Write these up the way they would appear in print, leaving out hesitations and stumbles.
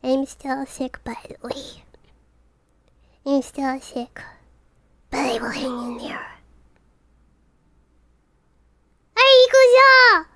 I'm still sick, by the way. I'm still sick, but I will hang in there. はい、行くぞ!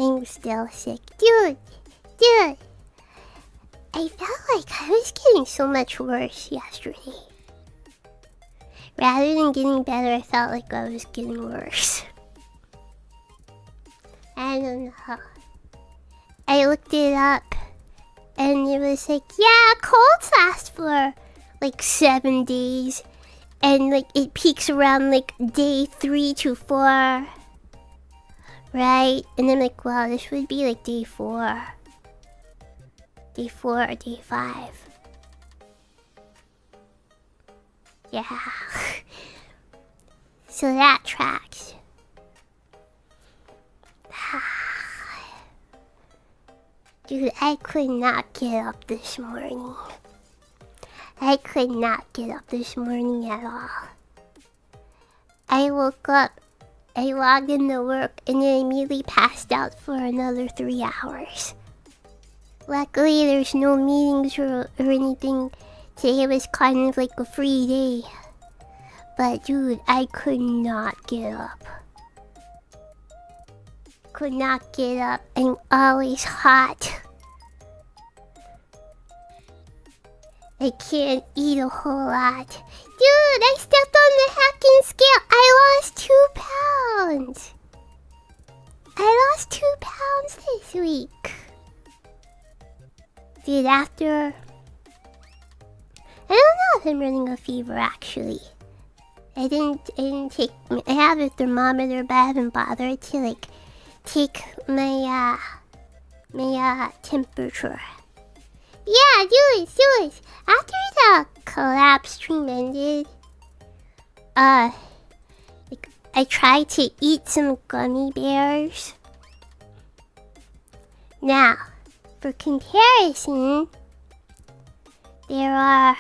I'm still sick. Dude! I felt like I was getting so much worse yesterday. Rather than getting better, I felt like I was getting worse. I don't know. I looked it up, and it was like, yeah, colds last for like 7 days. And like it peaks around like day 3 to 4. Right? And I'm like, wow, this would be like day 4. Day 4 or day 5. Yeah. So that tracks. Dude, I could not get up this morning. I could not get up this morning at all. I woke up, I logged into work, and then immediately passed out for another 3 hours. Luckily, there's no meetings or anything. Today was kind of like a free day. But dude, I could not get up. Could not get up. I'm always hot. I can't eat a whole lot. Dude, I stepped on the hacking scale. I lost 2 pounds. I lost 2 pounds this week. Dude, after... I don't know if I'm running a fever actually. I didn't take... I have a thermometer, but I haven't bothered to like take my temperature. Yeah, do it. After the collab stream ended, I tried to eat some gummy bears. Now, for comparison, there are,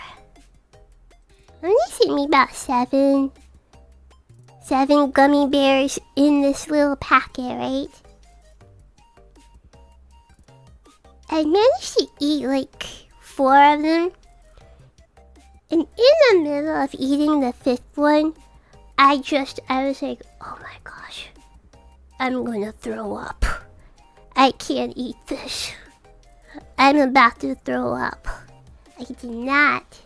let me say, maybe about seven gummy bears in this little packet, right? I managed to eat like 4 of them. And in the middle of eating the 5th one, I was like, oh my gosh, I'm gonna throw up. I can't eat this. I'm about to throw up. I did not.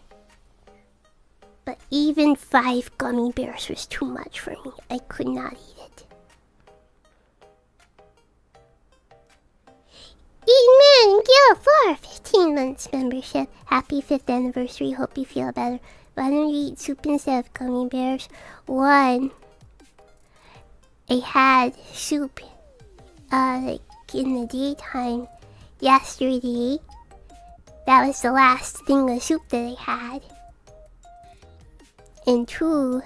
But even 5 gummy bears was too much for me. I could not eat it. Eatman, Gil for 15 months membership. Happy 5th anniversary. Hope you feel better. Why don't you eat soup instead of gummy bears? 1, I had soup like in the daytime yesterday. That was the last thing of soup that I had. And 2,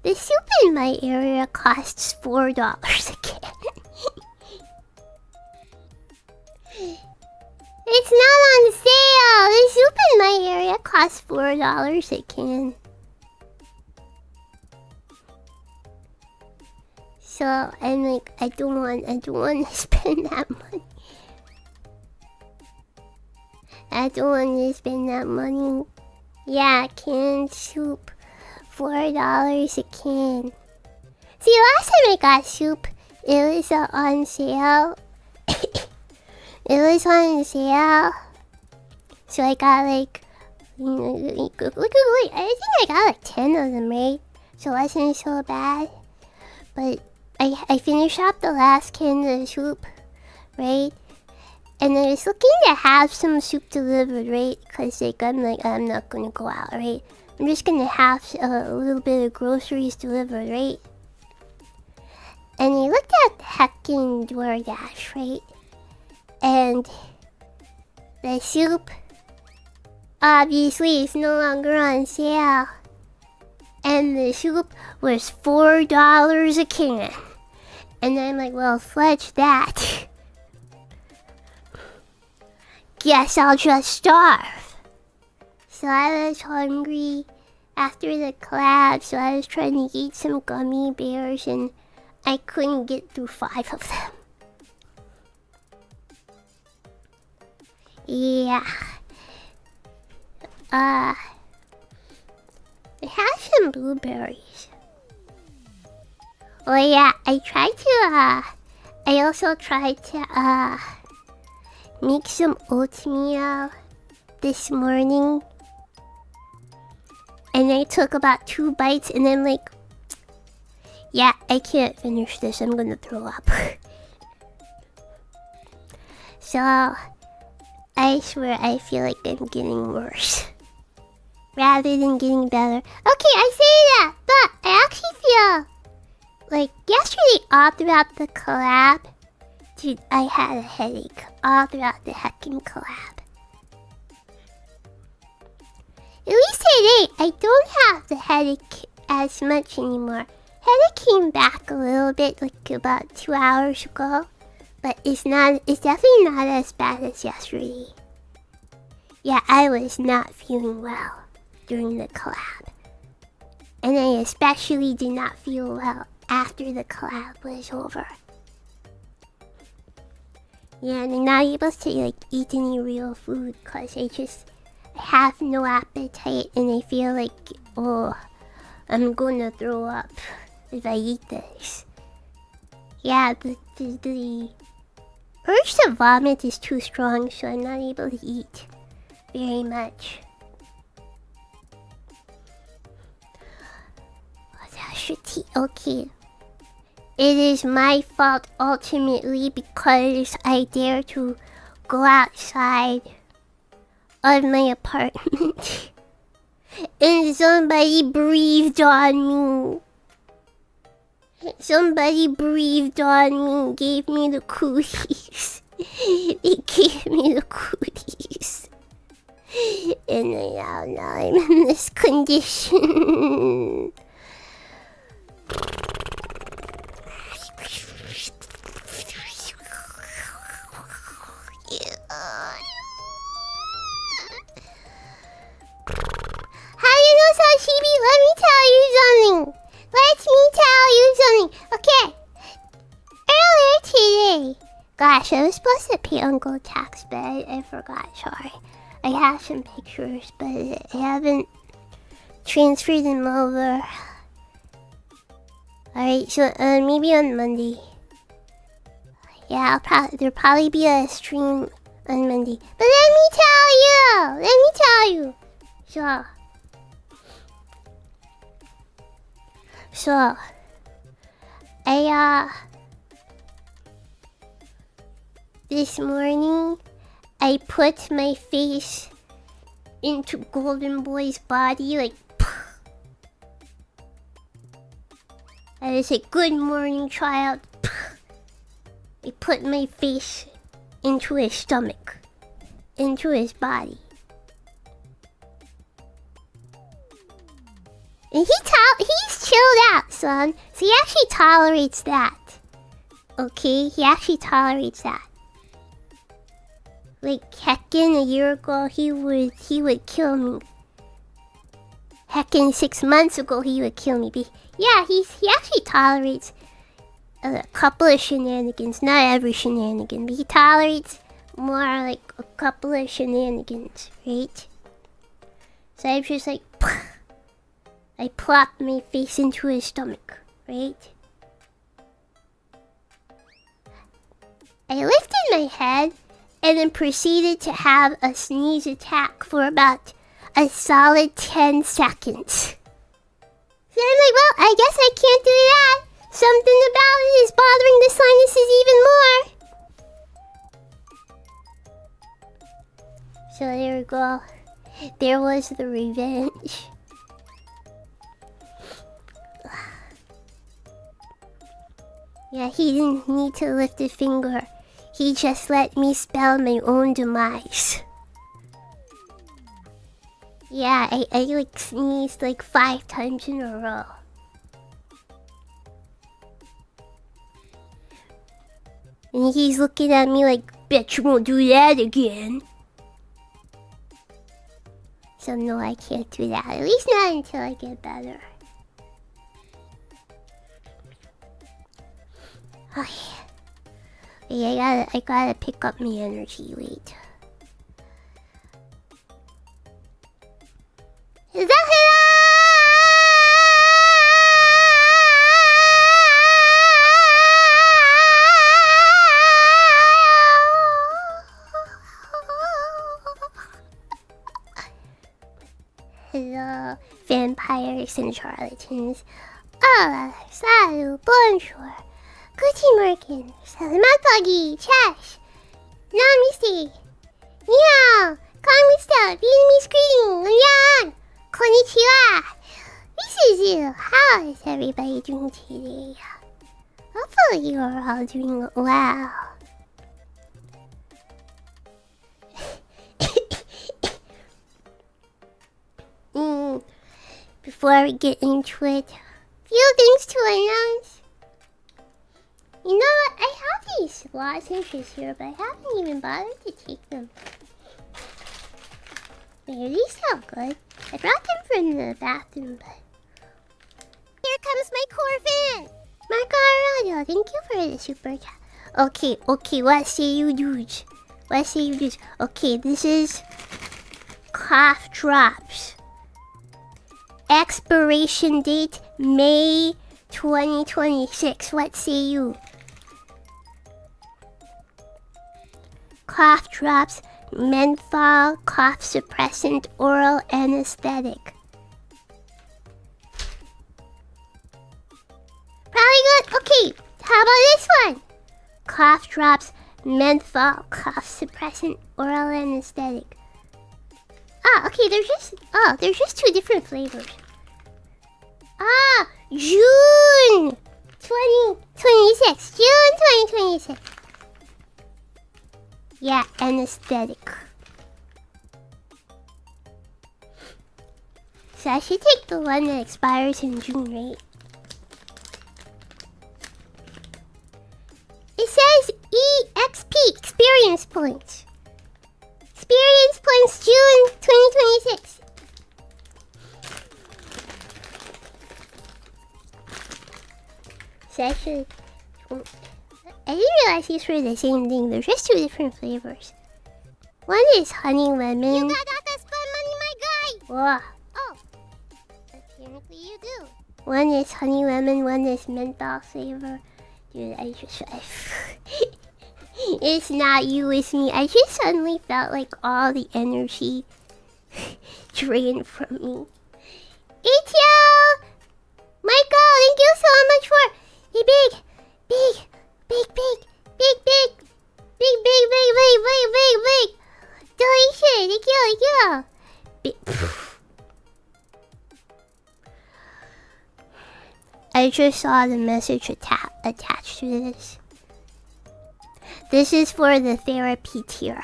the soup in my area costs $4 a can. It's not on sale! The soup in my area costs $4 a can. So I'm like, I don't want to spend that money. I don't want to spend that money. Yeah, canned soup. $4 a can. See, last time I got soup, it was on sale. It was on sale. So I got like... Look, I think I got like 10 of them, right? So it wasn't so bad. But I finished up the last can of soup, right? And I was looking to have some soup delivered, right? Because like, I'm not gonna go out, right? I'm just gonna have a little bit of groceries delivered, right? And I looked at the heckin' DoorDash, right? And the soup, obviously, is no longer on sale. And the soup was $4 a can. And I'm like, well, fudge that. Guess I'll just starve. So I was hungry after the collab, so I was trying to eat some gummy bears and I couldn't get through 5 of them. Yeah. I have some blueberries. Oh yeah, I also tried to make some oatmeal this morning. And I took about 2 bites and then like, yeah, I can't finish this, I'm gonna throw up. So, I swear I feel like I'm getting worse. Rather than getting better. Okay, I say that, but I actually feel like yesterday all throughout the collab, dude, I had a headache all throughout the heckin' collab. At least today, I don't have the headache as much anymore. Headache came back a little bit, like about 2 hours ago, but it's definitely not as bad as yesterday. Yeah, I was not feeling well during the collab, and I especially did not feel well after the collab was over. Yeah, and I'm not able to like eat any real food because I have no appetite, and I feel like, oh, I'm gonna throw up if I eat this. Yeah, the urge to vomit is too strong, so I'm not able to eat very much. Okay. It is my fault ultimately because I dare to go outside of my apartment and somebody breathed on me. Somebody breathed on me and gave me the cooties. They gave me the cooties. And now I'm in this condition. How you know, Sashibi? Let me tell you something. Okay. Earlier today. Gosh, I was supposed to pay Uncle Tax, but I forgot. Sorry. I have some pictures, but I haven't transferred them over. Alright, so maybe on Monday. Yeah, there'll probably be a stream on Monday. But let me tell you. So, this morning, I put my face into Golden Boy's body, like, I was like, good morning, child. I put my face into his stomach, into his body. And he's chilled out, son. So he actually tolerates that. Okay, he actually tolerates that. Like heckin' a year ago, he would kill me. Heckin' 6 months ago, he would kill me. But yeah, he actually tolerates a couple of shenanigans. Not every shenanigan, but he tolerates more like a couple of shenanigans, right? So I'm just like, I plopped my face into his stomach, right? I lifted my head and then proceeded to have a sneeze attack for about a solid 10 seconds. So I'm like, well, I guess I can't do that. Something about it is bothering the sinuses even more. So there we go. There was the revenge. Yeah, he didn't need to lift a finger. He just let me spell my own demise. Yeah, I like sneezed like 5 times in a row. And he's looking at me like, bet you won't do that again. So no, I can't do that. At least not until I get better. Oh yeah. I gotta pick up my energy, wait. Is that Hello, vampires and charlatans. Hola, salut, bonjour. Guten Morgen, salamat pagi, chash. Namaste. Ni hao, konnichiwa, Vietnamese greeting, annyeong, konnichiwa. This is you. How is everybody doing today? Hopefully you are all doing well. Before we get into it, Few things to announce. You know what? I have these lozenges here, but I haven't even bothered to take them. They sound good. I brought them from the bathroom, but... Here comes my core fan! Marco Aurelio, thank you for the super chat. Okay, what say you dudes? Okay, this is... Cough drops. Expiration date, May 2026. What say you? Cough drops, menthol, cough suppressant, oral anesthetic. Probably good. Okay, how about this one? Cough drops, menthol, cough suppressant, oral anesthetic. Okay, there's just two different flavors. June 2026. June 2026. Yeah, anesthetic. So I should take the one that expires in June, right? It says EXP, experience points. Experience points June 2026. So actually, I didn't realize these were the same thing. They're just two different flavors. One is honey lemon. You got all that spend money, my guy! Whoa. Oh. Apparently you do. One is honey lemon, one is menthol flavor. Dude, it's not you, it's me. I just suddenly felt like all the energy drained from me. ATL! Michael, thank you so much for... Hey, big. Delicious, thank you. I just saw the message attached to this. This is for the therapy tier.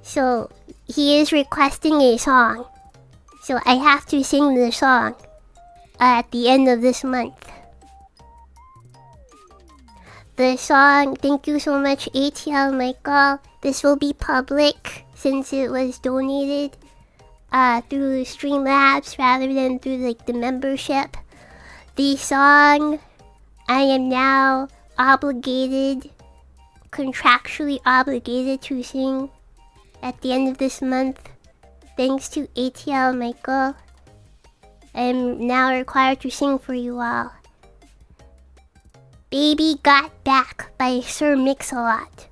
So, he is requesting a song. So I have to sing the song at the end of this month. The song, thank you so much ATL Michael. This will be public since it was donated through Streamlabs rather than through like the membership. The song I am now contractually obligated to sing at the end of this month. Thanks to ATL Michael, I am now required to sing for you all. Baby Got Back by Sir Mix-a-Lot.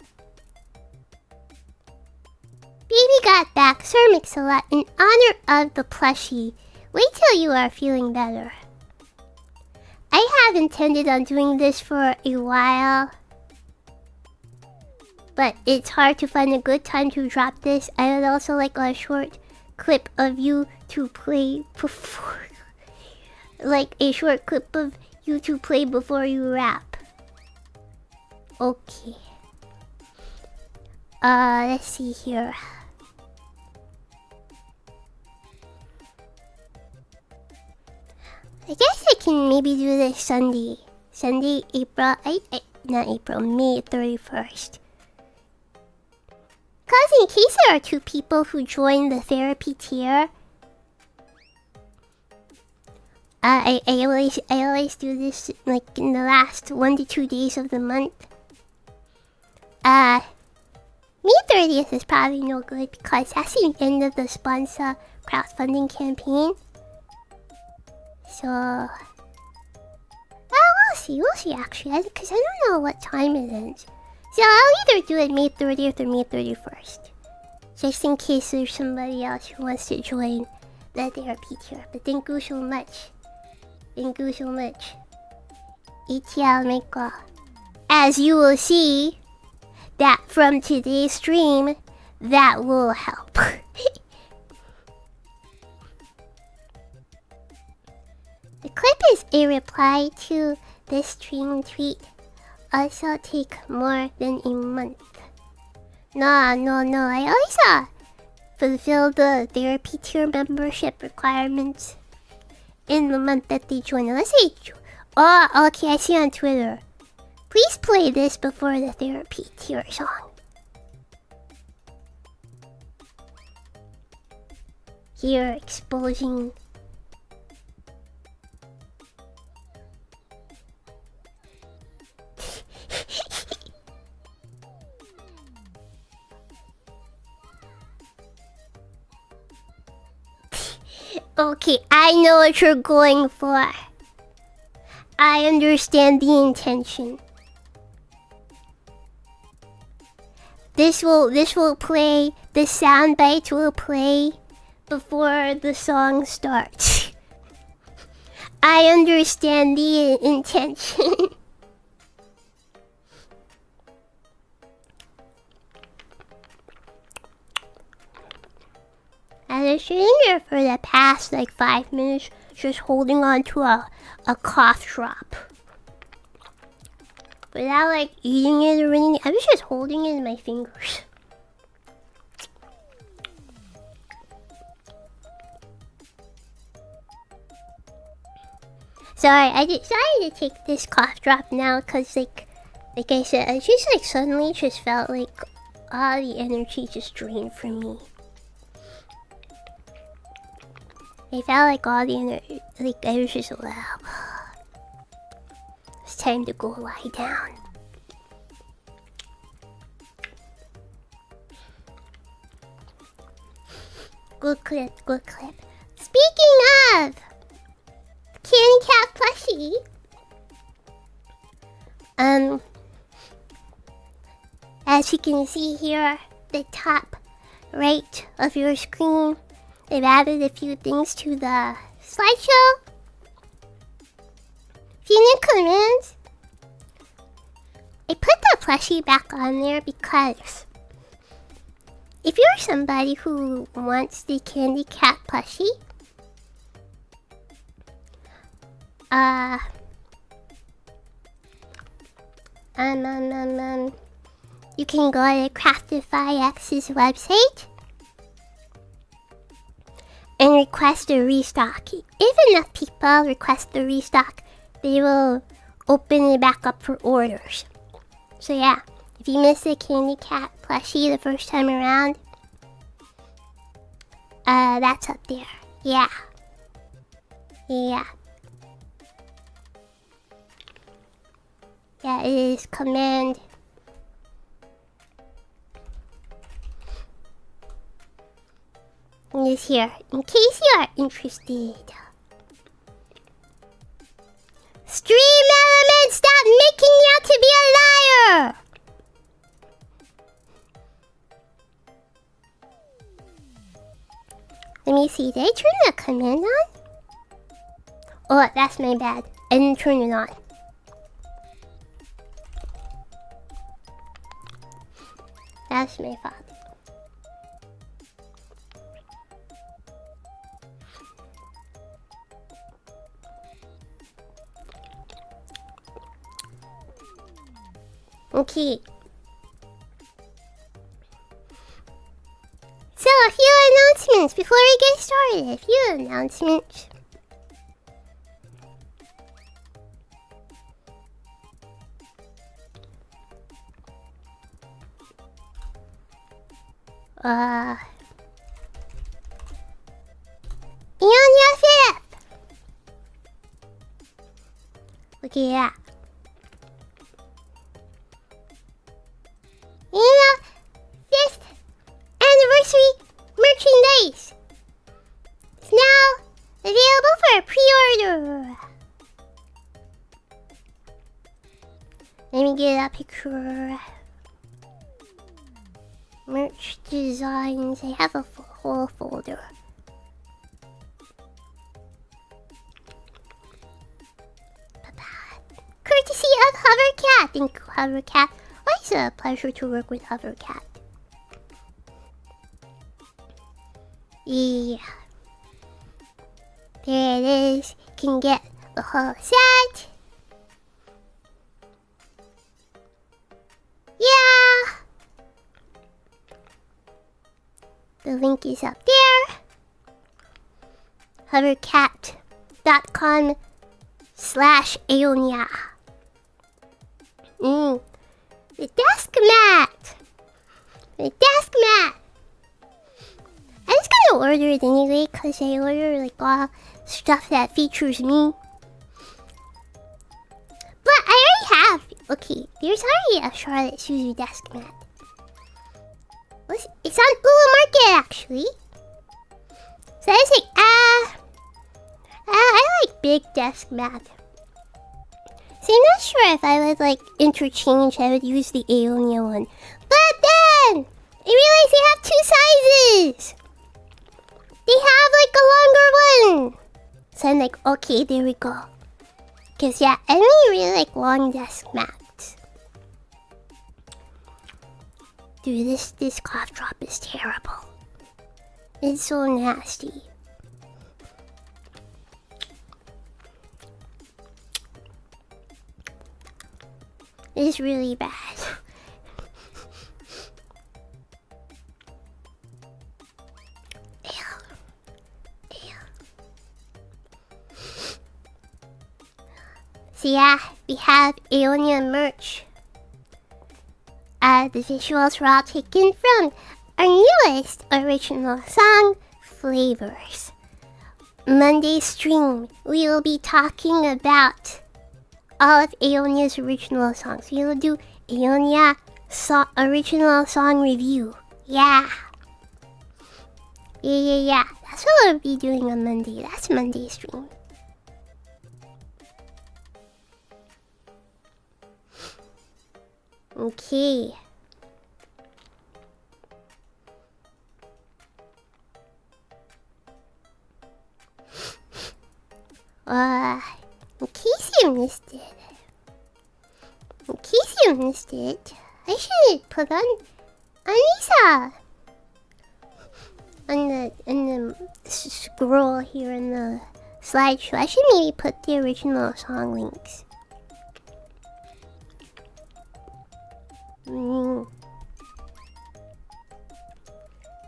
Baby Got Back, Sir Mix-a-Lot, in honor of the plushie. Wait till you are feeling better. I have intended on doing this for a while, but it's hard to find a good time to drop this. I would also like a short clip of you to play before... like a short clip of you to play before you rap. Okay. Let's see here. I guess I can maybe do this Sunday. Sunday, May 31st. Because in case there are two people who join the therapy tier, I always do this like in the last 1 to 2 days of the month. May 30th is probably no good because that's the end of the sponsor crowdfunding campaign. So, we'll see actually, because I don't know what time it ends. So I'll either do it May 30th or May 31st. Just in case there's somebody else who wants to join the therapy tier. But thank you so much. Thank you so much. ATL Michael. As you will see, that from today's stream, that will help. The clip is a reply to this stream tweet. Also take more than a month. No, I always fulfill the therapy tier membership requirements in the month that they join. Let's see. Oh, okay, I see on Twitter. Please play this before the therapy tier song. Here, exposing. Okay, I know what you're going for. I understand the intention. This will play. The sound bites will play before the song starts. I understand the intention. I've been sitting here for the past like 5 minutes, just holding on to a cough drop. Without like eating it or anything, I was just holding it in my fingers. Sorry, I decided to take this cough drop now because like I said, I just like suddenly just felt like all the energy just drained from me. I felt like all the energy, like I was just it's time to go lie down. Good clip. Speaking of Candy Cat plushie, as you can see here, the top right of your screen, they've added a few things to the slideshow. Few new commands. I put the plushie back on there because if you're somebody who wants the Candy Cat plushie, you can go to Craftify-X's website and request a restock. If enough people request the restock, they will open it back up for orders. So yeah, if you missed the Candy Cat plushie the first time around, that's up there. Yeah. Yeah, it is command. It is here, in case you are interested. Stream Element, stop making me out to be a liar! Let me see, did I turn the command on? Oh, that's my bad. I didn't turn it on. That's my fault. Okay. So, a few announcements before we get started. A few announcements. Look at that. And 5th anniversary merchandise is now available for pre-order. Let me get a picture. Merch designs. I have a whole folder. Courtesy of Hovercat. Thank you, Hovercat. Always a pleasure to work with Hovercat. Yeah. There it is. You can get the whole set. Yeah. The link is up there. hovercat.com/Aonia. The desk mat. The desk mat. I'm just gonna order it anyway, cause I order like all stuff that features me. But I already have. Okay, there's already a Charlotte Suzu desk mat. It's on Ula Market actually. So I was like, I like big desk mat. So I'm not sure if I would like interchange, I would use the Aonia one. But then I realized they have 2 sizes. They have like a longer one. So I'm like, okay, there we go. Cause yeah, I really like long desk mats. Dude, this cough drop is terrible. It's so nasty. It's really bad. So yeah, we have Aonia merch. The visuals were all taken from our newest original song, Flavors. Monday stream, we will be talking about all of Aonia's original songs. We will do Aonia original song review. Yeah. Yeah. That's what we'll be doing on Monday. That's Monday stream. Okay. In case you missed it, I should put on Anisa on the scroll here in the slideshow. I should maybe put the original song links.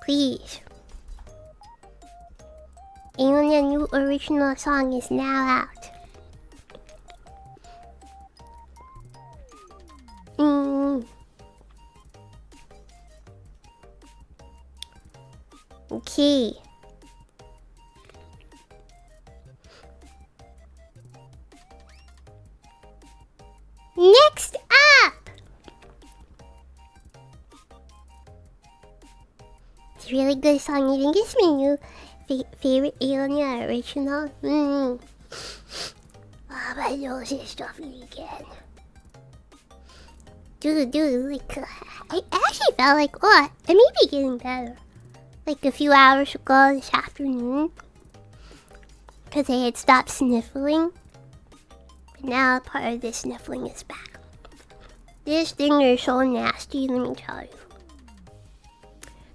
Please. Aonia new original song is now out. Okay. Next up! It's a really good song. You think it's my new favorite Aonia original? Oh, my nose is stuffy again. Dude, like, I actually felt like, I may be getting better. Like a few hours ago this afternoon. Because I had stopped sniffling. But now part of the sniffling is back. This thing is so nasty, let me tell you.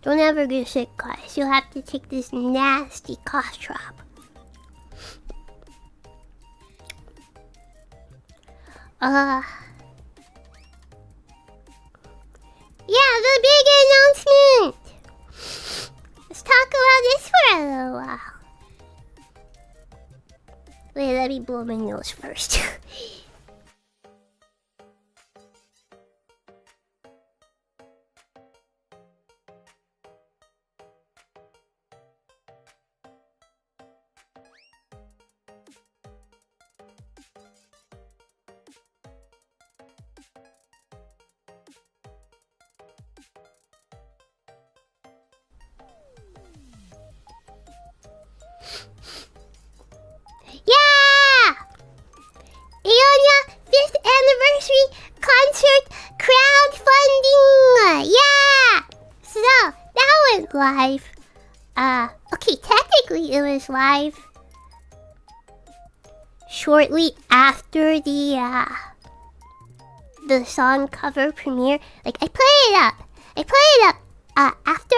Don't ever get sick, guys. You'll have to take this nasty cough drop. Yeah, the big announcement! Let's talk about this for a little while. Wait, let me blow my nose first. Yeah! Aonia 5th anniversary concert crowdfunding! Yeah! So, that went live. Okay, technically it was live shortly after the song cover premiere. Like, I played it up after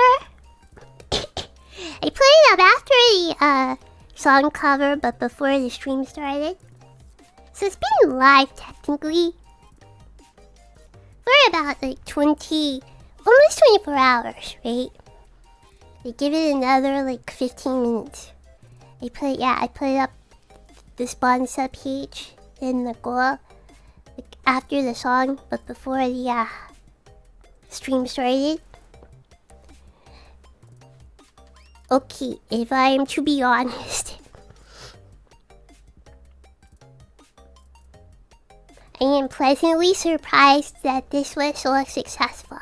I played it up after the song cover, but before the stream started. So it's been live technically for about like almost 24 hours, right? I give it another like 15 minutes. I put it up the sponsor page in the goal like after the song, but before the stream started. Okay, if I am to be honest, I am pleasantly surprised that this was so successful.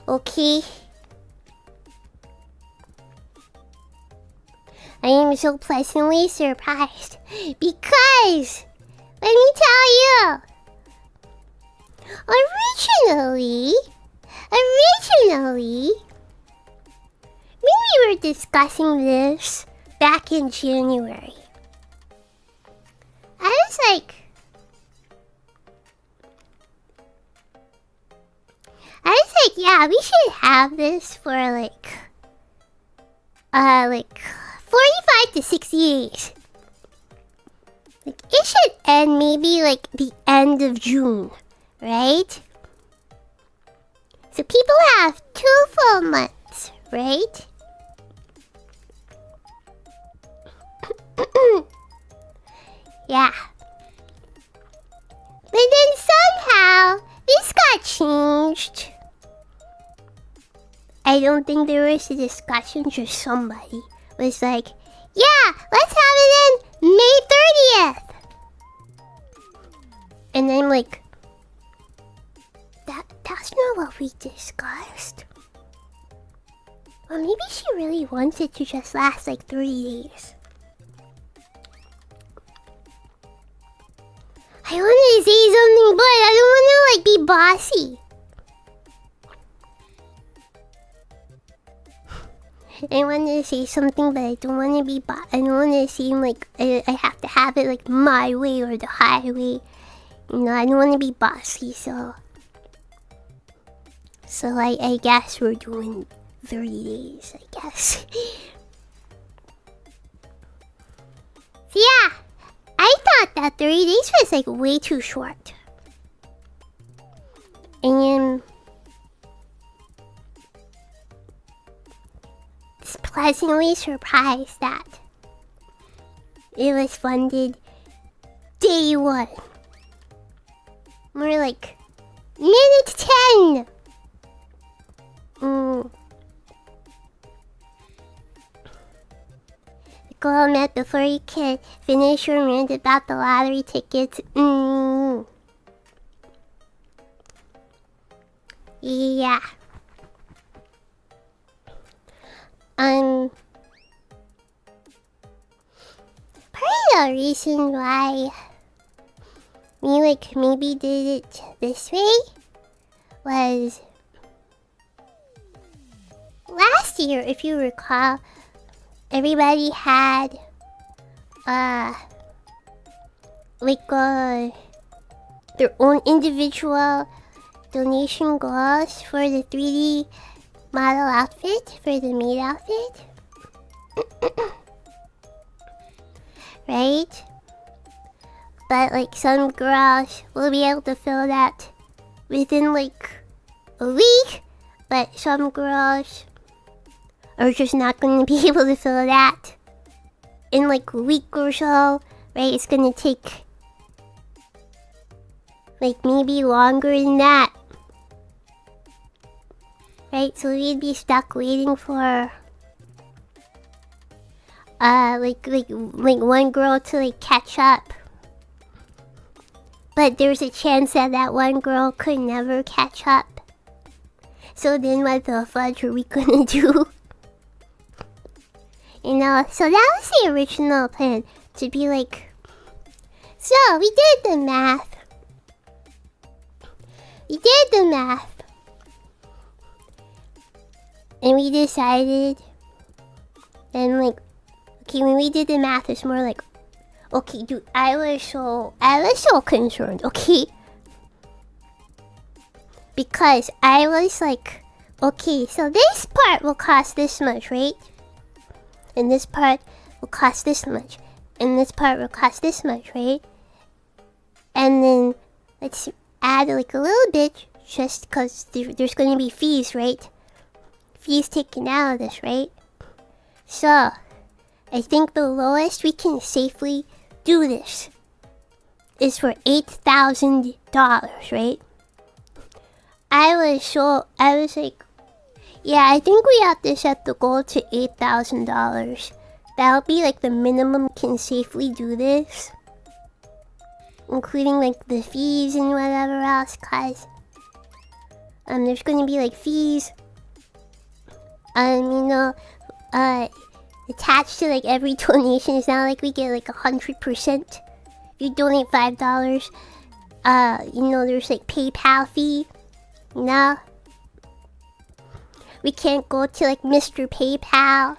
Okay. I am so pleasantly surprised because, let me tell you, originally, when we were discussing this back in January, I was like, yeah, we should have this for like 45 to 60 days. Like, it should end maybe like the end of June, right? So people have 2 full months, right? Yeah. But then somehow, this got changed. I don't think there was a discussion, just somebody was like, yeah, let's have it in May 30th. And I'm like, that's not what we discussed. Or maybe she really wants it to just last like 3 days. I wanted to say something, but I don't want to like be bossy. I wanted to say something, but I don't want to be I don't want to seem like I have to have it like my way or the highway. You know, I don't want to be bossy, so I guess we're doing 30 days, I guess. So yeah, I thought that 30 days was like way too short. And pleasantly surprised that it was funded day 1. More like minute 10. Go on, Matt, before you can finish your rant about the lottery tickets. Yeah. Part of the reason why we like maybe did it this way was last year, if you recall, everybody had their own individual donation goals for the 3D model outfit, for the maid outfit. Right? But like some girls will be able to fill that within like a week, but some girls are just not going to be able to fill that in like a week or so, right? It's going to take like maybe longer than that, right? So we'd be stuck waiting for like one girl to like catch up, but there's a chance that that one girl could never catch up. So then what the fudge are we gonna do? You know, so that was the original plan, to be like, so we did the math. And we decided, and like, okay, when we did the math, it's more like, okay, dude, I was so concerned, okay? Because I was like, okay, so this part will cost this much, right? And this part will cost this much. And this part will cost this much, right? And then let's add like a little bit just because there's going to be fees, right? Fees taken out of this, right? So, I think the lowest we can safely do this is for $8,000, right? I was like, yeah, I think we have to set the goal to $8,000. That'll be like the minimum can safely do this. Including like the fees and whatever else, guys. There's gonna be like fees. Attached to like every donation. It's not like we get like 100%. If you donate $5, there's like PayPal fee. No. We can't go to like Mr. PayPal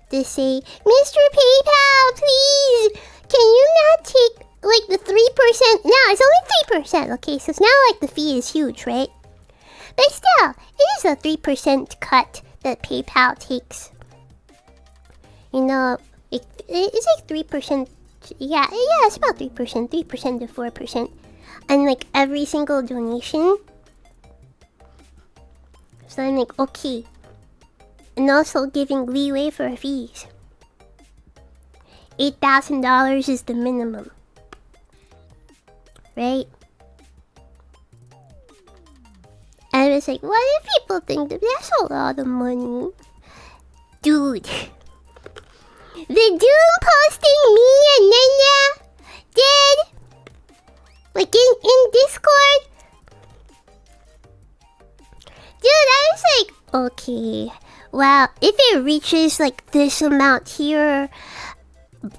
to say, Mr. PayPal, please, can you not take like the 3%? No, it's only 3%. Okay, so it's not like the fee is huge, right? But still, it is a 3% cut that PayPal takes. It's like 3%. Yeah, it's about 3%. 3% to 4%. And like every single donation. So I'm like, okay. And also giving leeway for fees. $8,000 is the minimum. Right? And I was like, what if people think that that's a lot of money? Dude. The Doom posting me and Nenya did, like in Discord. Dude, I was like, okay, wow, if it reaches like this amount here,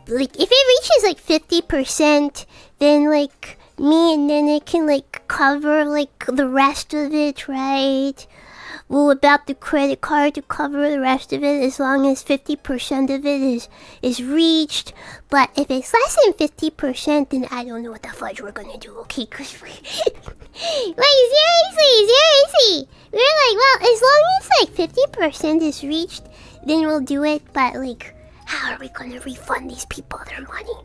like if it reaches like 50%, then like me and Nenya can like cover like the rest of it, right? Well, about the credit card to cover the rest of it as long as 50% of it is reached. But if it's less than 50%, then I don't know what the fudge we're gonna do, okay? Cause like, seriously. We're like, well, as long as like 50% is reached, then we'll do it. But like, how are we gonna refund these people their money?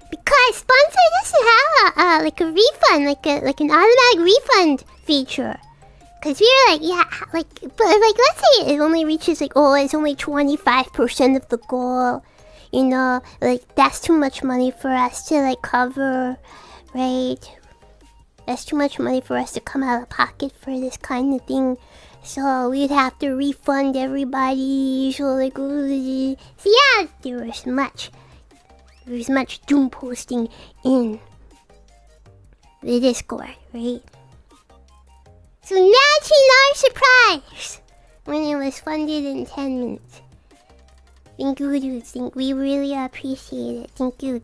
Because sponsor doesn't have like a refund, like an automatic refund feature. Cause we were like, yeah, like, but like, let's say it only reaches like, oh, it's only 25% of the goal, like that's too much money for us to like cover, right? That's too much money for us to come out of pocket for this kind of thing. So we'd have to refund everybody. So like, so yeah, there was much doom posting in the Discord, right? So imagine our surprise when it was funded in 10 minutes. Thank you, dudes. We really appreciate it. Thank you.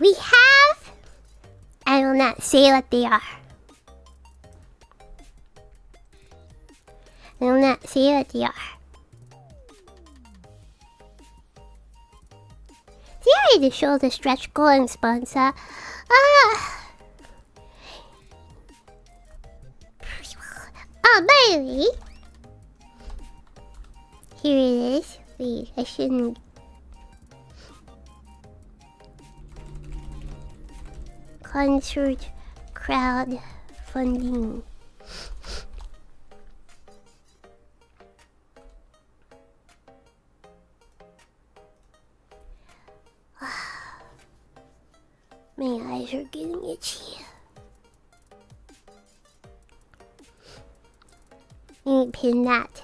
We have... I will not say what they are. Sorry to show the stretch goal and sponsor. By the way, here it is. Wait, I shouldn't. Concert crowdfunding. My eyes are getting itchy. Let me pin that.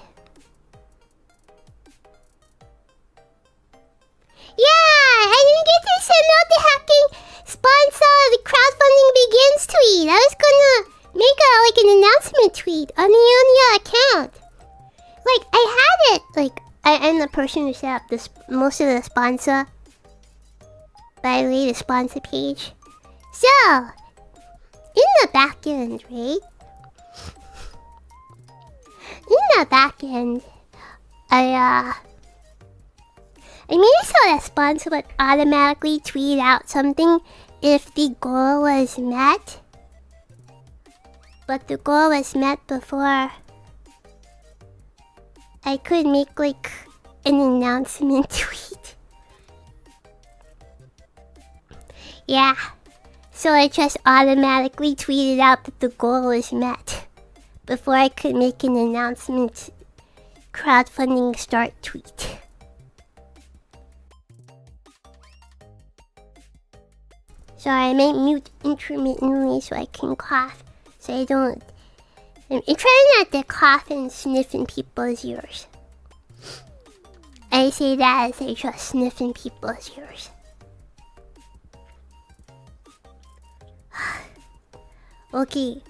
Yeah, I didn't get to send out the hacking sponsor the crowdfunding begins tweet. I was gonna make an announcement tweet on the Unia account. Like I had it. Like I'm the person who set up this most of the sponsor. By the way, the sponsor page. So, in the back end, right? I made it so that sponsor would automatically tweet out something if the goal was met. But the goal was met before I could make like an announcement tweet. Yeah, so I just automatically tweeted out that the goal is met before I could make an announcement crowdfunding start tweet. Sorry, I might mute intermittently so I can cough, so I don't... I'm trying not to cough and sniff in people's ears. I say that as I just sniff in people's ears. Okay.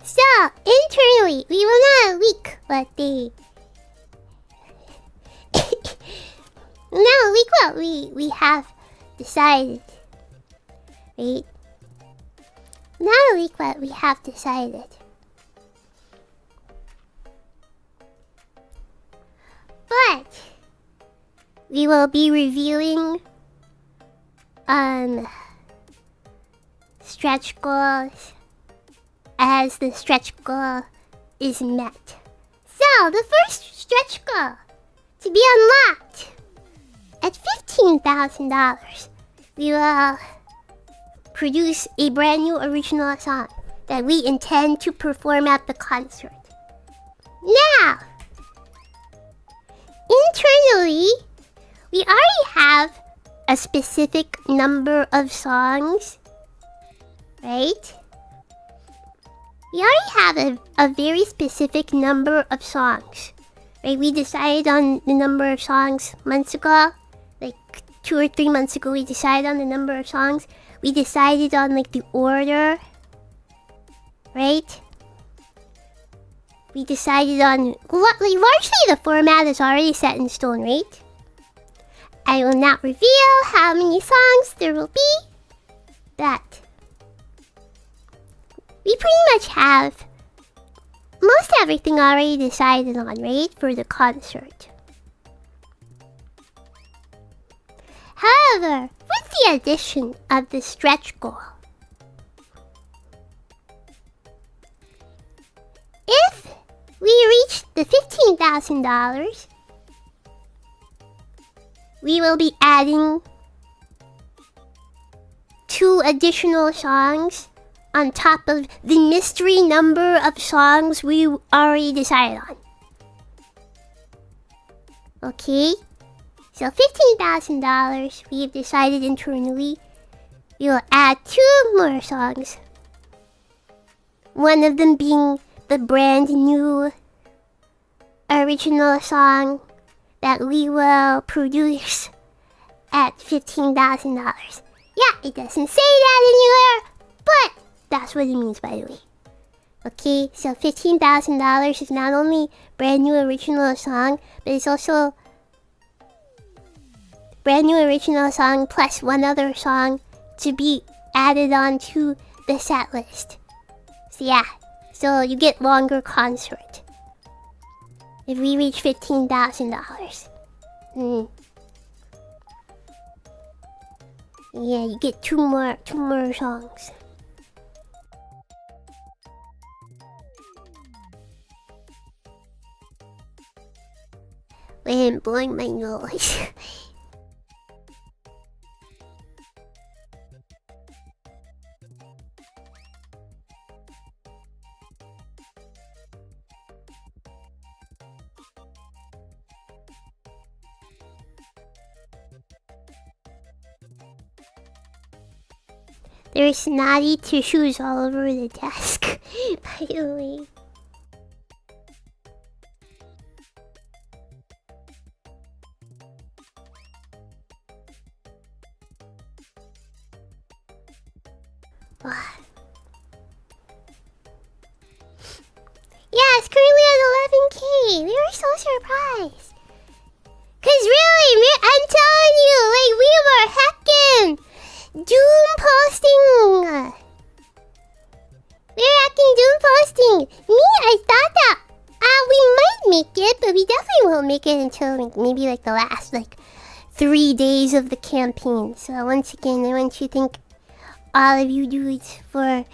So, internally, we will not leak what they... not leak what we have decided. Right? Not leak what we have decided. But we will be reviewing stretch goals as the stretch goal is met. So the first stretch goal to be unlocked at $15,000, we will produce a brand new original song that we intend to perform at the concert. Now, internally, we already have a specific number of songs, right? We already have a very specific number of songs, right? We decided on the number of songs months ago, like 2 or 3 months ago. We decided on the number of songs. We decided on like the order, right? We decided on largely the format is already set in stone, right? I will not reveal how many songs there will be, but we pretty much have most everything already decided on, right, for the concert. However, with the addition of the stretch goal, if we reach the $15,000, we will be adding 2 additional songs on top of the mystery number of songs we already decided on. Okay? So $15,000, we have decided internally we will add 2 more songs. One of them being the brand new original song that we will produce at $15,000. Yeah, it doesn't say that anywhere, but that's what it means, by the way. Okay, so $15,000 is not only brand new original song, but it's also brand new original song plus 1 other song to be added on to the set list. So yeah, so you get longer concert if we reach $15,000. Yeah, you get two more songs. Wait, I'm blowing my nose. There's snotty tissues all over the desk, by the way. Yeah, it's currently at 11K. We were so surprised. Cause really, I'm telling you, like, we were heckin' Doom posting. We're hacking Doom posting. Me, I thought that we might make it, but we definitely won't make it until like, maybe like the last 3 days of the campaign. So once again, I want to thank all of you dudes for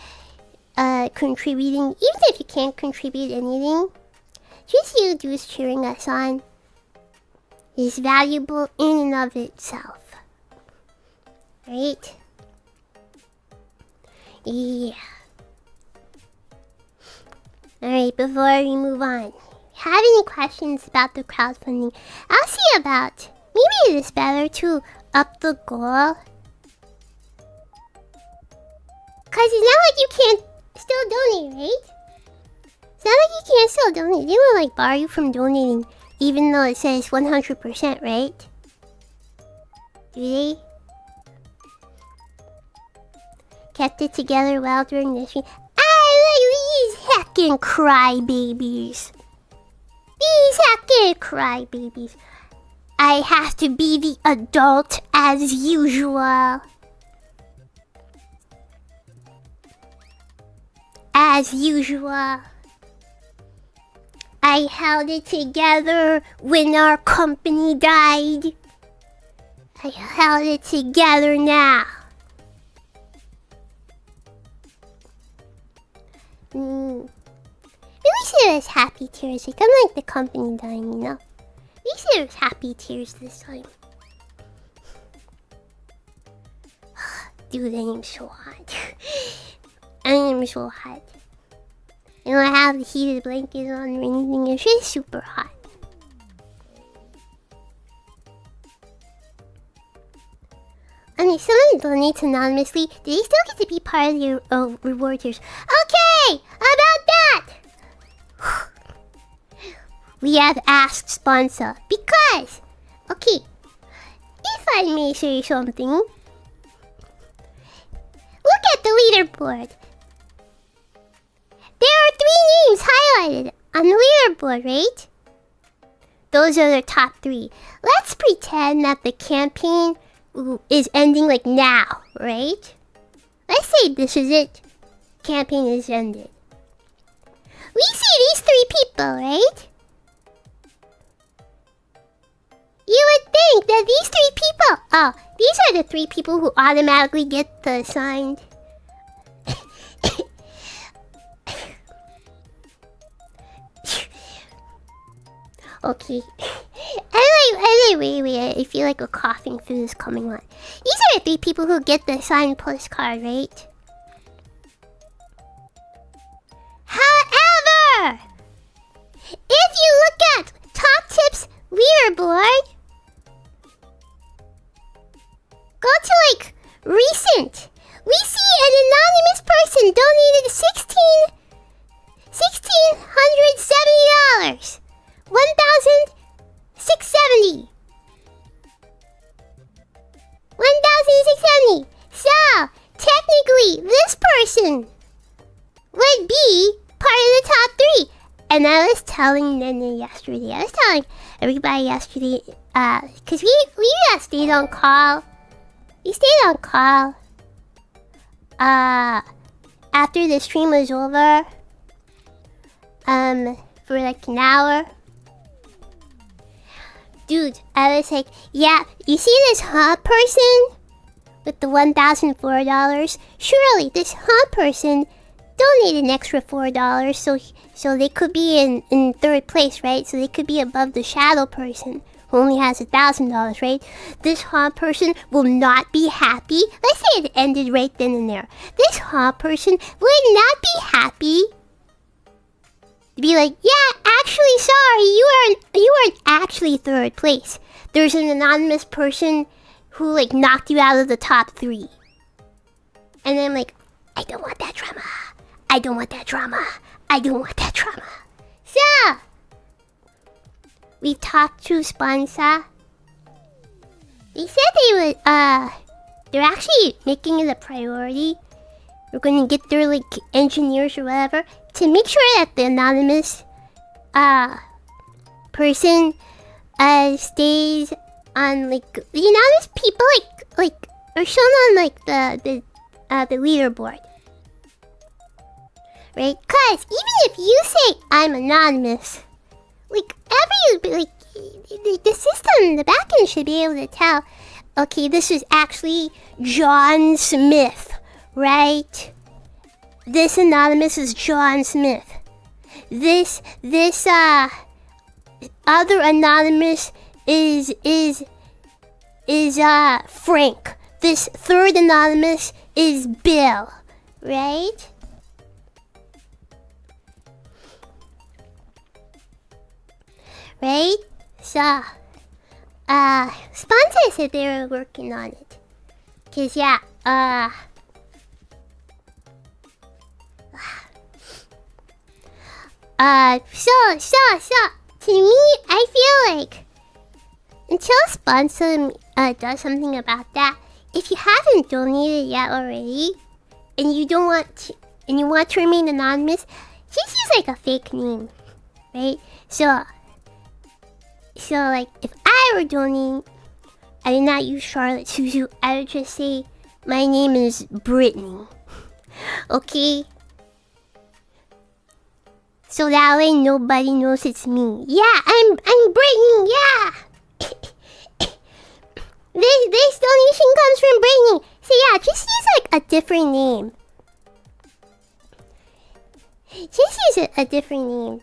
contributing. Even if you can't contribute anything, just you just cheering us on is valuable in and of itself. Right? Yeah. Alright, before we move on, have any questions about the crowdfunding? I'll see about maybe it is better to up the goal. Cause it's not like you can't still donate, right? It's not like you can't still donate. They will like bar you from donating even though it says 100%, right? Do they? Kept it together well during the stream. I like these heckin' crybabies. These heckin' crybabies. I have to be the adult as usual. As usual. I held it together when our company died. I held it together now. At least it was happy tears. Like, unlike the company dying, you know? At least it was happy tears this time. Dude, I am so hot. I am so hot. I don't have the heated blanket on or anything. It's just super hot. I mean, someone donates anonymously. Do they still get to be part of your reward tiers? Okay! About that! We have asked sponsor. Because... Okay. If I may say something... Look at the leaderboard. There are 3 names highlighted on the leaderboard, right? Those are the top 3. Let's pretend that the campaign is ending like now, right? Let's say this is it. Campaign is ended. We see these 3 people, right? You would think that these 3 people... Oh, these are the 3 people who automatically get the assigned... Okay. Anyway, I feel like a coughing fit is coming on. These are the 3 people who get the signed postcard, right? However, if you look at Top Tips leaderboard, go to like recent. We see an anonymous person donated $1,670. 1,670. 1,670. So, technically, this person would be part of the top 3. And I was telling Nene yesterday. I was telling everybody yesterday, because we stayed on call. We stayed on call. After the stream was over. For like an hour. Dude, I was like, yeah, you see this hot person with the $1,004? Surely this hot person donated an extra $4, so they could be in 3rd place, right? So they could be above the shadow person who only has $1,000, right? This hot person will not be happy. Let's say it ended right then and there. This hot person would not be happy. Be like, yeah, actually, sorry, you weren't actually 3rd place. There's an anonymous person who like knocked you out of the top 3. And then I'm like, I don't want that drama. I don't want that drama. I don't want that drama. So, we've talked to sponsor. They said they would, they're actually making it a priority. We're gonna get their like engineers or whatever to make sure that the anonymous person stays on like the anonymous people like are shown on like the leaderboard, right? Cause even if you say I'm anonymous, like the system, the backend should be able to tell, okay, this is actually John Smith. Right? This anonymous is John Smith. this other anonymous is Frank. This third anonymous is Bill, right? Right? So, sponsor said they were working on it. 'Cause yeah, so, to me, I feel like until a sponsor does something about that, if you haven't donated yet already, and you don't want to, and you want to remain anonymous, just use like a fake name, right? So like, if I were donating, I did not use Charlotte Suzu. I would just say, my name is Brittany. Okay? So that way nobody knows it's me. Yeah, I'm Brittany, yeah! This donation comes from Brittany. So yeah, just use like a different name. Just use a different name.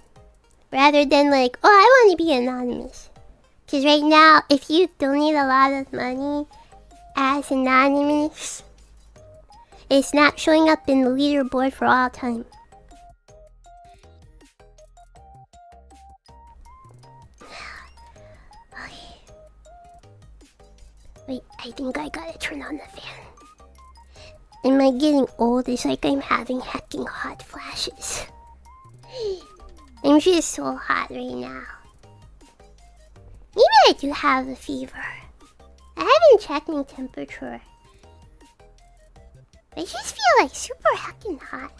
Rather than like, oh, I want to be anonymous. Because right now, if you donate a lot of money as anonymous, it's not showing up in the leaderboard for all time. Okay. Wait, I think I gotta turn on the fan. Am I getting old? It's like I'm having hecking hot flashes. I'm just so hot right now. Maybe I do have a fever. I haven't checked my temperature. I just feel like super heckin' hot.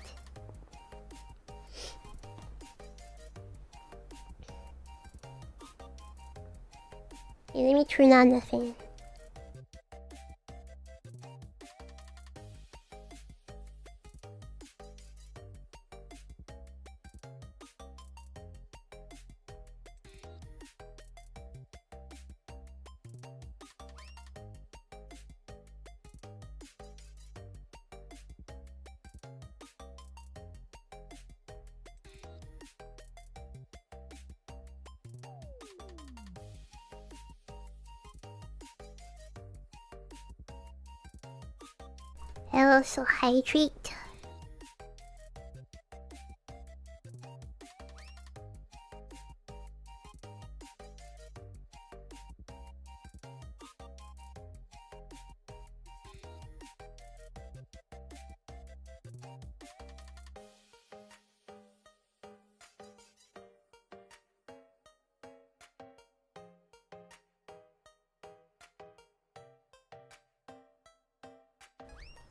Okay, let me turn on the fan. I also hydrate.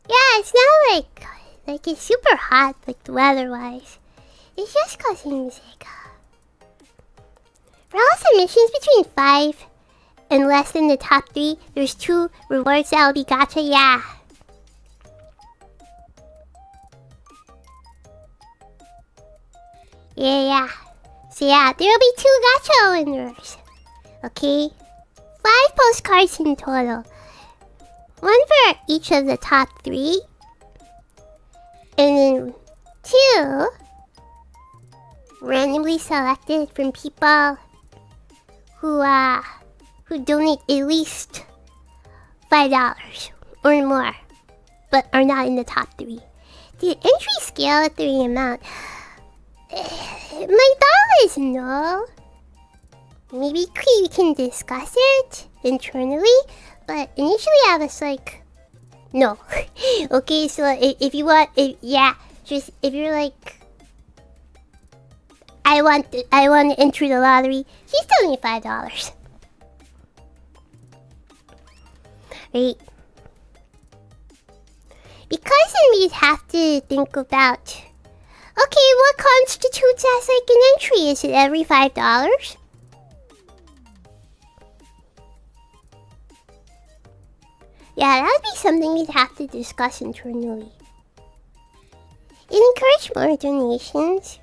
Yeah, it's not like it's super hot, like the weather-wise. It's just cause it's like for all submissions between 5 and less than the top 3, there's 2 rewards that will be gacha. Yeah. Yeah. So yeah, there'll be 2 gacha winners. Okay, 5 postcards in total. 1 for each of the top 3, and then 2 randomly selected from people who donate at least $5 or more, but are not in the top 3. The entry scale at the amount. My thought is no. Maybe we can discuss it internally. But initially I was like, no. Okay, so if you want, if you're like, I want to enter the lottery, just tell me $5. Right? Because then we'd have to think about, okay, what constitutes as like an entry? Is it every $5? Yeah, that would be something we'd have to discuss internally. It encourage more donations.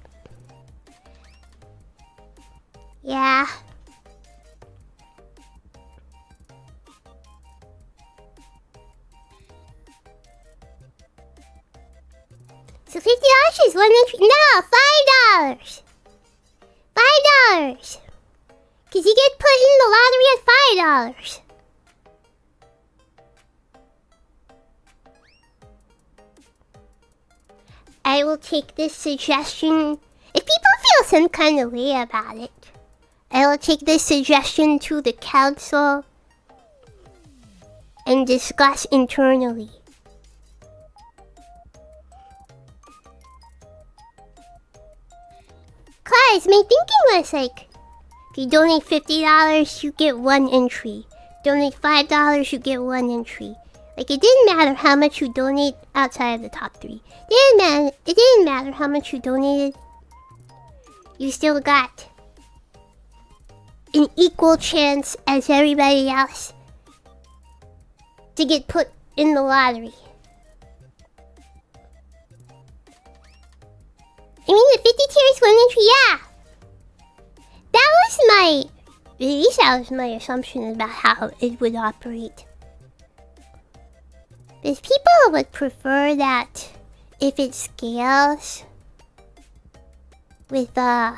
Yeah. So $50 is 1 entry. No, $5. $5. Cause you get put in the lottery at $5. I will take this suggestion. If people feel some kind of way about it, I will take this suggestion to the council and discuss internally. Cause my thinking was like, if you donate $50, you get 1 entry. Donate $5, you get 1 entry. Like, it didn't matter how much you donate outside of the top 3. It didn't matter how much you donated. You still got an equal chance as everybody else to get put in the lottery. I mean, the 50 tiers 1 entry, yeah. At least that was my assumption about how it would operate. Because people would prefer that if it scales with the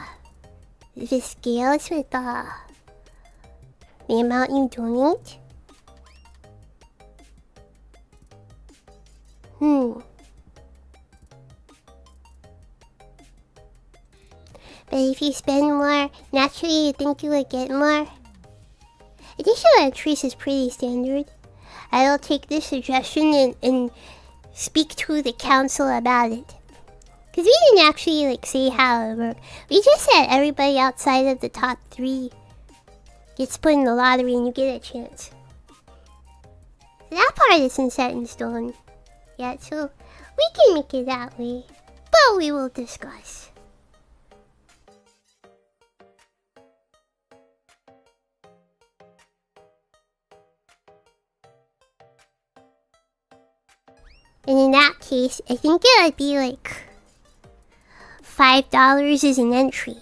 amount you donate. But if you spend more, naturally you think you would get more. Additional entries is pretty standard. I will take this suggestion and speak to the council about it. Because we didn't actually like say how it worked. We just said everybody outside of the top 3 gets put in the lottery and you get a chance. So that part isn't set in stone yet, so we can make it that way. But we will discuss. And in that case, I think it would be like $5 is an entry.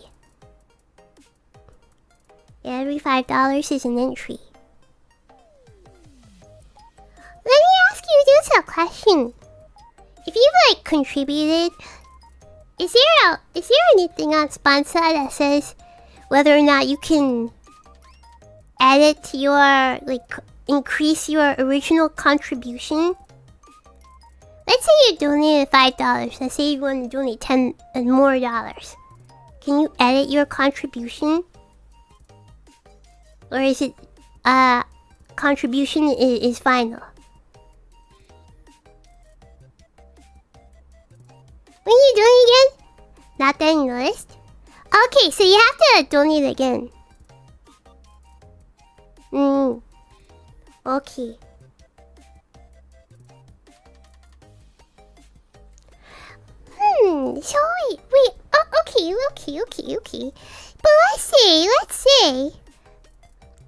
Yeah, every $5 is an entry. Let me ask you this a question. If you've like contributed, is there anything on sponsor that says whether or not you can edit your increase your original contribution? Let's say you donated $5. Let's say you want to donate $10 more. Can you edit your contribution? Or is it contribution is final? When you donate again? Not that you noticed? Okay, so you have to donate again. Okay. So wait. Oh, okay. But let's say.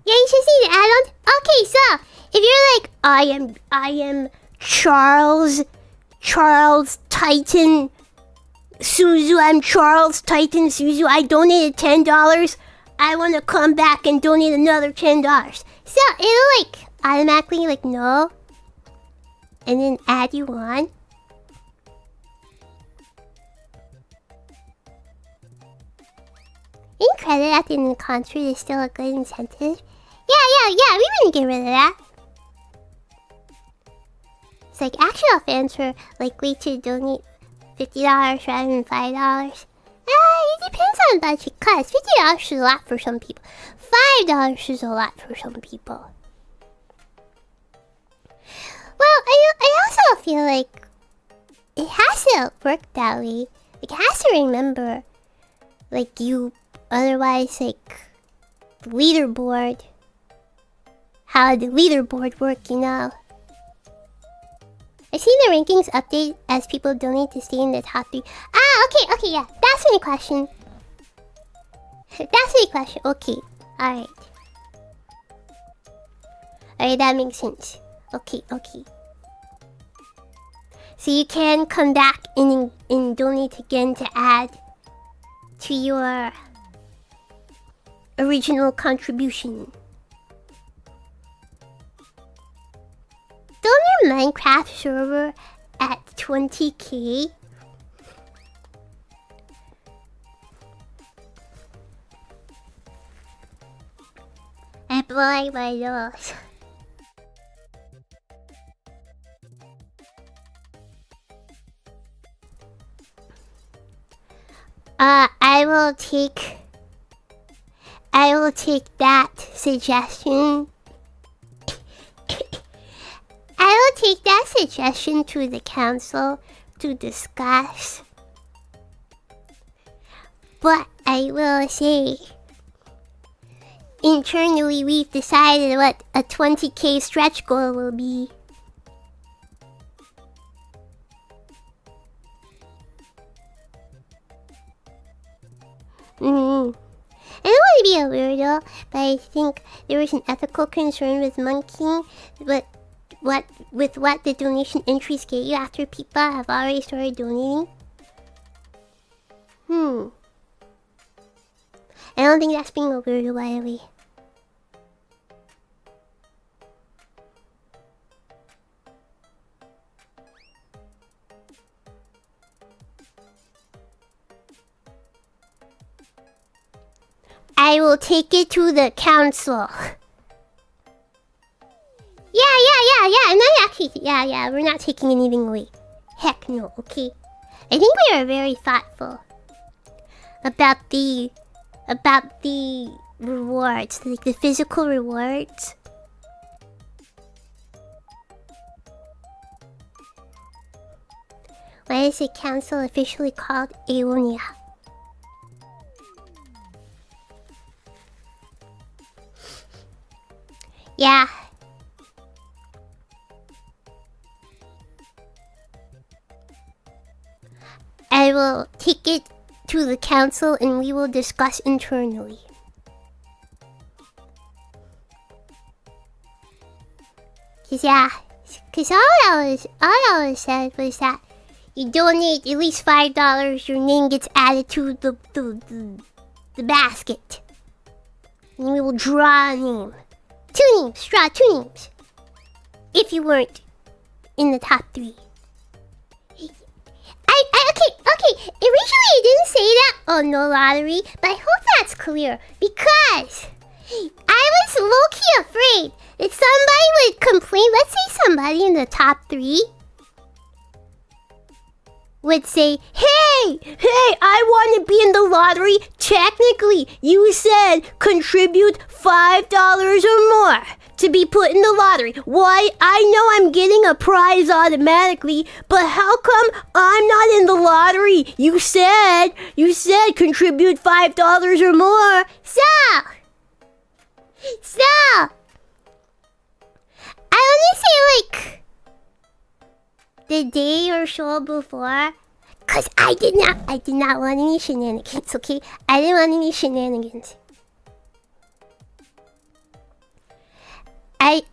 Yeah, you just need to add on. Okay, so if you're like, I am Charles Titan Suzu. I'm Charles Titan Suzu. I donated $10. I want to come back and donate another $10. So it'll like automatically like no, and then add you on. In credit at the end of the concert is still a good incentive. Yeah, we wouldn't get rid of that. It's like actual fans were likely to donate $50 rather than $5. It depends on budget, cause $50 is a lot for some people. $5 is a lot for some people. Well, I also feel like it has to work that way. Like, it has to remember, like, you otherwise, like, the leaderboard. How the leaderboard work, you know. I see the rankings update as people donate to stay in the top 3. Okay, yeah. That's my question. Okay, alright. Alright, that makes sense. Okay. So you can come back and donate again to add to your original contribution. Don't your Minecraft server at 20k? blowing my nose. I will take that suggestion. I will take that suggestion to the council to discuss. But I will say, internally we've decided what a 20k stretch goal will be. I don't want to be a weirdo, but I think there was an ethical concern with monkeying, but with what the donation entries get you after people have already started donating. I don't think that's being a weirdo, by the way. I will take it to the council. Yeah. I'm not actually. Yeah. We're not taking anything away. Heck no. Okay. I think we are very thoughtful about the rewards, like the physical rewards. Why is the council officially called Aeonia? Yeah. I will take it to the council and we will discuss internally. Cause all I said was that you donate at least $5, your name gets added to the basket. And we will draw a name. Draw two names. If you weren't in the top 3. Okay. Originally I didn't say that on No Lottery, but I hope that's clear. Because I was low-key afraid that somebody would complain. Let's say somebody in the top 3 would say, Hey, I want to be in the lottery. Technically, you said contribute $5 or more to be put in the lottery. Why? I know I'm getting a prize automatically, but how come I'm not in the lottery? You said contribute $5 or more. So, I only say the day or so before, cause I did not want any shenanigans, okay? I didn't want any shenanigans. I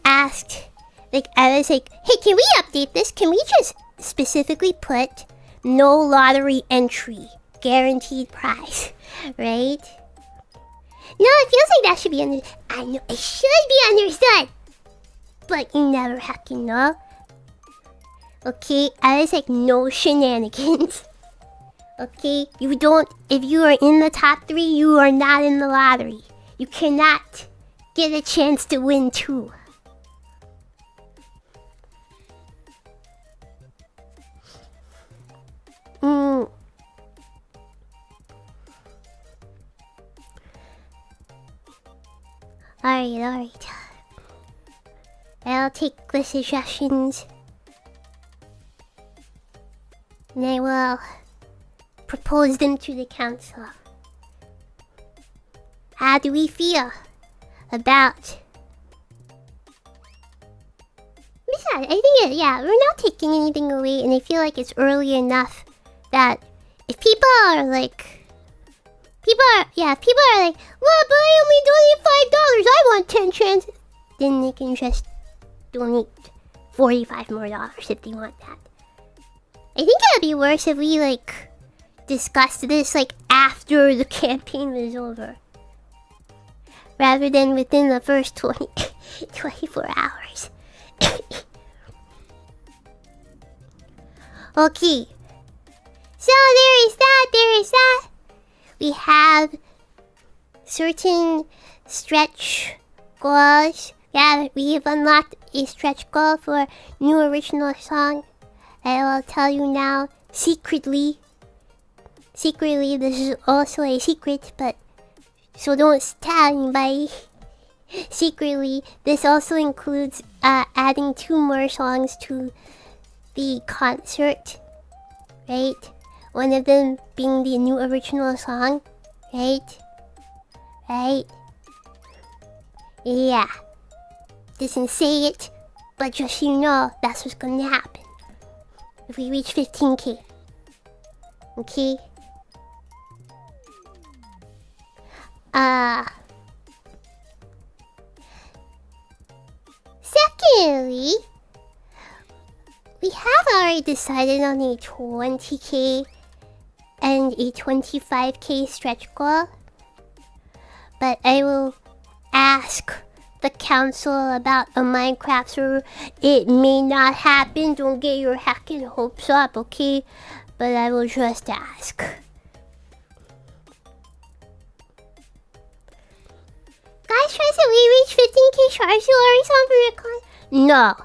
asked, I was like, hey, can we update this? Can we just specifically put no lottery entry, guaranteed prize, right? No, it feels like that should be understood. I know, it should be understood. But you never have to know. Okay, I was like, no shenanigans. Okay, if you are in the top 3, you are not in the lottery. You cannot get a chance to win too. Alright. I'll take the suggestions. And I will propose them to the council. How do we feel about... Besides, I think, we're not taking anything away, and I feel like it's early enough that if people are like, well, but I only donate $5, I want 10 chances, then they can just donate $45 more if they want that. I think it would be worse if we discussed this after the campaign was over, rather than within the first 24 hours. Okay, so there is that. We have certain stretch goals. Yeah, we have unlocked a stretch goal for new original song. I will tell you now, secretly, this is also a secret, but so don't tell anybody. Secretly, this also includes adding 2 more songs to the concert, right? One of them being the new original song, right? Right? Yeah. Doesn't say it, but just so you know, that's what's gonna happen if we reach 15k. Okay? Secondly, we have already decided on a 20k and a 25k stretch goal, but I will ask the council about a Minecraft server. It may not happen, don't get your hacking hopes up, okay? But I will just ask. Guys, try to we reach 15k stars or something. No.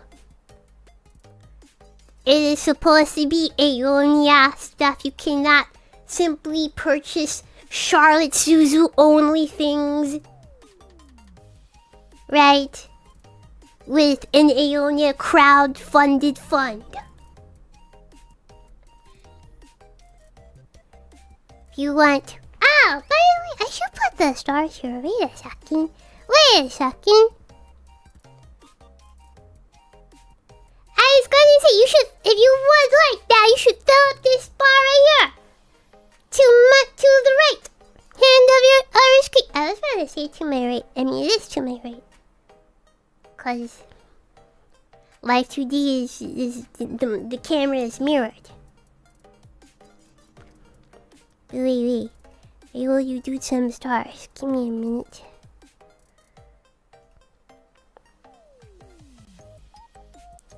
It is supposed to be Aeonia stuff. You cannot simply purchase Charlotte Suzu only things. Right? With an Aeonia crowd-funded fund. If you want... Oh, by the way, I should put the stars here. Wait a second. I was gonna say, you should, if you would like that, you should fill up this bar right here. To the right. Hand of your other screen. I was about to say to my right. I mean, it is to my right. Because Live 2D is the camera is mirrored. Wait. I will you do some stars. Give me a minute.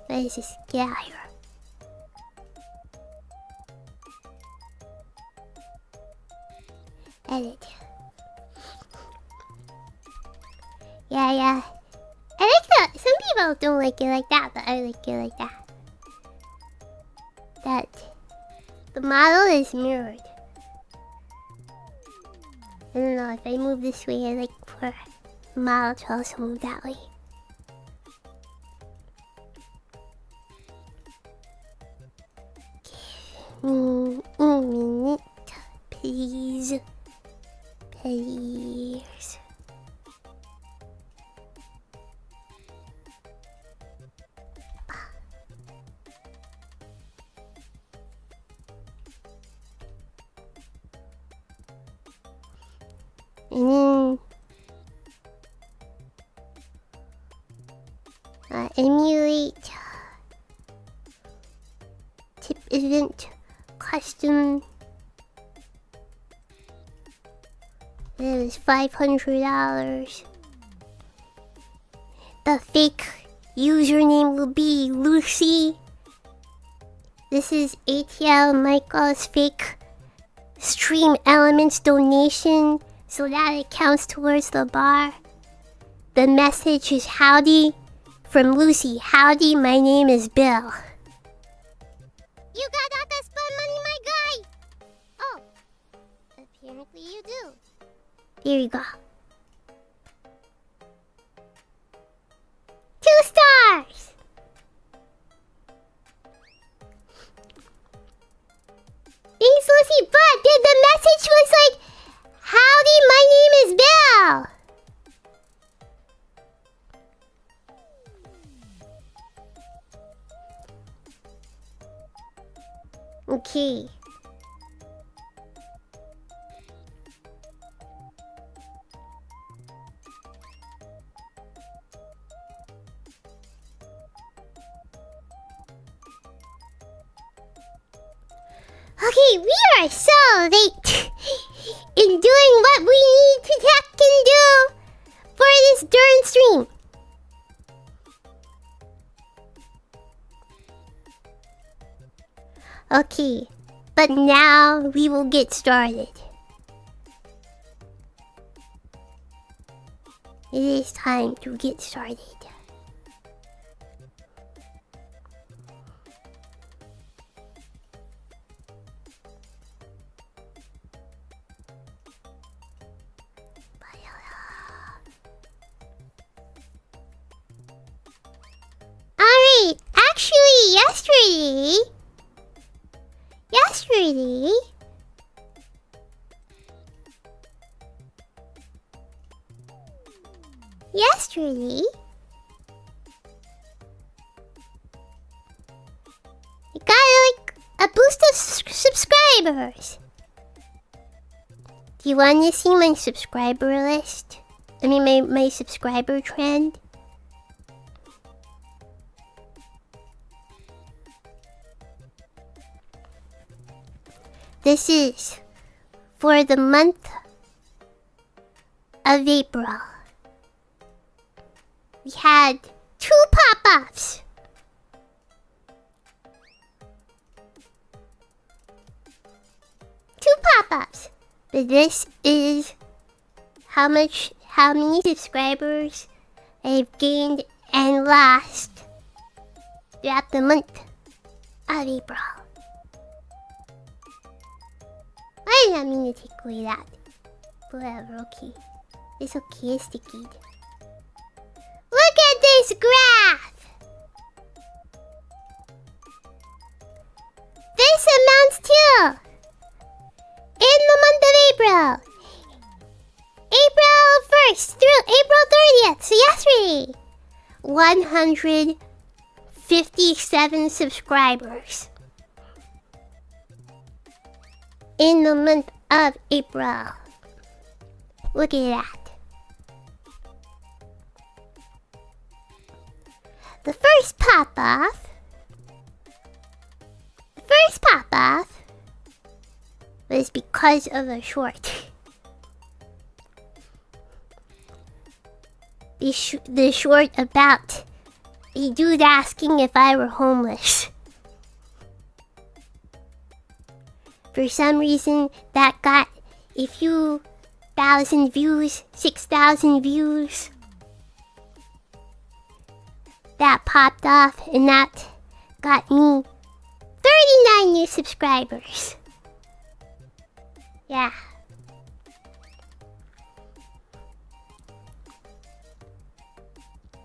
Let's just get out here. Edit. Yeah. I like that. Some people don't like it like that, but I like it like that. That the model is mirrored. I don't know, if I move this way, I like for the model to also move that way. Give me a minute, please. Please. And then emulate tip event custom. It is $500. The fake username will be Lucy. This is ATL Michael's fake stream elements donation, so that it counts towards the bar. The message is howdy from Lucy. Howdy, my name is Bill. You got out to spend money, my guy! Oh, apparently you do. Here you go. 2 stars! Thanks, Lucy, but the message was like, howdy, my name is Bill. Okay. Okay, we are so late in doing what we need to check and do for this darn stream. Okay, but now we will get started. It is time to get started. Alright, actually yesterday I got like a boost of subscribers. Do you want to see my subscriber list? I mean my subscriber trend? This is for the month of April. We had 2 pop-ups. But this is how many subscribers I've gained and lost throughout the month of April. I did not mean to take away that. Whatever, okay. It's okay, it's sticky. Look at this graph! This amounts to, in the month of April, April 1st through April 30th, so yesterday, 157 subscribers. In the month of April. Look at that. The first pop-off was because of a short. The short about a dude asking if I were homeless. For some reason, that got a few thousand views, 6,000 views. That popped off, and that got me 39 new subscribers. Yeah.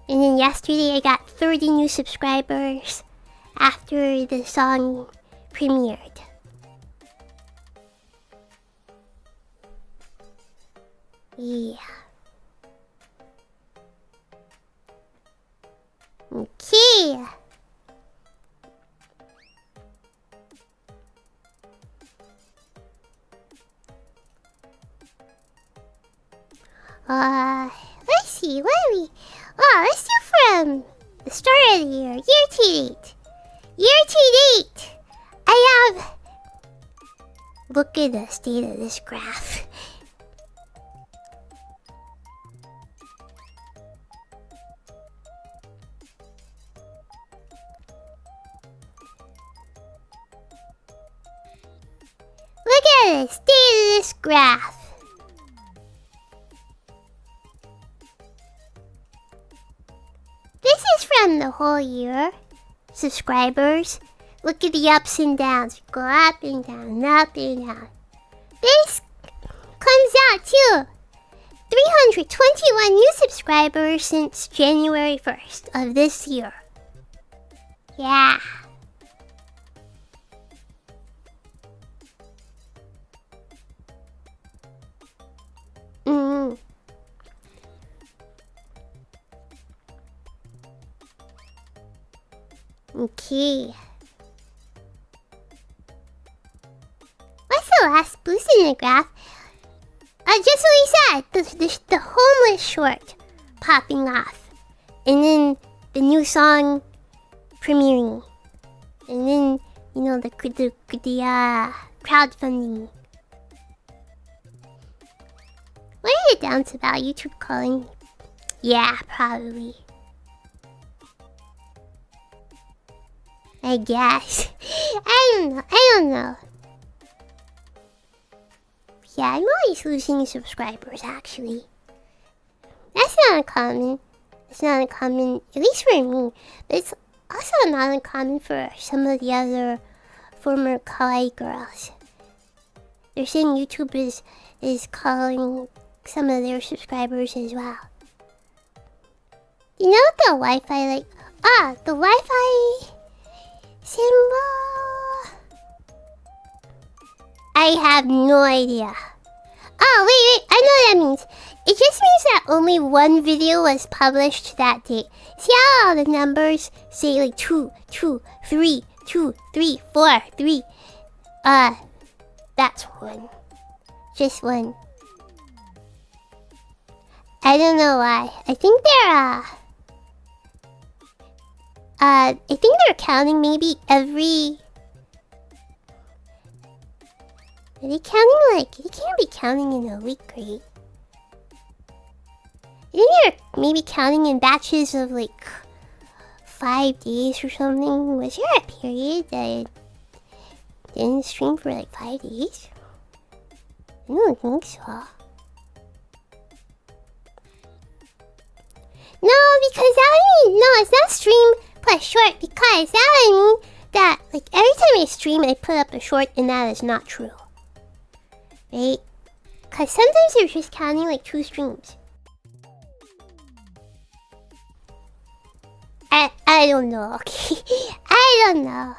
And then yesterday, I got 30 new subscribers after the song premiered. Yeah. Okay. Let's see, what are we? Let's do from the start of the year. Year to date. I have... Look at the state of this graph. Look at the state of this graph. This is from the whole year. Subscribers. Look at the ups and downs. Go up and down, up and down. This comes out to 321 new subscribers since January 1st of this year. Yeah. Okay. What's the last boost in the graph? Just what he said. The homeless short popping off. And then the new song premiering. And then, you know, the crowdfunding. What are the downs about YouTube calling? Yeah, probably. I guess. I don't know. Yeah, I'm always losing subscribers, actually. That's not uncommon. It's not uncommon, at least for me. But it's also not uncommon for some of the other former kawaii girls. They're saying YouTube is calling some of their subscribers as well. You know what the Wi-Fi like? The Wi-Fi symbol. I have no idea. Oh wait, I know what that means. It just means that only one video was published that day. See how all the numbers say like 2, 2, 3, 2, 3, 4, 3. That's one. Just one. I don't know why. I think they're counting maybe every... Are they counting like... They can't be counting in a week, right? I think they're maybe counting in batches of like 5 days or something. Was there a period that I didn't stream for like 5 days? I don't think so. No, because that would mean... No, it's not stream plus short, because that would mean that like every time I stream I put up a short, and that is not true. Right? Because sometimes they're just counting like 2 streams. I don't know, okay? I don't know.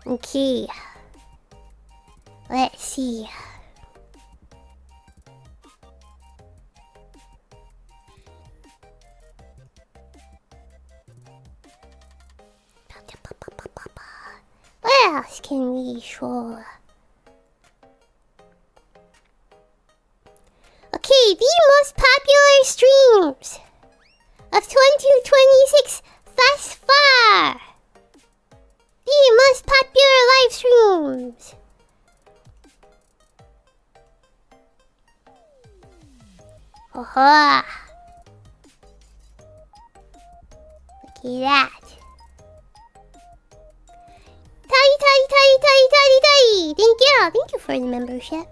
Okay. Let's see. What else can we show? Okay, the most popular streams of 2026 thus far. The most popular live streams. Oh, look at that. Taddy. Thank you for the membership.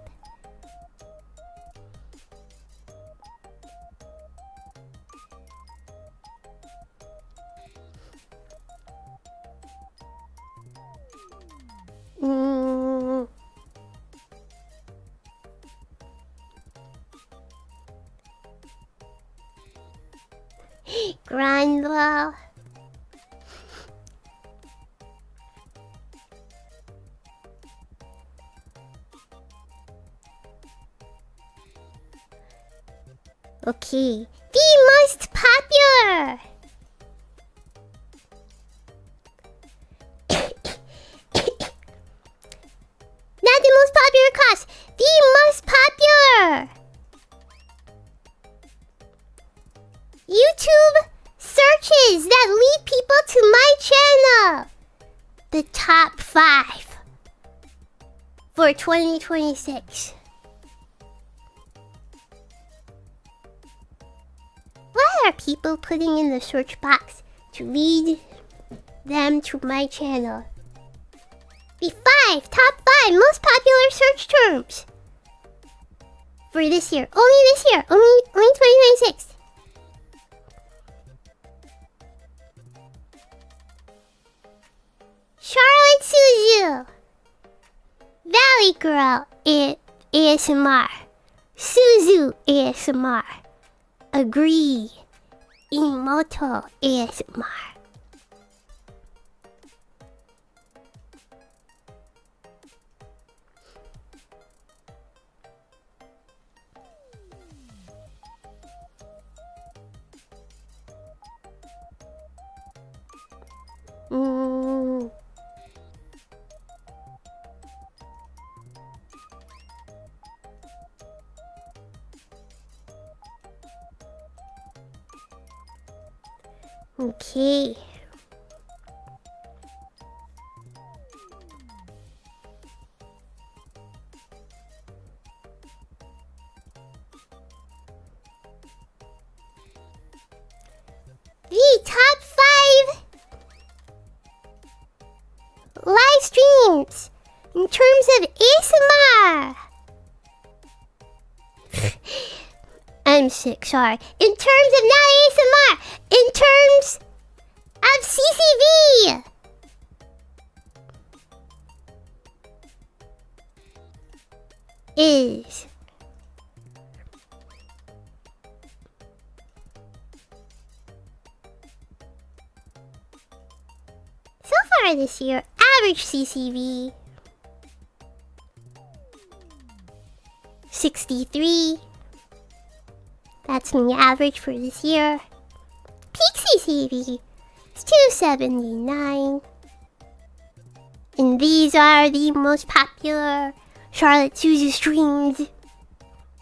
Grandma. Okay, the most popular. Not the most popular class, the most popular YouTube searches that lead people to my channel. The top 5 for 2026. What are people putting in the search box to lead them to my channel? The top 5 most popular search terms for this year. Only this year. Only 2026. Charlotte Suzu. Valley Girl ASMR. Suzu ASMR. Agree. Emoto ASMR. Okay. The top 5 live streams In terms of ASMR. I'm sick, sorry. In terms of not ASMR. In terms of CCV. Is so far this year, average CCV 63. That's the average for this year. Peak CCV is 279. And these are the most popular Charlotte Suzu streams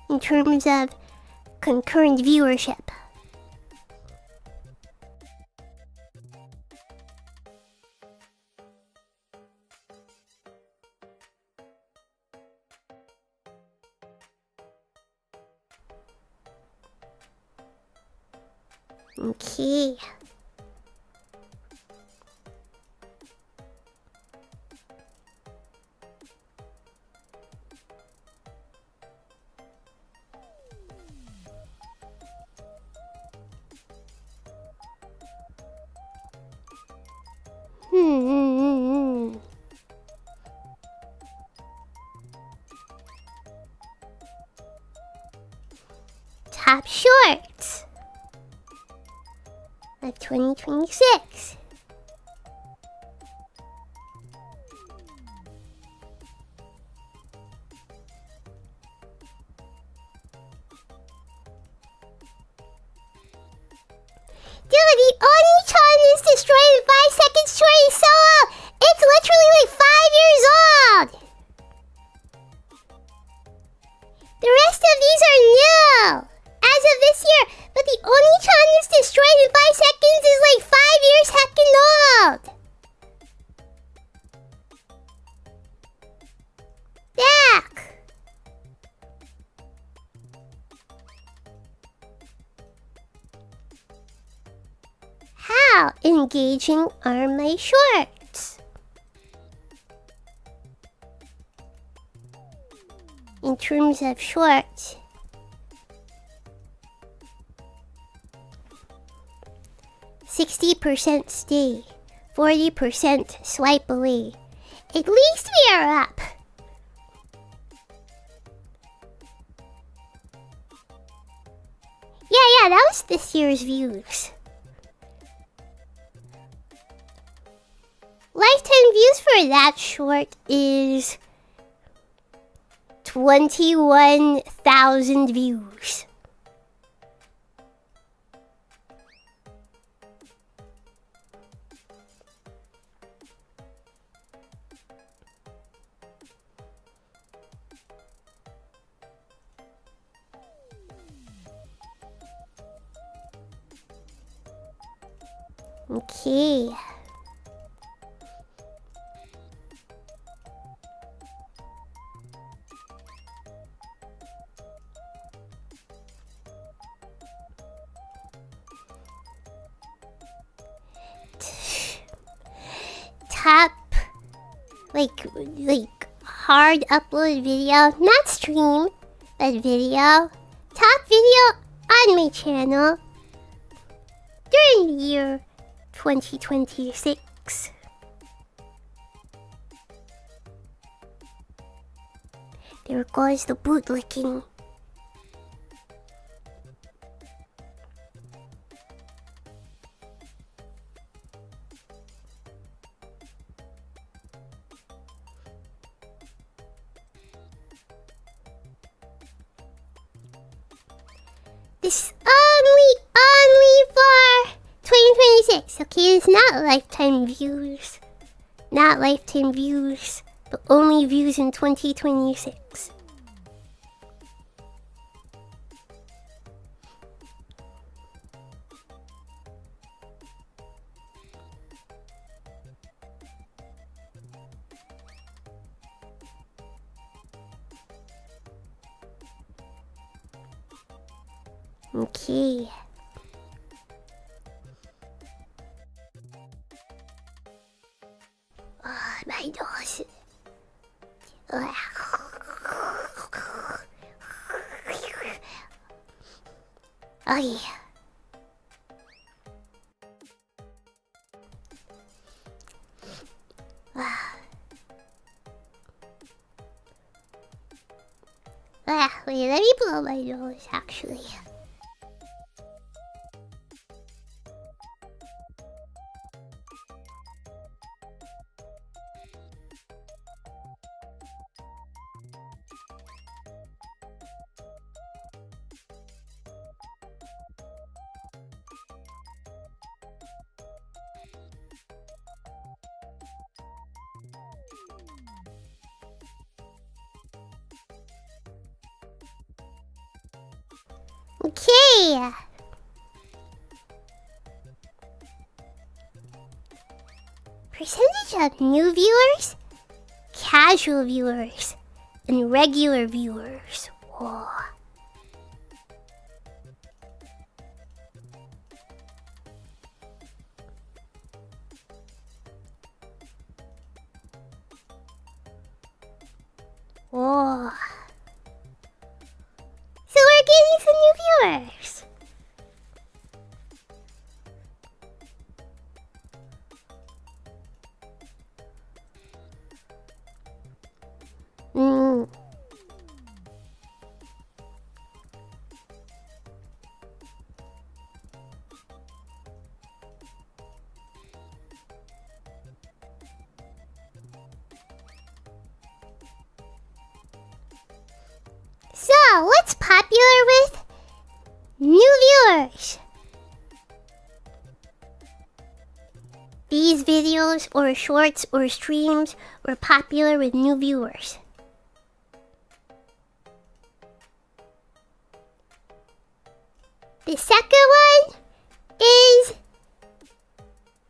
in terms of concurrent viewership. Okay. Top shorts of 2026. Dude, the Oni-chan is destroyed in 5 seconds story solo! It's literally like 5 years old! The rest of these are new! As of this year, but the Oni-chan is destroyed in 5 seconds is like 5 years heckin' old! Yuck! How engaging are my shorts? In terms of shorts, 60% stay, 40% swipe away. At least we are up. Yeah, that was this year's views. Lifetime views for that short is 21,000 views. Okay. Top, like hard upload video, not stream, but video. Top video on my channel during the year 2026. There goes the bootlicking. This is only for 2026. Okay, it's not lifetime views. Not lifetime views, but only views in 2026. Okay. Oh, my nose. Oh yeah. Wait, let me blow my nose actually. Okay. Percentage of new viewers, casual viewers, and regular viewers. Whoa. Whoa. So we're getting some new viewers. So, what's popular with new viewers? These videos or shorts or streams were popular with new viewers. The second one is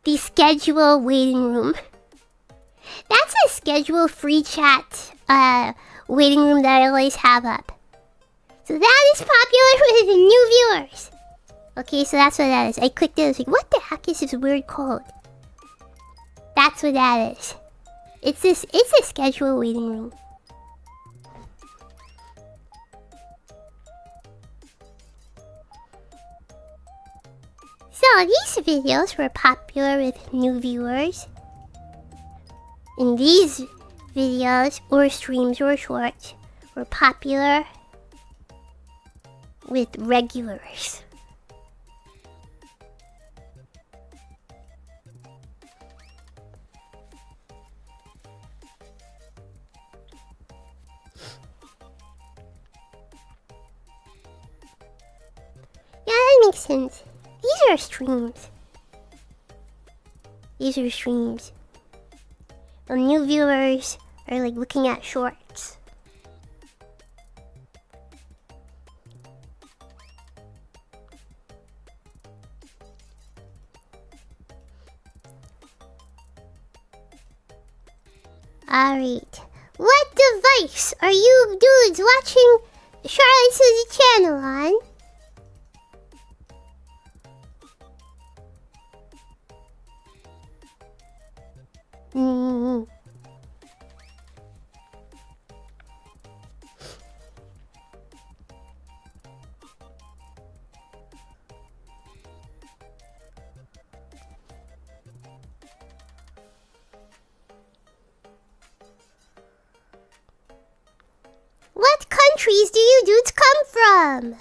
the schedule waiting room. That's a schedule free chat waiting room that I always have up. So that is popular with the new viewers. Okay, so that's what that is. I clicked it, I was like, what the heck is this weird code? That's what that is. It's a schedule waiting room. So these videos were popular with new viewers. And these videos or streams or shorts were popular with regulars. Yeah, that makes sense. These are streams. These are streams. The new viewers are like looking at shorts. Alright. What device are you dudes watching Charlotte Suzy channel on? What countries do you dudes come from?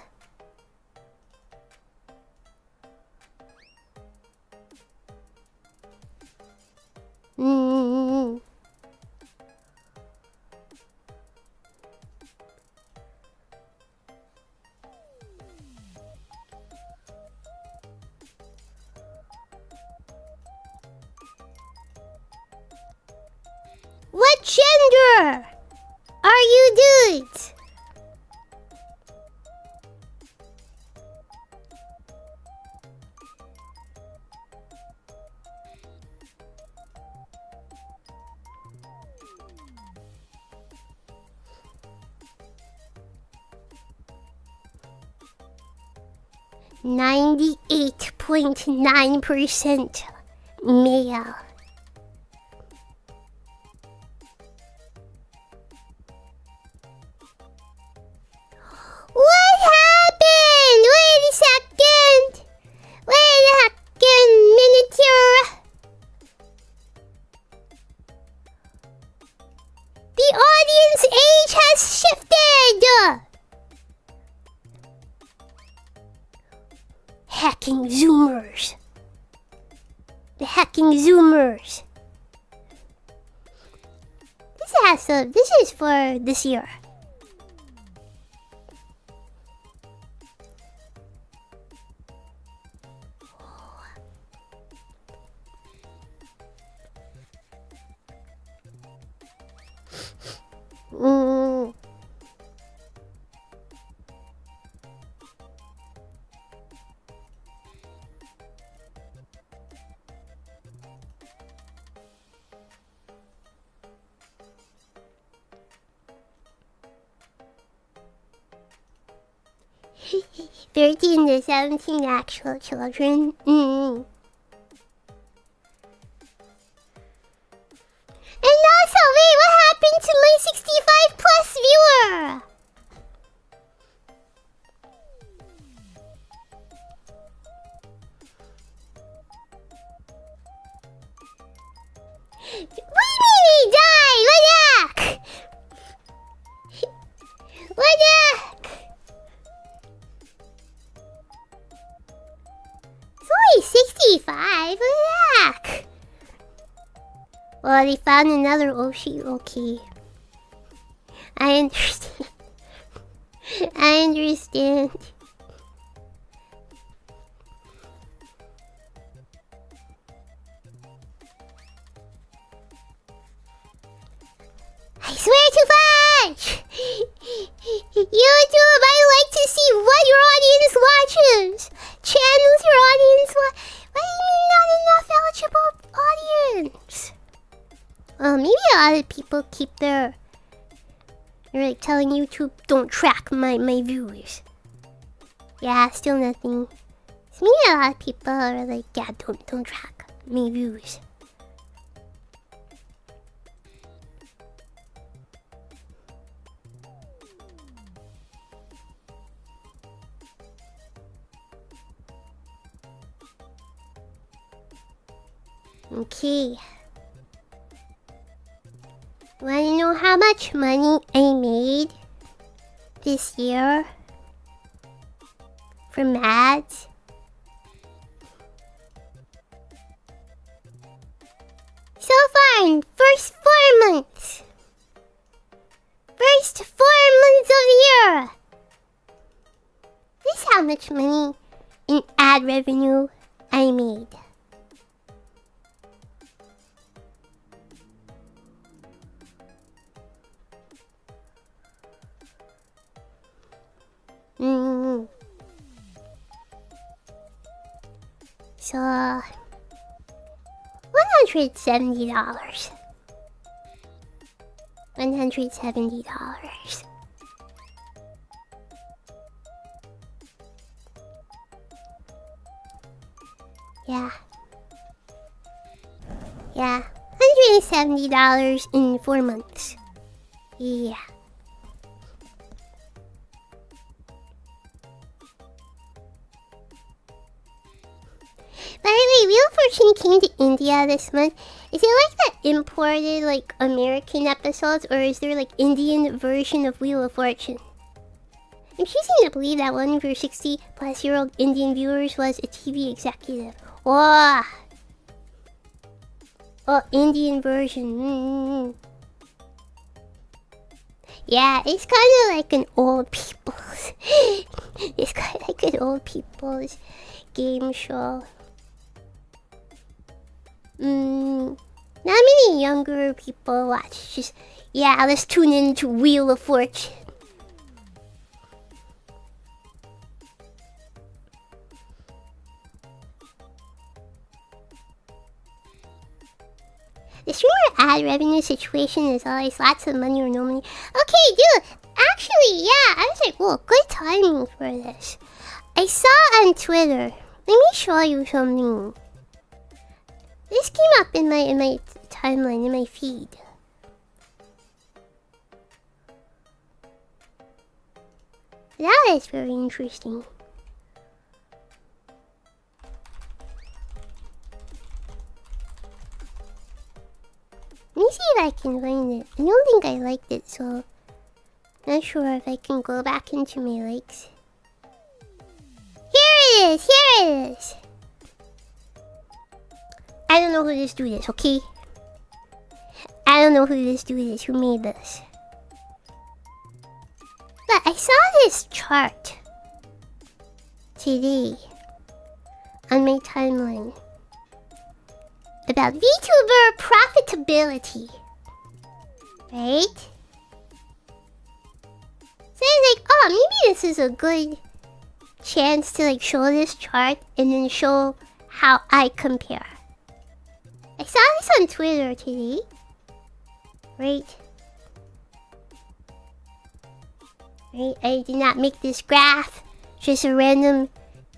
What gender are you dudes? .9% male. has shifted! Hacking Zoomers. The hacking Zoomers. This is for this year. Thirteen to 17 actual children. And also, wait, what happened to my 65 plus viewer? What do you mean he died? What the heck? What the heck? It's only 65. What the heck? Well, they found another Oshi. Okay. I understand. I understand. I swear to fudge! YouTube, I like to see what your audience watches. Channels your audience What do you mean not enough eligible audience? Well, maybe a lot of people keep their... They're like telling YouTube, don't track my views. Yeah, still nothing. So maybe a lot of people are like, yeah, don't track my views. Okay. Wanna know how much money I made this year from ads? So far in first 4 months. First 4 months of the year. This is how much money in ad revenue I made. So, $170. $170. Yeah. Yeah. $170 in 4 months. Yeah. By the way, Wheel of Fortune came to India this month. Is it like the imported, like, American episodes, or is there, like, Indian version of Wheel of Fortune? I'm choosing to believe that one of your 60-plus-year-old Indian viewers was a TV executive. Oh, Indian version. Yeah, it's kind of like an old people's... it's kind of like an old people's game show. Not many younger people watch. Just, yeah, let's tune into Wheel of Fortune. The streamer ad revenue situation is always lots of money or no money. Okay, dude, actually, yeah, I was like, whoa, good timing for this. I saw on Twitter. Let me show you something. This came up in my timeline, in my feed. That is very interesting. Let me see if I can find it. I don't think I liked it, so... Not sure if I can go back into my likes. Here it is! Here it is! I don't know who this dude is, okay? I don't know who this dude is, who made this. But I saw this chart today on my timeline about VTuber profitability. Right? So I was like, oh, maybe this is a good chance to like show this chart and then show how I compare. I saw this on Twitter today. Right? Right? I did not make this graph. Just a random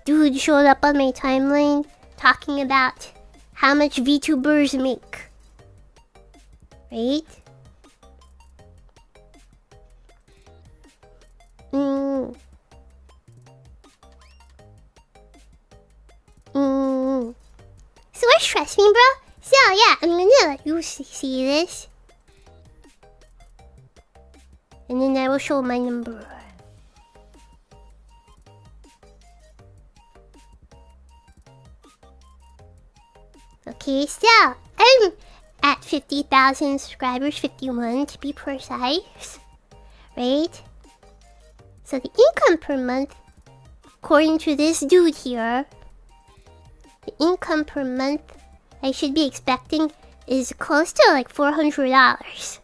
dude showed up on my timeline talking about how much VTubers make. Right? So what's trust me, bro? So yeah, I'm gonna let you see this. And then I will show my number. Okay, so I'm at 50,000 subscribers, 51 to be precise. Right? So the income per month, according to this dude here, the income per month I should be expecting is close to like $400.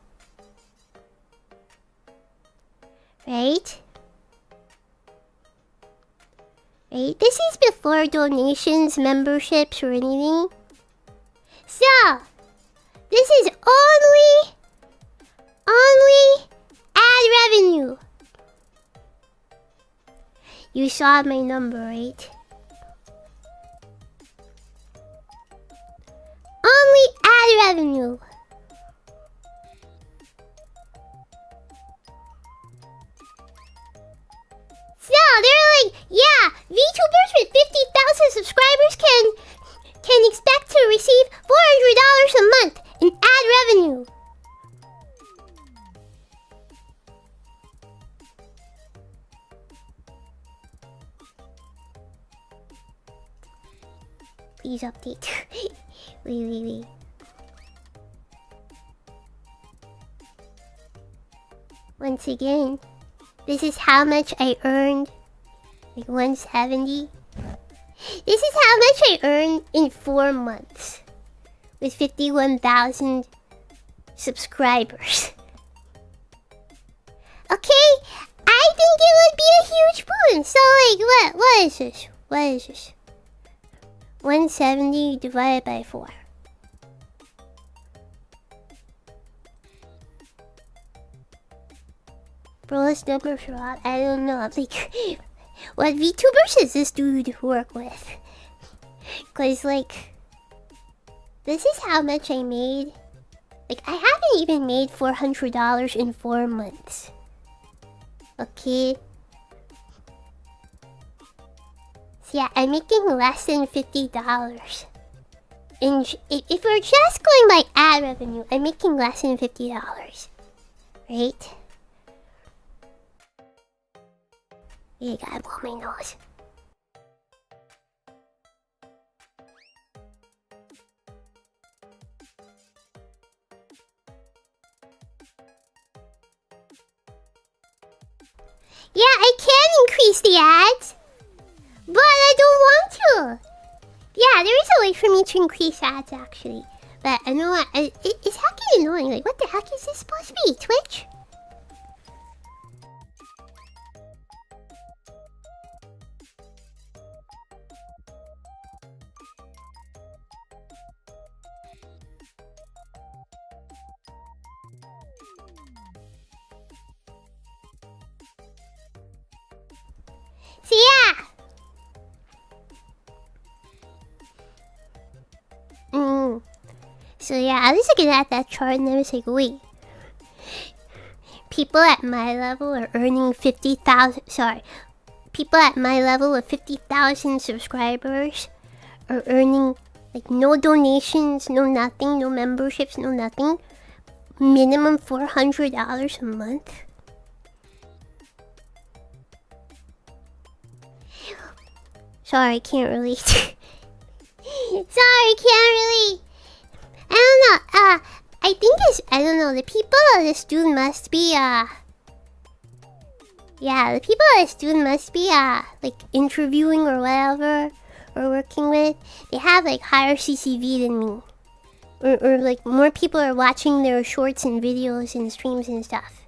Right? Right? This is before donations, memberships, or anything. So, this is only ad revenue. You saw my number, right? Only ad revenue. So they're like, yeah, VTubers with 50,000 subscribers can expect to receive $400 a month in ad revenue. Please update. wait. Once again, this is how much I earned. Like 170. This is how much I earned in 4 months. With 51,000 subscribers. Okay? I think it would be a huge boon. So like, what is this? What is this? 170 divided by 4. Bro, this number's wrong. I don't know. Like, what VTubers does this dude work with? Cause like, this is how much I made. Like, I haven't even made $400 in 4 months. Okay? So yeah, I'm making less than $50. And if we're just going by ad revenue, I'm making less than $50. Right? You gotta blow my nose. Yeah, I can increase the ads, but I don't want to. Yeah, there is a way for me to increase ads actually, but I know what it's hacking annoying. Like, what the heck is this supposed to be? Twitch? So yeah. So yeah, I was looking at that chart and I was like, wait. People at my level are earning 50,000. Sorry. People at my level of 50,000 subscribers are earning like no donations, no nothing, no memberships, no nothing. Minimum $400 a month. Sorry, can't relate. Sorry, can't relate. I don't know. I think it's, I don't know. The people of this dude must be yeah, the people at this dude must be like interviewing or whatever, or working with. They have like higher CCV than me, or like more people are watching their shorts and videos and streams and stuff.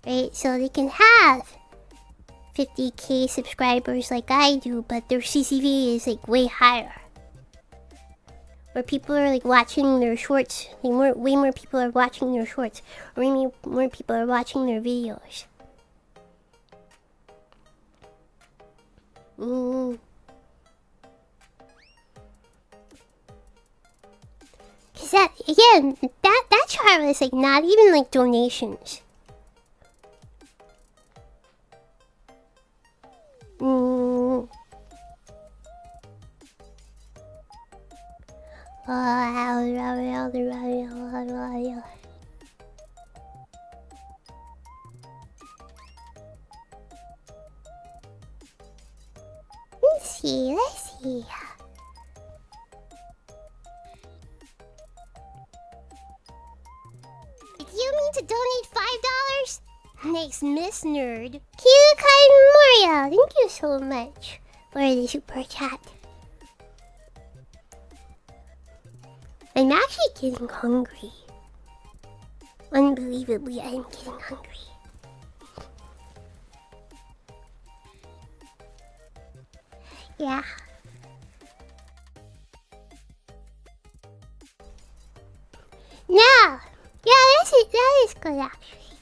Right, so they can have 50k subscribers like I do, but their CCV is like way higher. Where people are like watching their shorts, like way more people are watching their shorts, or way more people are watching their videos. Cause that, again, that chart was like not even like donations. Let's see. If you mean to donate $5, nice Miss Nerd. Kyukai Memorial, thank you so much for the super chat. I'm actually getting hungry. Unbelievably, I'm getting hungry. Yeah. No! Yeah, that is good actually.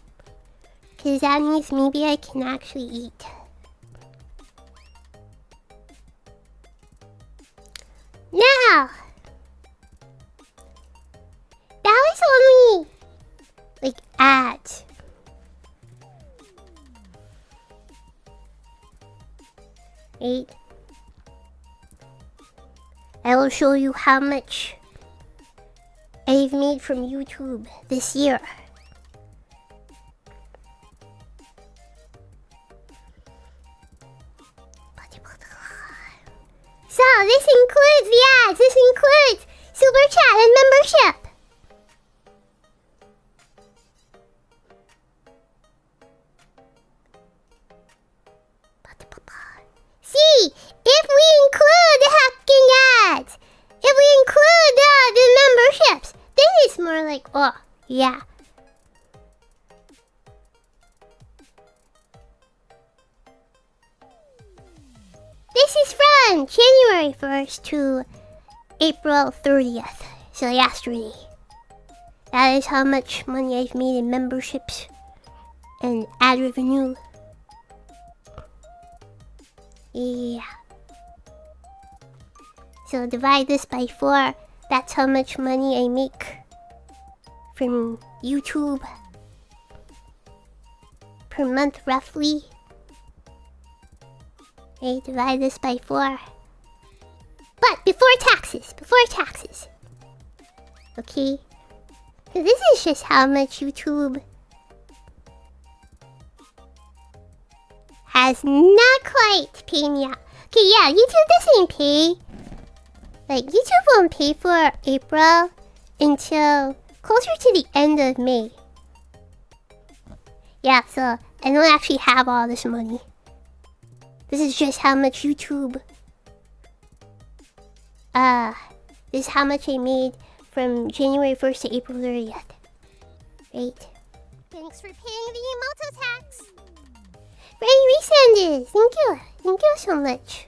Cause that means maybe I can actually eat. No! That was only like ads. Right? I will show you how much I've made from YouTube this year. So this includes the ads, this includes super chat and membership. See, if we include the hacking ads, if we include the memberships, then it's more like, oh, yeah. This is from January 1st to April 30th, so yesterday. That is how much money I've made in memberships and ad revenue. Yeah. So divide this by 4. That's how much money I make from YouTube per month roughly. Okay, divide this by 4. But before taxes. Okay? So this is just how much YouTube has not quite paid me out. Okay, yeah, YouTube doesn't pay. Like, YouTube won't pay for April until closer to the end of May. Yeah, so I don't actually have all this money. This is just how much YouTube... this is how much I made from January 1st to April 30th. Right? Thanks for paying the Emoto tax! Ray Resenders! Thank you! Thank you so much.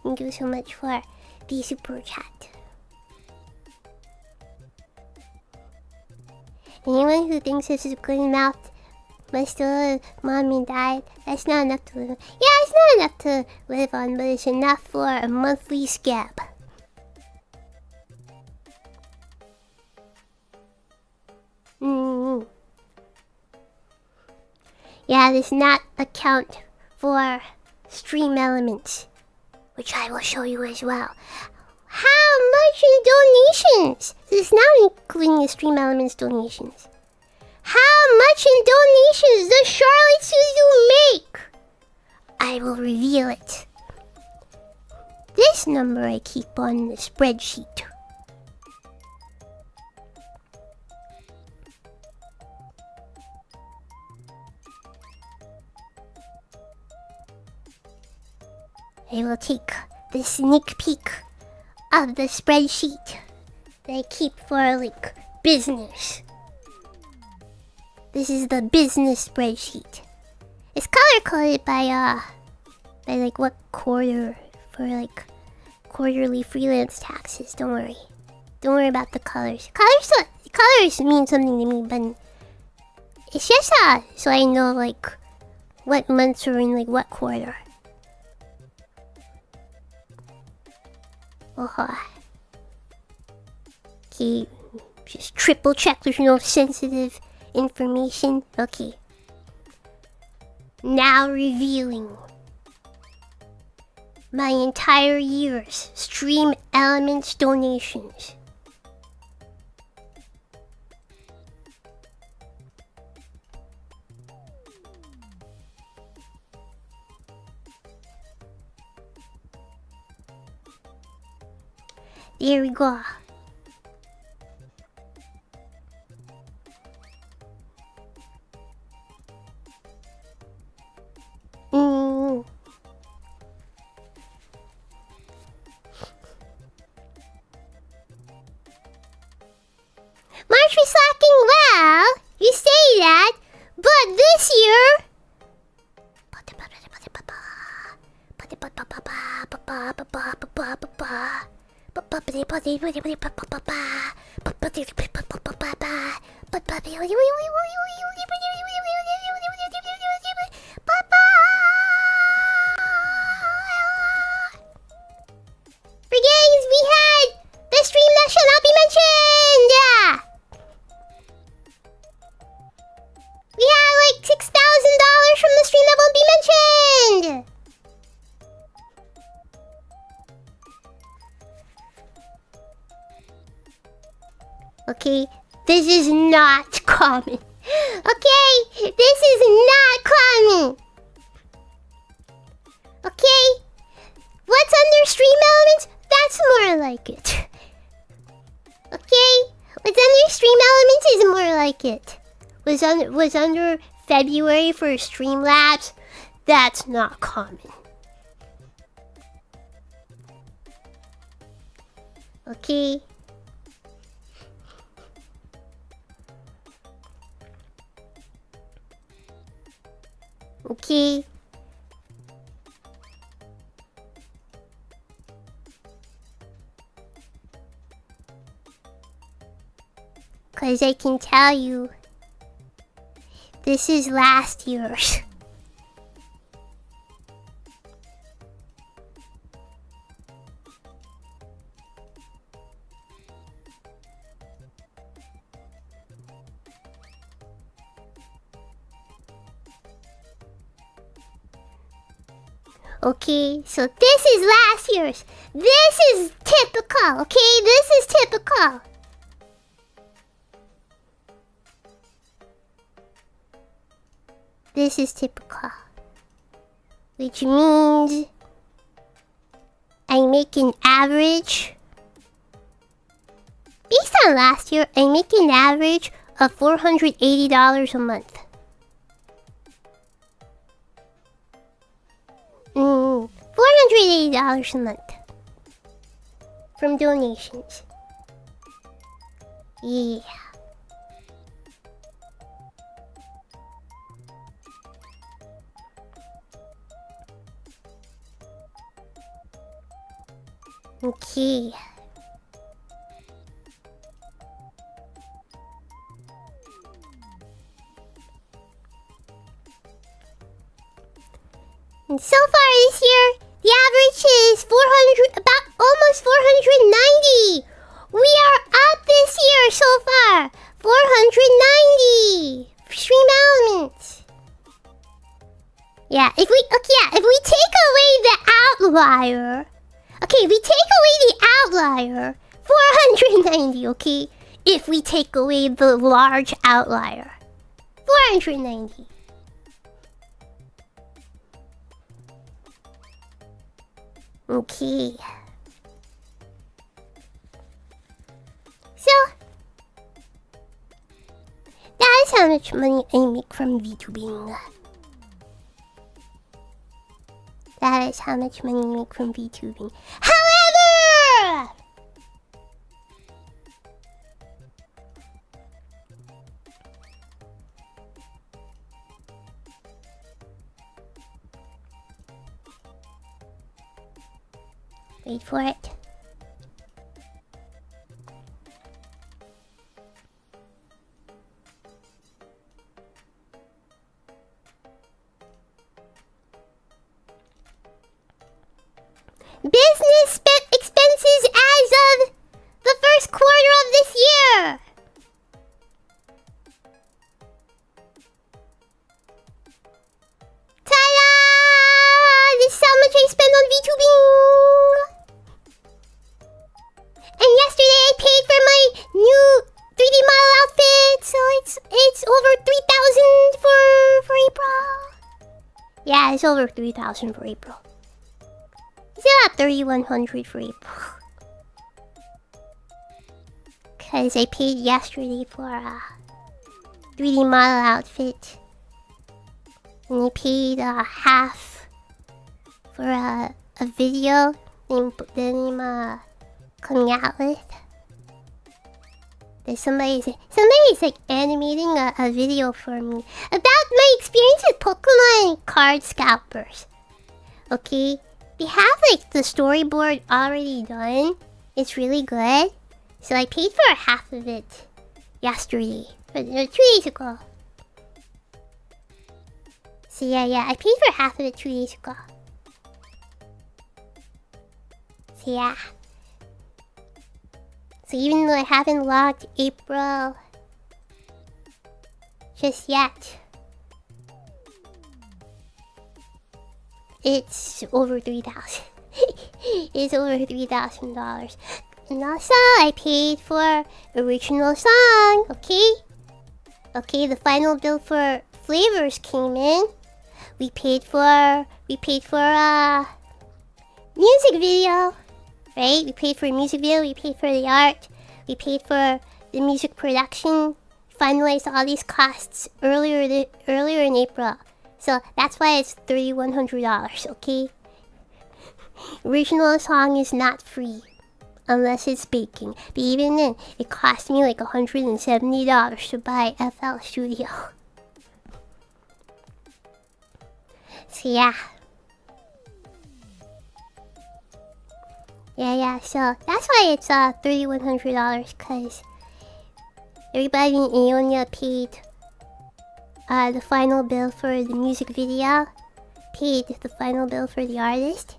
Thank you so much for the super chat. Anyone who thinks this is good enough must still have mom and dad. That's not enough to live on. Yeah, it's not enough to live on, but it's enough for a monthly scab. Yeah, does not account for stream elements, which I will show you as well. How much in donations? This is not including the stream elements donations. How much in donations does Charlotte Suzu make? I will reveal it this number I keep on the spreadsheet. I will take the sneak peek of the spreadsheet that I keep for like business. This is the business spreadsheet. It's color coded by like what quarter for like quarterly freelance taxes. Don't worry. Don't worry about the colors. Colors mean something to me, but it's just so I know like what months are in like what quarter. Okay, just triple check there's no sensitive information. Okay. Now revealing my entire year's Stream Elements donations. There we go. March was slacking well. You say that, but this year. Forgetting we had the stream that shall not be mentioned. We had like $6,000 from the stream that won't be mentioned. Okay, this is not common. Okay, this is not common. Okay, what's under stream elements? That's more like it. Okay, what's under stream elements is more like it. Was under February for Streamlabs? That's not common. Okay. Okay. Cause I can tell you, this is last year's. Okay, so this is last year's. This is typical, okay? This is typical. This is typical. Which means I make an average. Based on last year, I make an average of $480 a month. $480 a month from donations. Yeah. Okay. And so far this year, the average is 400, about almost 490. We are up this year so far. 490 stream elements. Yeah, if we take away the outlier. Okay, we take away the outlier. 490, okay? If we take away the large outlier. 490. Okay. So, that is how much money I make from VTubing. That is how much money I make from VTubing. However, wait for it. Business expenses as of the first quarter of this year. Ta-da! This is how much I spent on VTubing. And yesterday I paid for my new 3D model outfit, so it's over 3,000 for April. Yeah, it's over 3,000 for April. It's about 3,100 for April. Cause I paid yesterday for a 3D model outfit. And I paid half for a video that I'm coming out with. There's somebody's like animating a video for me about my experience with Pokemon card scalpers. Okay? They have like the storyboard already done. It's really good. So I paid for half of it yesterday. 2 days ago. So yeah, I paid for half of it 2 days ago. So yeah. So even though I haven't logged April just yet, it's over 3,000. It's over $3,000. And also, I paid for original song. Okay, the final bill for flavors came in. We paid for a music video, right? We paid for a music video. We paid for the art. We paid for the music production. Finalized all these costs earlier in April. So that's why it's $3,100, okay? Original song is not free unless it's baking. But even then, it cost me like $170 to buy FL Studio. So yeah. Yeah, so that's why it's $3,100, because everybody in Ionia paid the final bill for the music video, paid the final bill for the artist,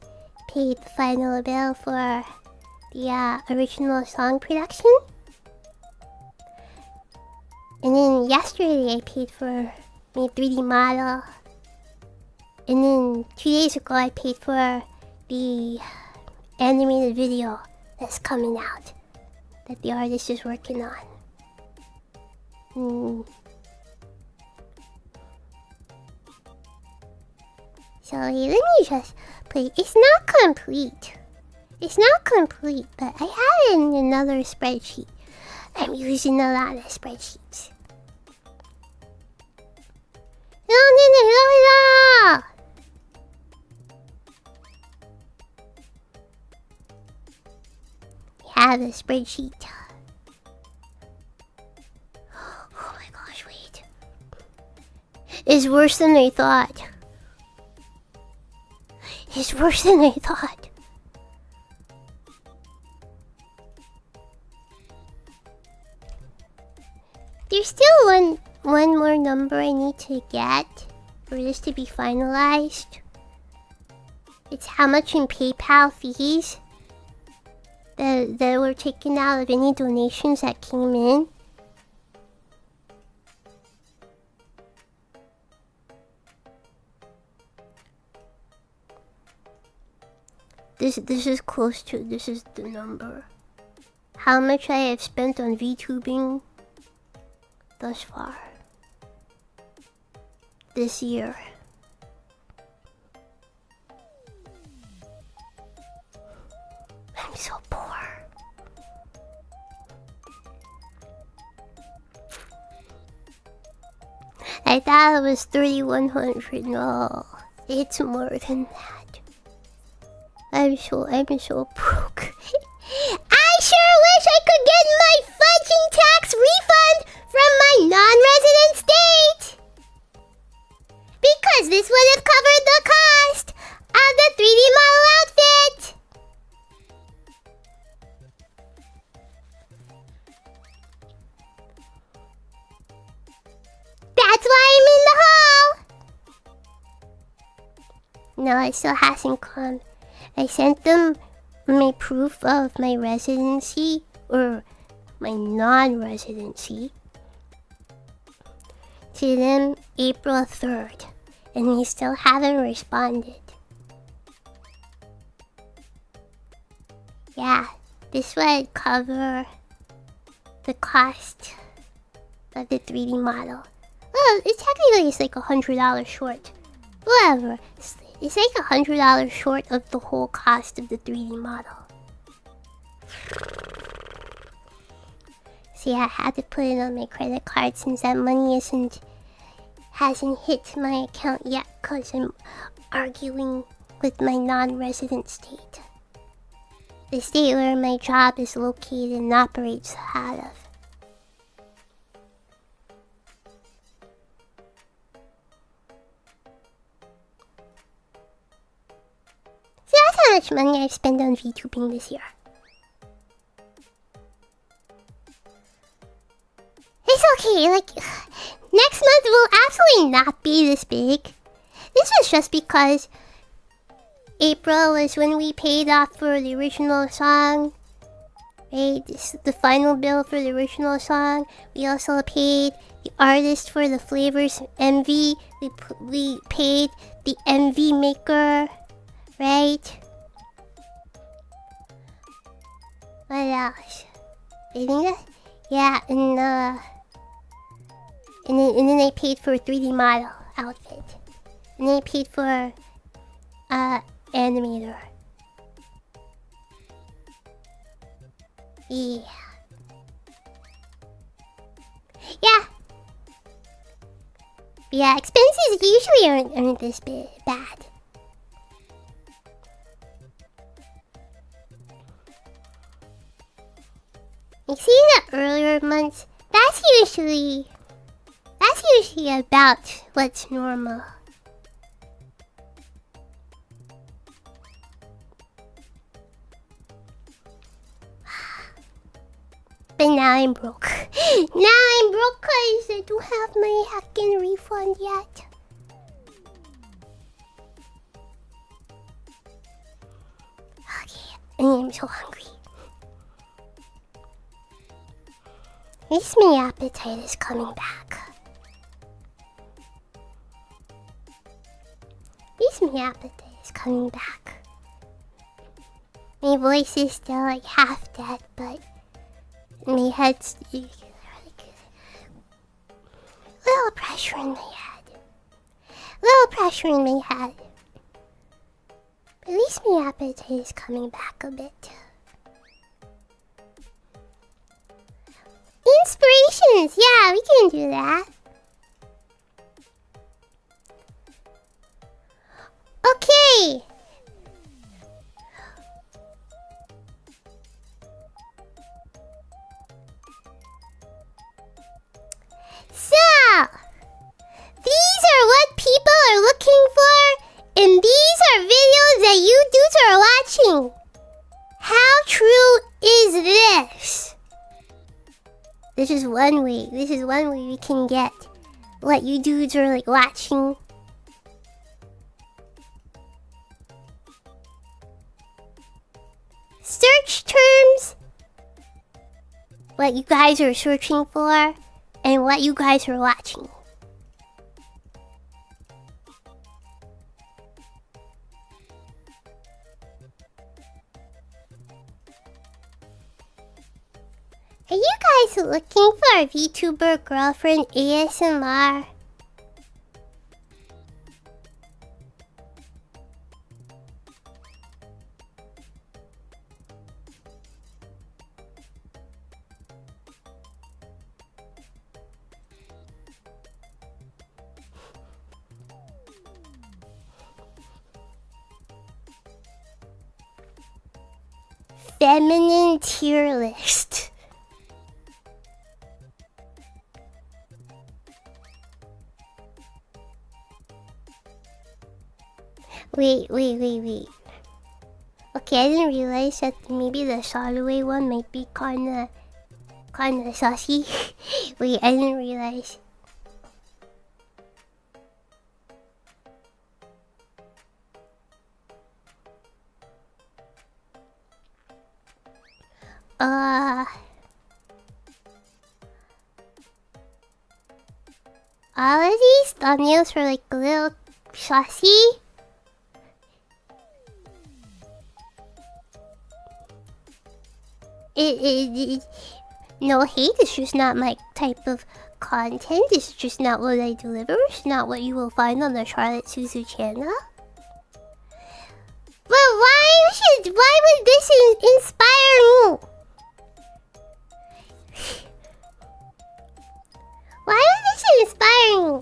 paid the final bill for the original song production. And then yesterday I paid for my 3D model. And then 2 days ago I paid for the animated video that's coming out that the artist is working on. So let me just play. It's not complete. It's not complete, but I have it in another spreadsheet. I'm using a lot of spreadsheets. No! We have a spreadsheet. Oh my gosh, wait. It's worse than I thought. It's worse than I thought. There's still one more number I need to get for this to be finalized. It's how much in PayPal fees that were taken out of any donations that came in. This is close to, this is the number. How much I have spent on VTubing thus far this year. so poor. I thought it was 3,100. No, it's more than that. I'm so broke. I sure wish I could get my fudging tax refund from my non-resident state. Because this would have covered the cost of the 3D model outfit. That's why I'm in the hall. No, it still hasn't come. I sent them my proof of my residency, or my non-residency, to them April 3rd, and they still haven't responded. Yeah, this would cover the cost of the 3D model. Well, it's technically like $100 short. Whatever. It's like $100 short of the whole cost of the 3D model. See, I had to put it on my credit card since that money hasn't hit my account yet, because I'm arguing with my non-resident state. The state where my job is located and operates out of. So that's how much money I've spent on VTubing this year. It's okay, like, next month will absolutely not be this big. This was just because April was when we paid off for the original song. Right? This is the final bill for the original song. We also paid the artist for the flavors MV. We paid the MV maker. Right? What else? I think that, yeah, and then I paid for a 3D model outfit. And then I paid for animator. Yeah. Yeah, expenses usually aren't this bad. You see the earlier months, that's usually about what's normal. But now I'm broke. Now I'm broke because I don't have my heckin' refund yet. Okay, I'm so hungry. At least my appetite is coming back. At least my appetite is coming back. My voice is still like half dead, but my head's little pressure in my head. Little pressure in my head. At least my appetite is coming back a bit. Inspirations! Yeah, we can do that. Okay. So, these are what people are looking for, and these are videos that you dudes are watching. How true is this? This is one way we can get what you dudes are like watching. Search terms, what you guys are searching for, and what you guys are watching. Are you guys looking for a VTuber girlfriend ASMR? feminine tier list. Wait. Okay, I didn't realize that maybe the Shadowway one might be kinda saucy. Wait, I didn't realize. All of these thumbnails were like a little saucy. No hate, it's just not my type of content. It's just not what I deliver. It's not what you will find on the Charlotte Suzu channel. But why would this inspire me? Why would this inspire me?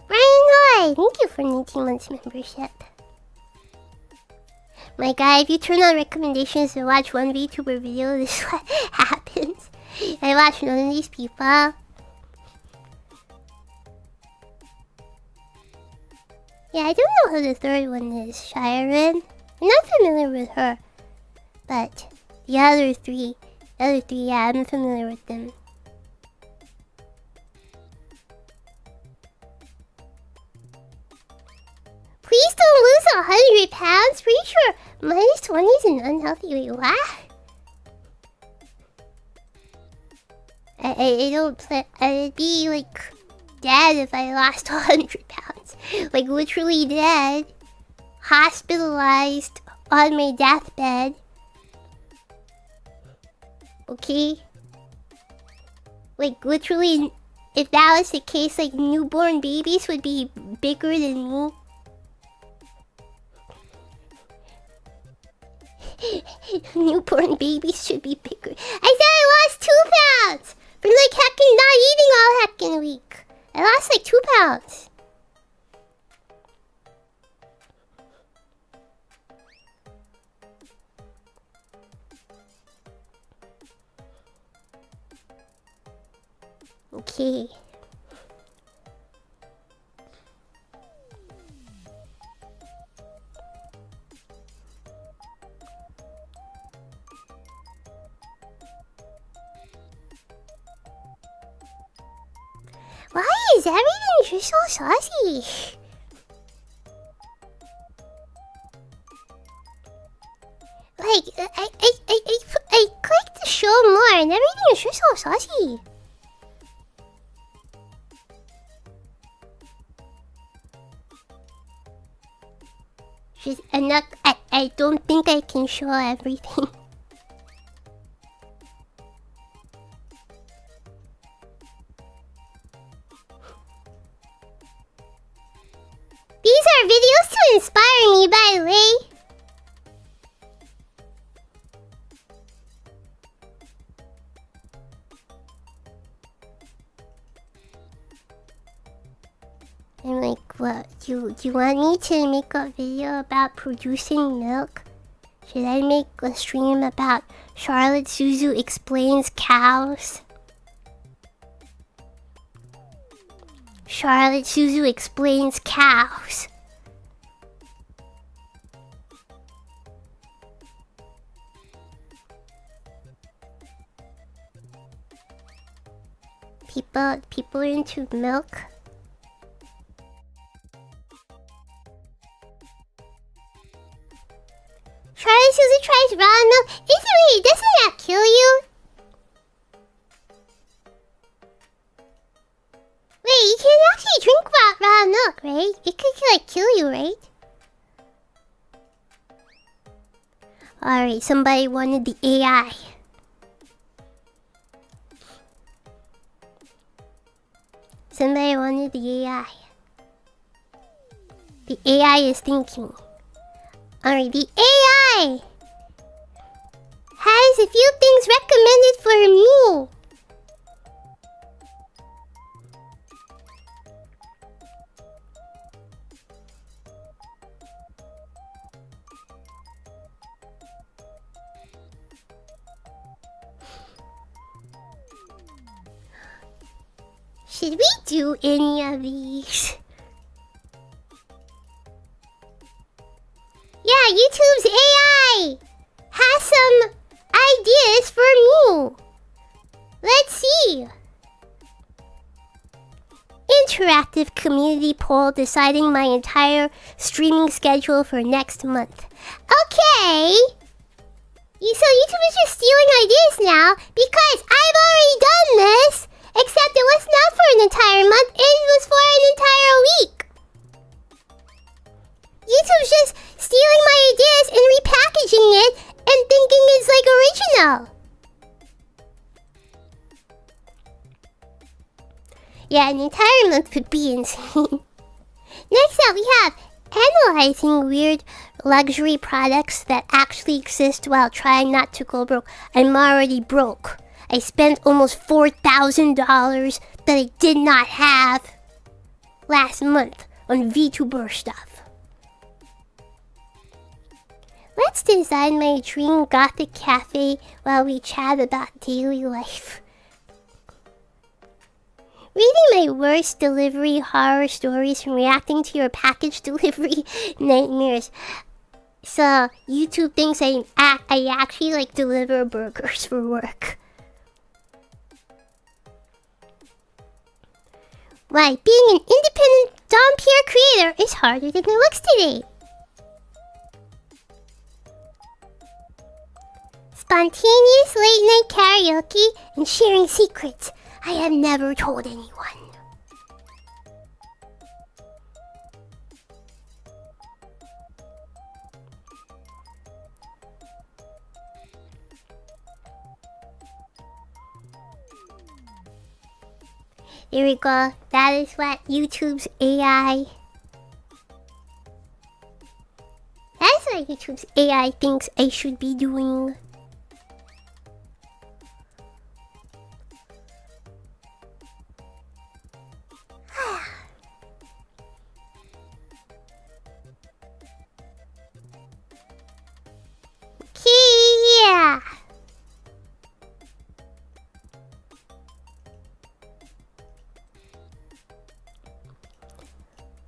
Brian Noy, thank you for 19 months membership. My guy, if you turn on recommendations and watch one VTuber video, this is what happens. I watch none of these people. Yeah, I don't know who the third one is, Shiren. I'm not familiar with her. But the other three, yeah, I'm familiar with them. Please don't lose 100 pounds. Pretty sure minus 20 is an unhealthy weight. What? I don't play. I'd be like dead if I lost 100 pounds. Like literally dead. Hospitalized on my deathbed. Okay? Like literally, if that was the case, like newborn babies would be bigger than me. Newborn babies should be bigger. I said I lost 2 pounds! For like heckin' not eating all heckin' week. I lost like 2 pounds. Okay. Why is everything just so saucy? Like, I clicked the show more and everything is just so saucy. I don't think I can show everything. These are videos to inspire me, by the way. I'm like, what? Do you want me to make a video about producing milk? Should I make a stream about Charlotte Suzu explains cows? Charlotte Suzu explains cows. People are into milk. Charlotte Suzu tries raw milk. Doesn't that kill you? Wait, you can actually drink raw milk, right? It could like kill you, right? Alright, somebody wanted the AI. Somebody wanted the AI. The AI is thinking. Alright, the AI has a few things recommended for me. Should we do any of these? Yeah, YouTube's AI has some ideas for me. Let's see. Interactive community poll deciding my entire streaming schedule for next month. Okay. So YouTube is just stealing ideas now because I've already done this. Except it was not for an entire month, it was for an entire week. YouTube's just stealing my ideas and repackaging it and thinking it's like original. Yeah, an entire month would be insane. Next up, we have analyzing weird luxury products that actually exist while trying not to go broke. I'm already broke. I spent almost $4,000 that I did not have last month on VTuber stuff. Let's design my dream gothic cafe while we chat about daily life. Reading my worst delivery horror stories from reacting to your package delivery nightmares. So, YouTube thinks I actually like deliver burgers for work. Why, being an independent dhampir creator is harder than it looks today. Spontaneous late-night karaoke and sharing secrets I have never told anyone. There we go. That is what YouTube's AI... That's what YouTube's AI thinks I should be doing. Yeah.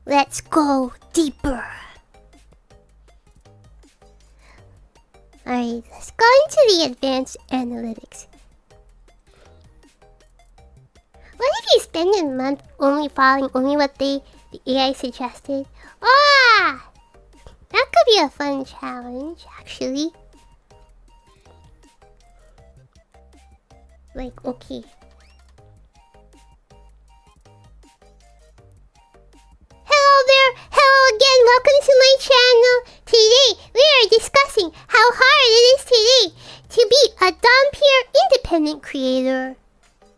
Let's go deeper. Alright, let's go into the advanced analytics. What if you spend a month only following only what the AI suggested? Ah! That could be a fun challenge, actually. Like, okay. Hello there! Hello again! Welcome to my channel! Today, we are discussing how hard it is today to be a dhampir independent creator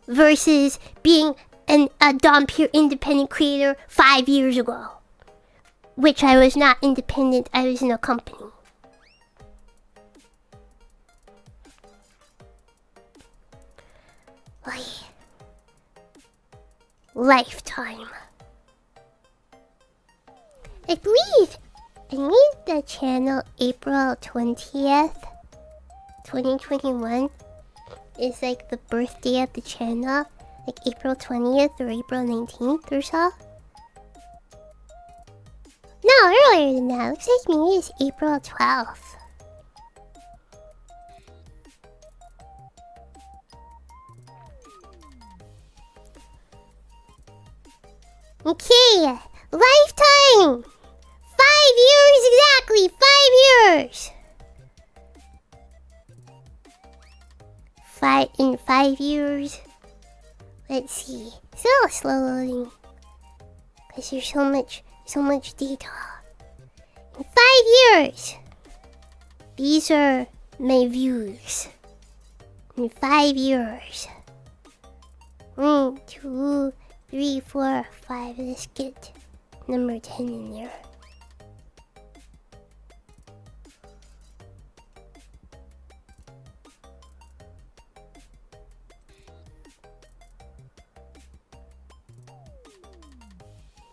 versus being a dhampir independent creator 5 years ago. Which I was not independent, I was in a company. Lifetime. I believe I made the channel April 20th, 2021. Is like the birthday of the channel. Like April 20th or April 19th or so. No, earlier than that. Looks like maybe it's April 12th. Okay, lifetime! 5 years exactly, 5 years! In 5 years, let's see, it's a little slow loading, because there's so much data. In 5 years, these are my views. In 5 years. 1, 2, 3, 4, 5. Let's get number 10 in there.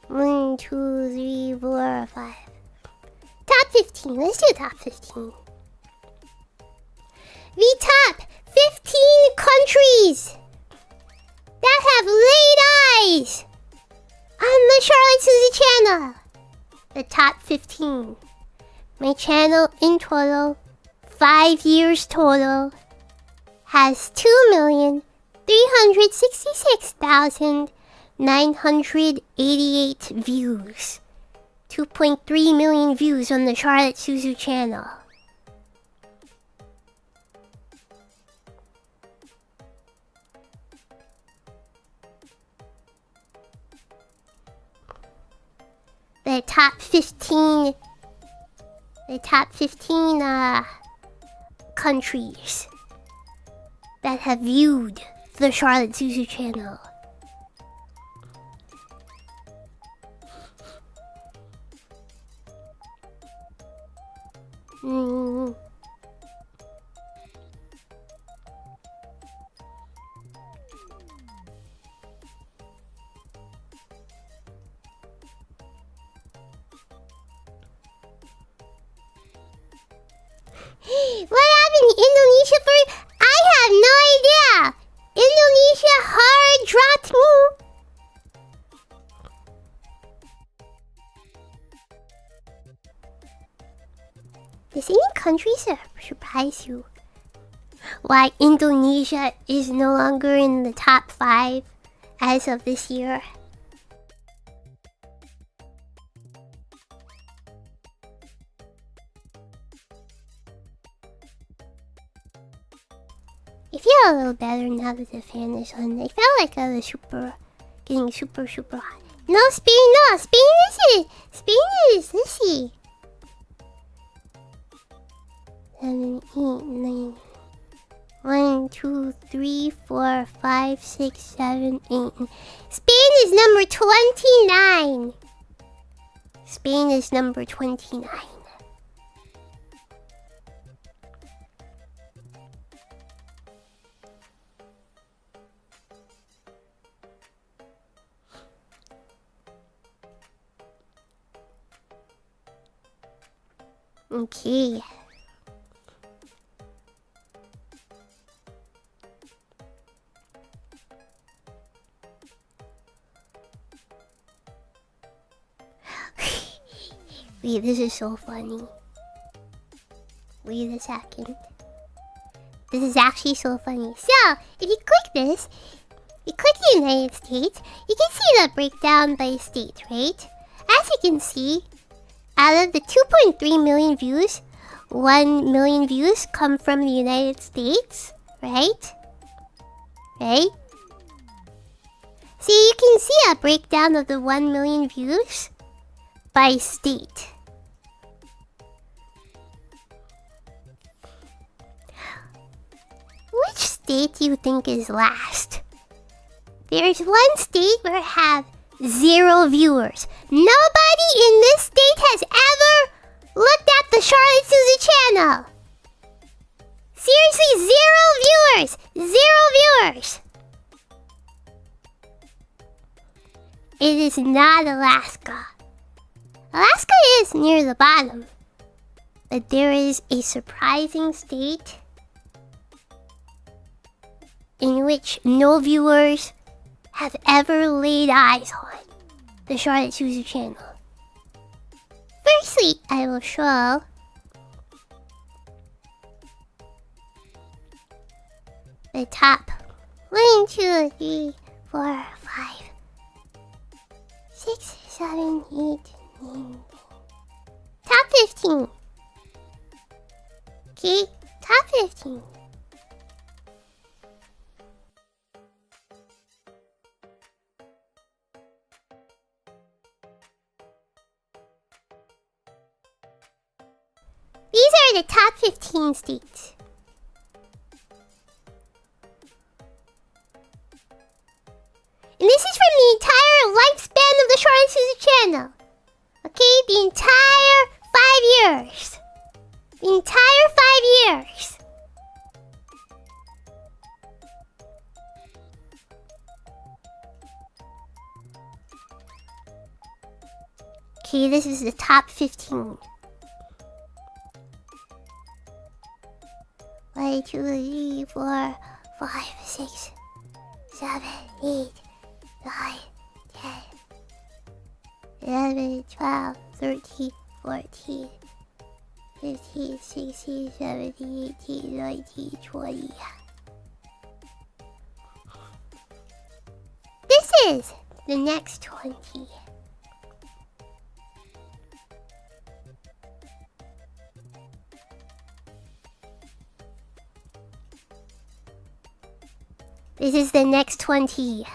One, 2, 3, 4, 5. Top 15. Let's do top 15. The top 15 countries that have laid the top 15. My channel in total, 5 years total, has 2,366,988 views. 2.3 million views on the Charlotte Suzu channel. The top 15 countries that have viewed the Charlotte Suzu channel. What happened in Indonesia for? I have no idea. Indonesia hard dropped me. Does any country surprise you? Why Indonesia is no longer in the top 5 as of this year? I feel a little better now that the fan is on. I felt like I was getting super hot. No, Spain is this. 7, 8, 9. 1, 2, 3, 4, 5, 6, 7, 8. Spain is number 29. Spain is number 29. Okay. Wait, this is so funny. Wait a second. This is actually so funny. So, if you click this, you click the United States, you can see the breakdown by state, right? As you can see, out of the 2.3 million views, 1 million views come from the United States, right? Right? See, you can see a breakdown of the 1 million views by state. Which state do you think is last? There's one state where I have 0 viewers. Nobody in this state has ever looked at the Charlotte Suzu channel. Seriously, 0 viewers! 0 viewers! It is not Alaska. Alaska is near the bottom. But there is a surprising state in which no viewers have ever laid eyes on the Charlotte Suzu channel. Firstly, I will show the top 1, 2, 3, 4, 5, 6, 7, 8, 9, top 15. Okay, top 15. These are the top 15 states. And this is from the entire lifespan of the Charlotte Suzu channel. Okay, the entire 5 years. The entire 5 years. Okay, this is the top 15. 1, 2, 3, 4, 5, 6, 7, 8, 9, 10, 11, 12, 13, 14, 15, 16, 17, 18, 19, 20. This is the next 20. This is the next 20.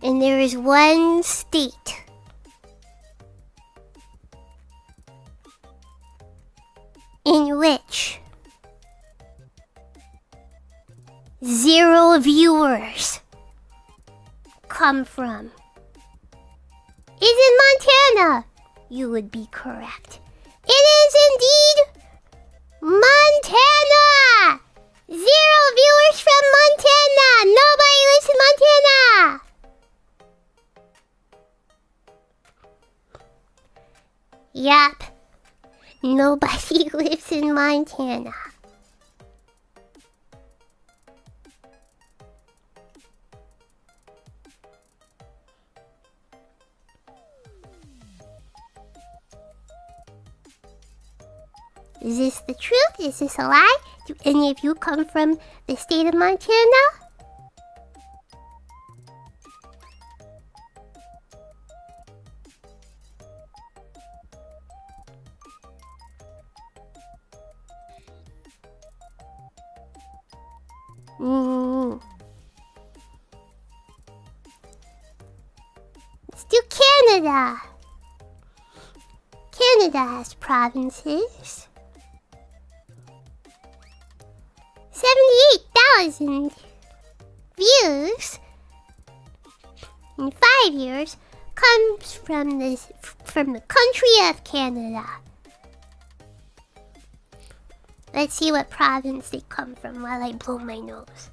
And there is one state in which 0 viewers come from. Is it Montana? You would be correct. It is indeed Montana! 0 viewers from Montana! Nobody lives in Montana! Yup. Nobody lives in Montana. Is this the truth? Is this a lie? Do any of you come from the state of Montana? Let's do Canada. Canada has provinces. 78,000 views in 5 years comes from the country of Canada. Let's see what province they come from while I blow my nose.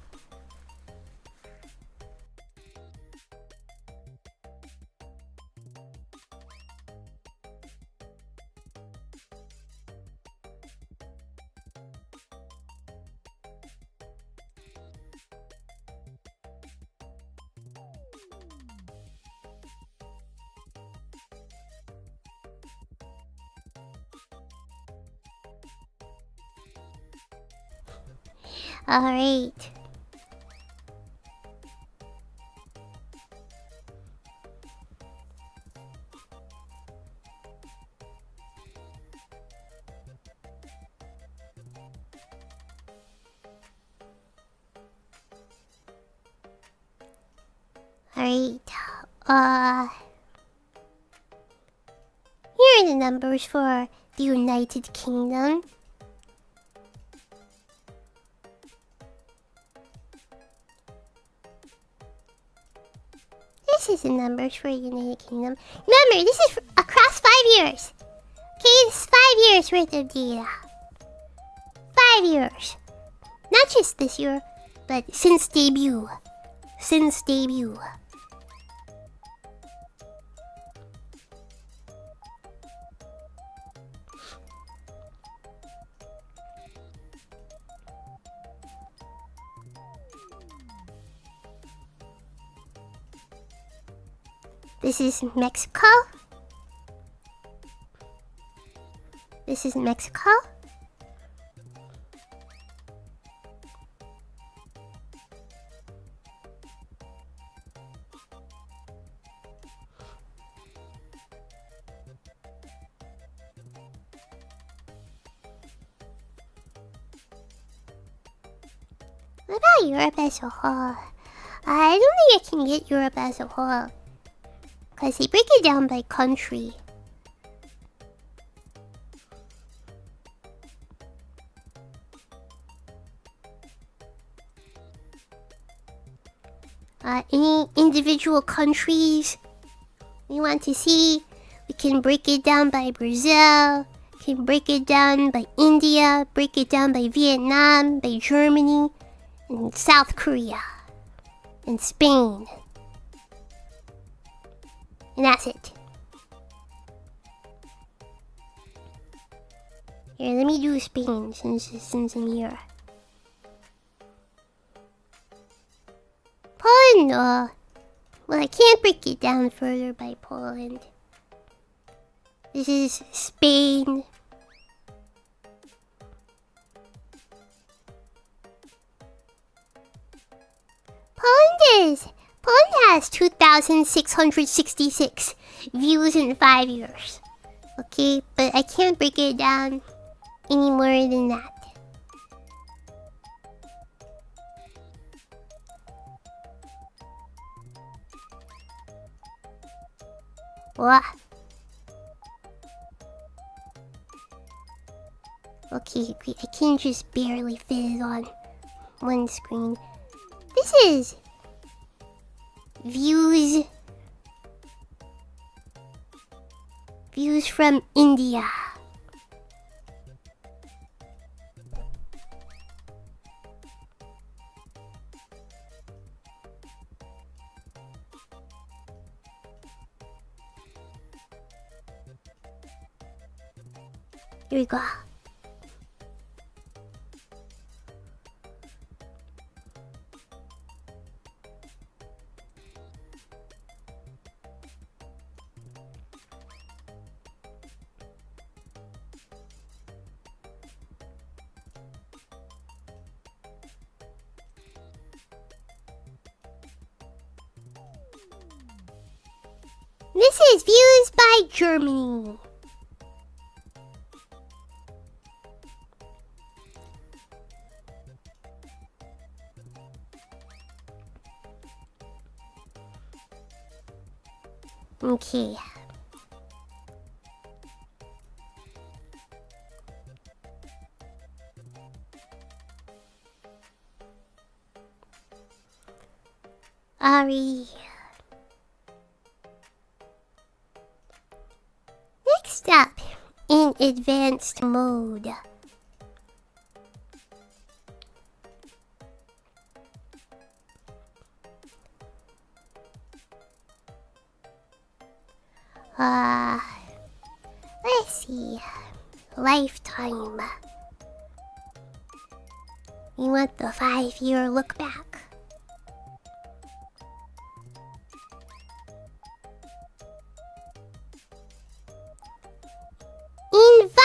Alright. Alright. Here are the numbers for the United Kingdom. This is the numbers for the United Kingdom. Remember, this is across 5 years. Okay, this is 5 years worth of data. 5 years. Not just this year, but since debut. Since debut. This is Mexico. This is Mexico. What about Europe as a whole? I don't think I can get Europe as a whole, because they break it down by country. Any individual countries we want to see, we can break it down by Brazil, can break it down by India, break it down by Vietnam, by Germany, and South Korea, and Spain. And that's it. Here, let me do Spain since I'm here. Poland, well, I can't break it down further by Poland. This is Spain. Poland has 2,666 views in 5 years. Okay, but I can't break it down any more than that. What? Okay, I can just barely fit it on one screen. This is views from India. Here we go. This is views by Germany. Okay. Ari. Next up, in advanced mode. Let's see. Lifetime. You want the 5-year look back? In 5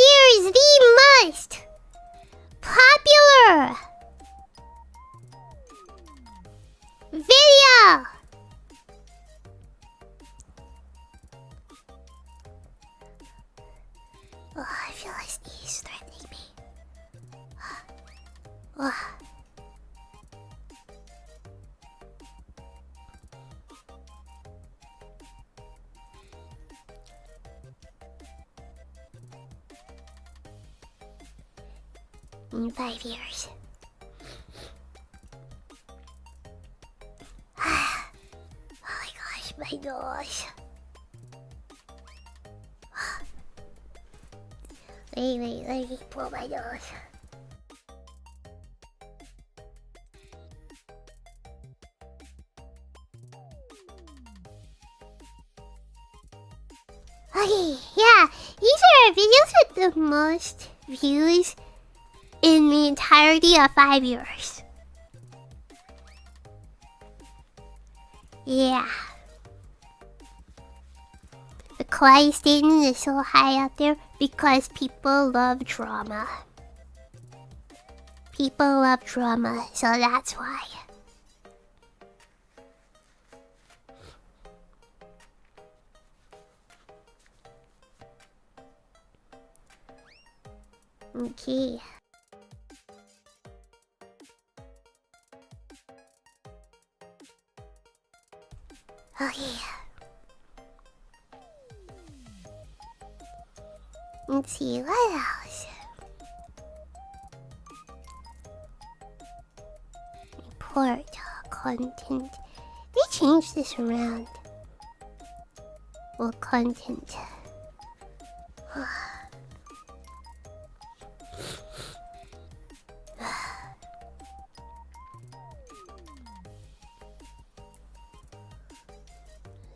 years, the most popular video. Oh, I feel like he's threatening me. Oh. In 5 years. Oh my gosh, my nose. Wait, let me pull my nose. Okay, yeah, these are videos with the most views in the entirety of 5 years. Yeah. The quiet statement is so high out there because people love drama. People love drama, so that's why. Okay. Okay. Let's see, what else? Report content. They changed this around. Well, content.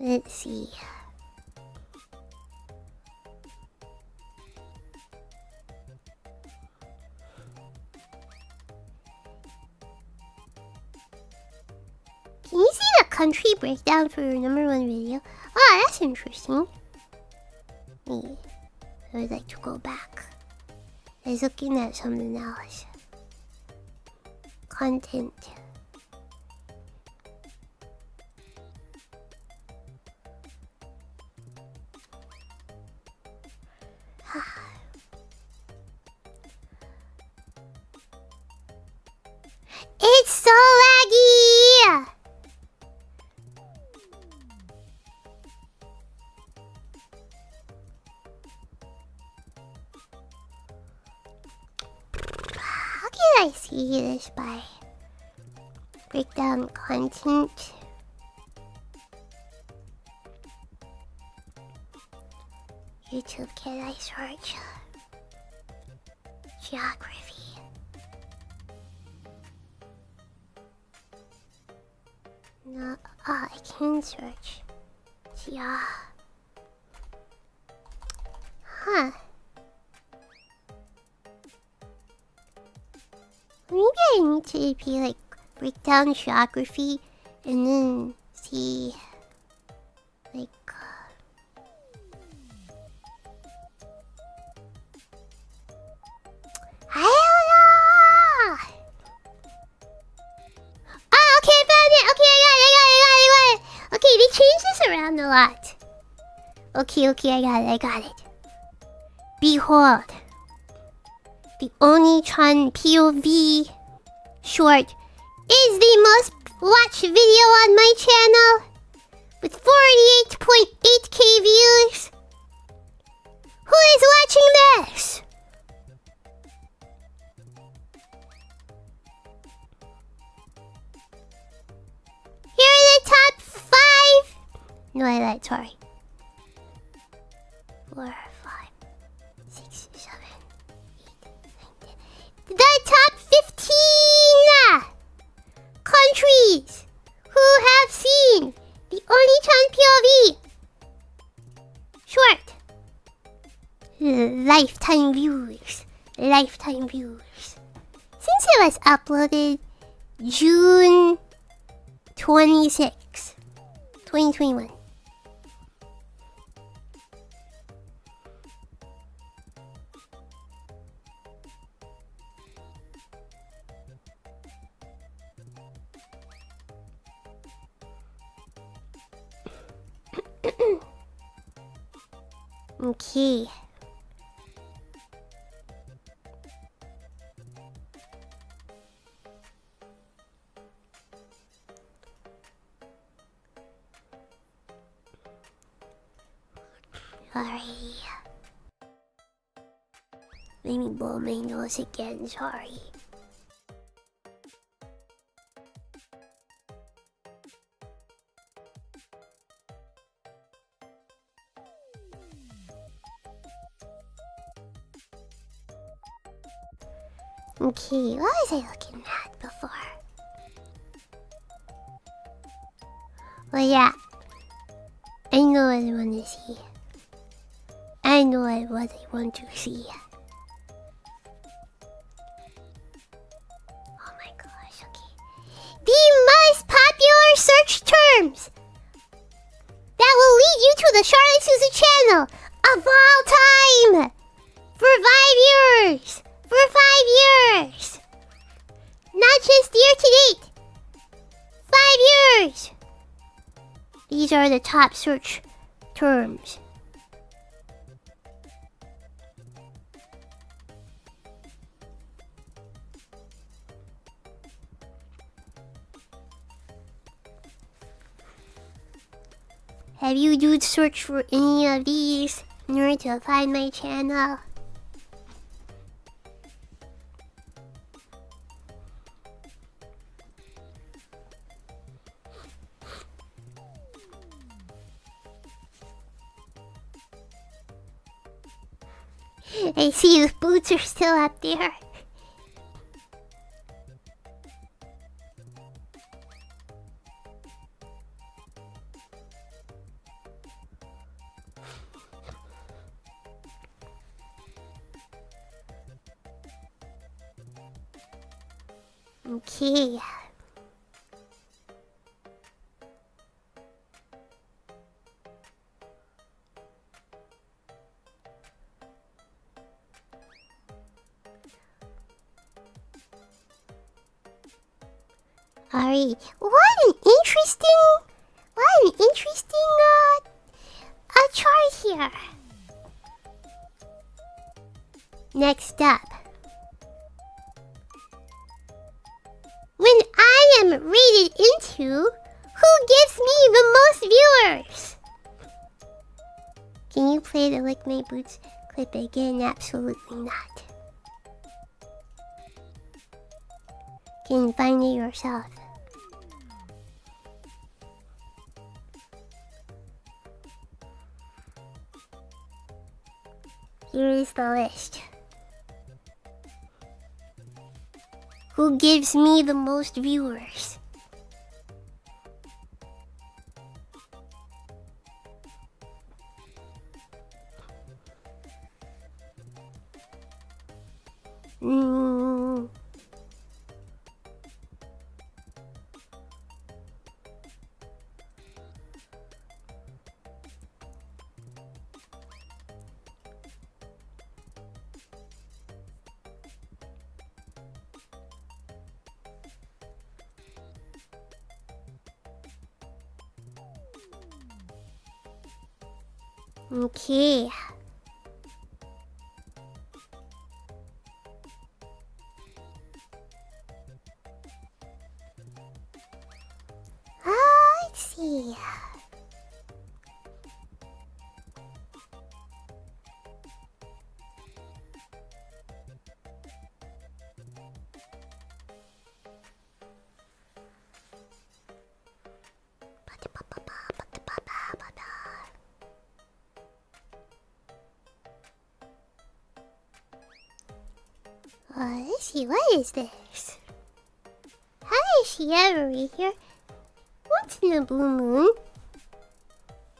Let's see. Can you see the country breakdown for your #1 video? Oh, that's interesting. Yeah. I would like to go back. I was looking at something else. Content. It's so laggy! How can I see this by breakdown content? YouTube, can I search geography? No, I can search. Yeah. Huh. Maybe I need to be like break down geography and then see like I don't know. Oh, okay, I found it. Okay, I got it. Okay, they changed this around a lot. Okay, I got it. Behold, the Oni-chan POV short is the most watched video on my channel with 48.8k views. Who is watching this? Here are the top 5. No, I lied, sorry. 4, 5, 6, 7, 8, 9, 10. The top 15 countries who have seen the Oni-chan POV short. Lifetime views. Since it was uploaded June 26, 2021. Okay. Sorry. Let me blow my nose again, sorry. Okay, what was I looking at before? Well, yeah. I know what I want to see. I know what I want to see. Oh my gosh, okay. The most popular search terms that will lead you to the Charlotte Suzu channel of all time for 5 years. For 5 years. Not just year to date. 5 years. These are the top search terms. Have you dudes searched for any of these in order to find my channel? I see the boots are still up there. Okay. Alright, what an interesting chart here. Next up, when I am rated into, who gives me the most viewers? Can you play the Lick My Boots clip again? Absolutely not. Can you find it yourself? Here is the list. Who gives me the most viewers? Okay. Let's see. Let's see, what is this? How is she ever be here? Once in a blue moon?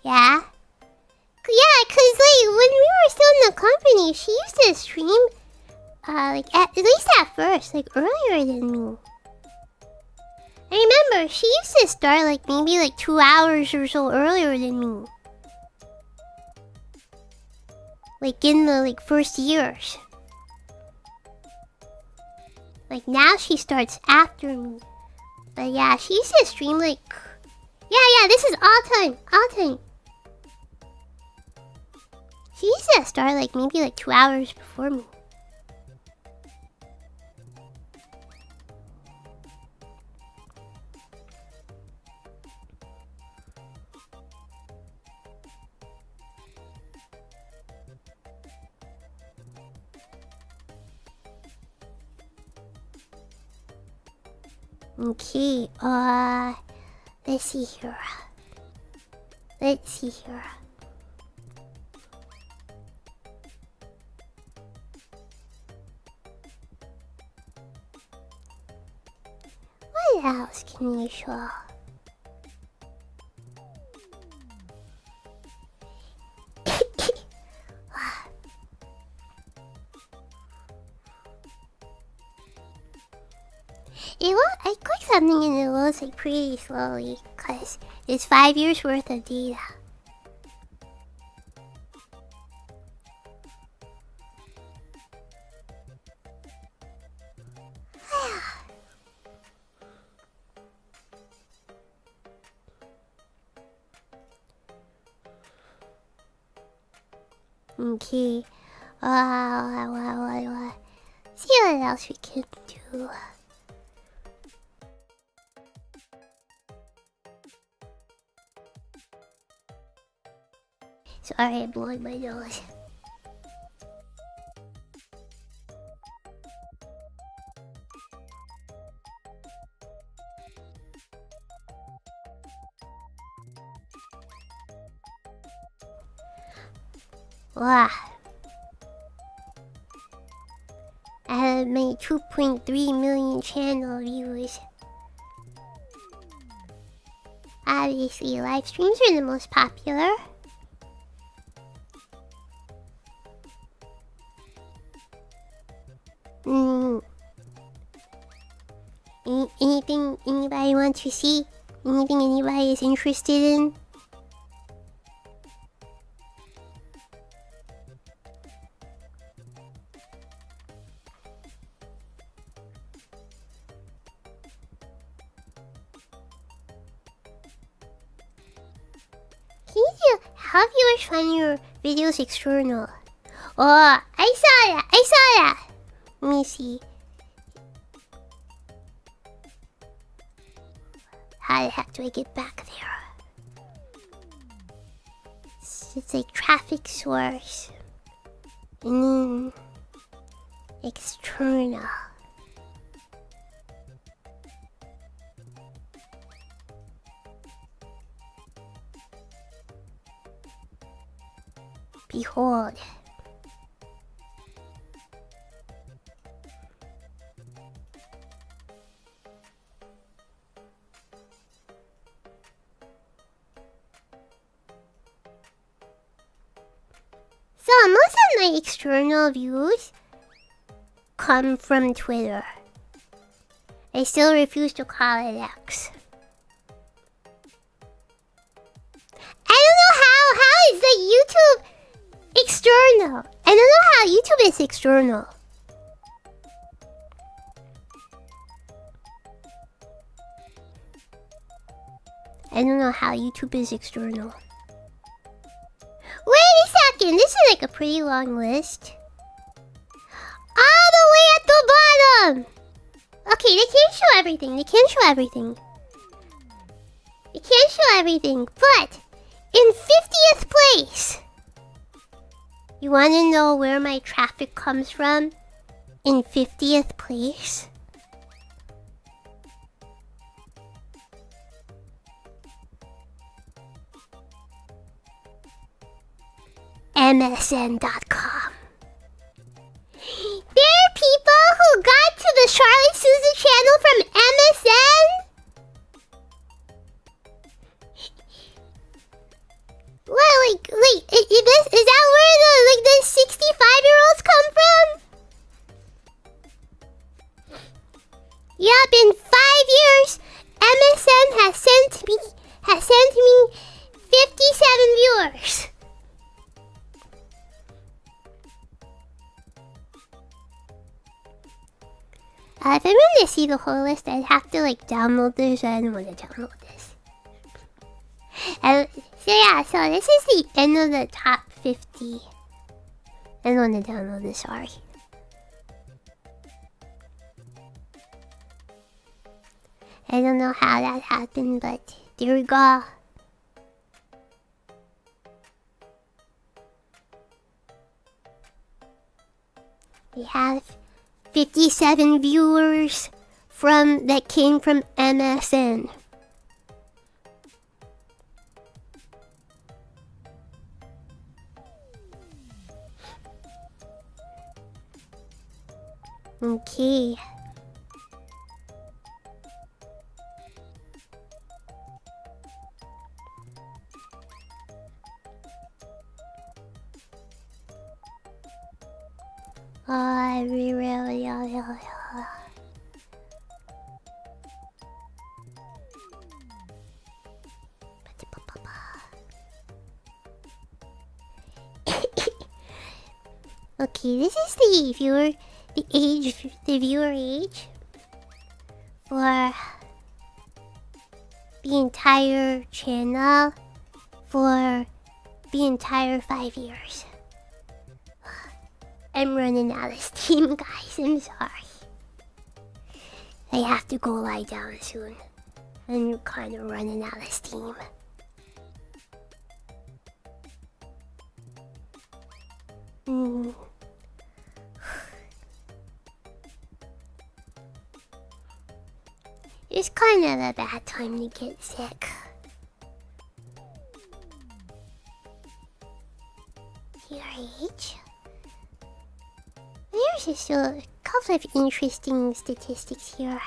Yeah. Yeah, cause like when we were still in the company, she used to stream, like at least at first, like earlier than me. I remember she used to start like maybe like 2 hours or so earlier than me. Like in the like first years. Like now she starts after me. But yeah, she used to stream like... Yeah, this is all time. She used to start like maybe like 2 hours before me. Okay, let's see here. What else can you show? I clicked something and it loads like pretty slowly because it's 5 years worth of data. Okay. See what else we can do. Sorry, I'm blowing my nose. Wow. I have made 2.3 million channel views. Obviously, live streams are the most popular. Anything anybody wants to see? Anything anybody is interested in? Can you have viewers find your videos external? Oh, I saw that! Let me see. How the heck do I get back there? It's like traffic source. And then external. Behold. So most of my external views come from Twitter. I still refuse to call it X. I don't know how is the YouTube external? I don't know how YouTube is external. I don't know how YouTube is external. Wait a second, this is like a pretty long list. All the way at the bottom! Okay, they can't show everything, but in 50th place! You wanna know where my traffic comes from? In 50th place? MSN.com. There are people who got to the Charlotte Suzu channel from MSN? What, is that where the 65-year-olds come from? Yup, in 5 years, MSN has sent me 57 viewers. If I wanted to see the whole list, I'd have to download this. I don't want to download this. So this is the end of the top 50. I don't want to download this, sorry. I don't know how that happened, but there we go. We have 57 viewers that came from MSN. Okay. Okay, this is the viewer age for the entire channel for the entire 5 years. I'm running out of steam, guys. I'm sorry. I have to go lie down soon. I'm kind of running out of steam. It's kind of a bad time to get sick. Your age? There's just a couple of interesting statistics here.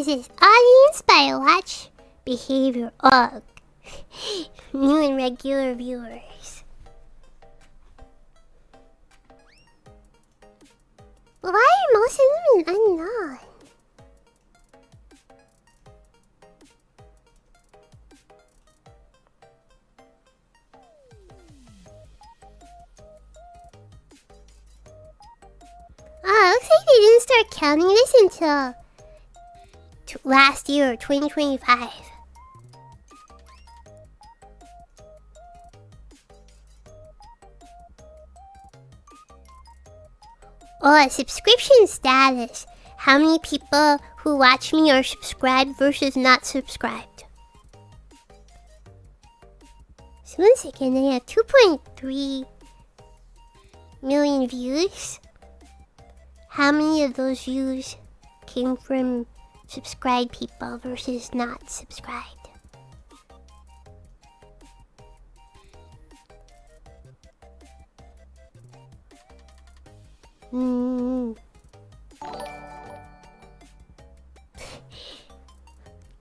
is audience by watch behavior. Oh, new and regular viewers. Why are most of them unknown? Oh, looks like they didn't start counting this until last year, 2025. Oh, subscription status. How many people who watch me are subscribed versus not subscribed? So 1 second, I have 2.3 million views. How many of those views came from subscribed people versus not subscribed?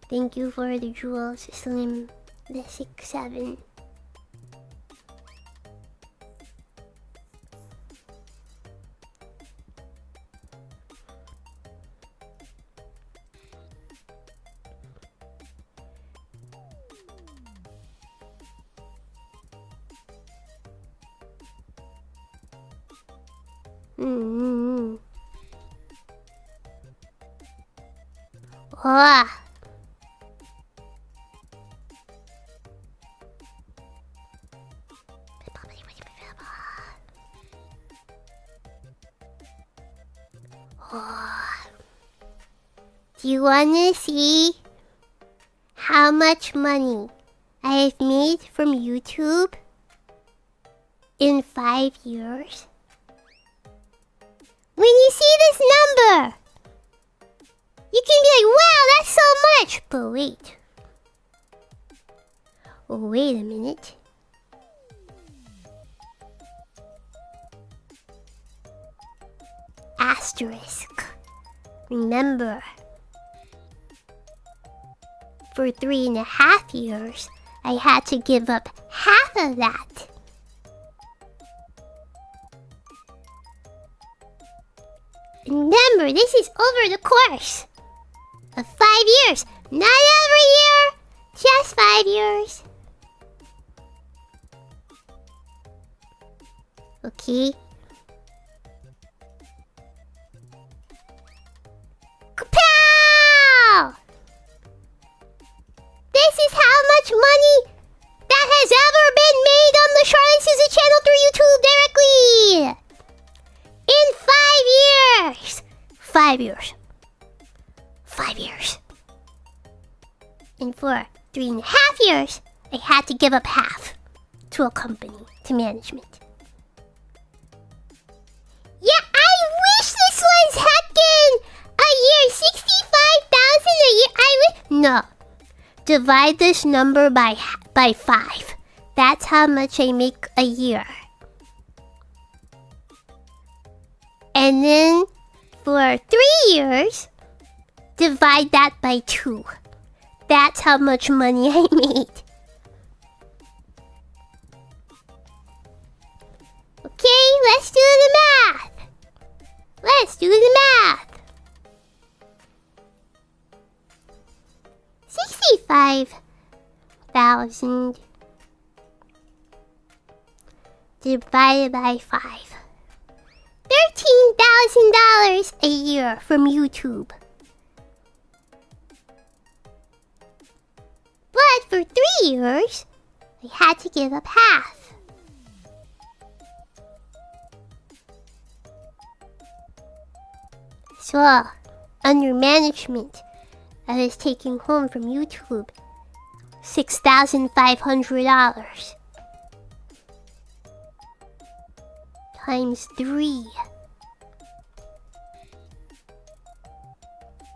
Thank you for the jewels, Slim, the 6-7. Oh. Do you wanna see how much money I've made from YouTube in 5 years? When you see this number, you can be like, wow, that's so much! But wait. Wait a minute. Asterisk. Remember, for 3.5 years, I had to give up half of that. Remember, this is over the course of 5 years. Not every year, just 5 years. Okay. Kapow! This is how much money that has ever been made on the Charlotte Suzu channel through YouTube directly. In 5 years. 5 years. 5 years. And for 3.5 years, I had to give up half to a company, to management. Yeah, I wish this was heckin' a year. 65,000 a year. I wish. No. Divide this number by 5. That's how much I make a year. And then for 3 years, divide that by 2. That's how much money I made. Okay, let's do the math. Let's do the math. 65,000 divided by 5. $13,000 a year from YouTube. But for 3 years, I had to give up half. So, under management, I was taking home from YouTube $6,500 times 3.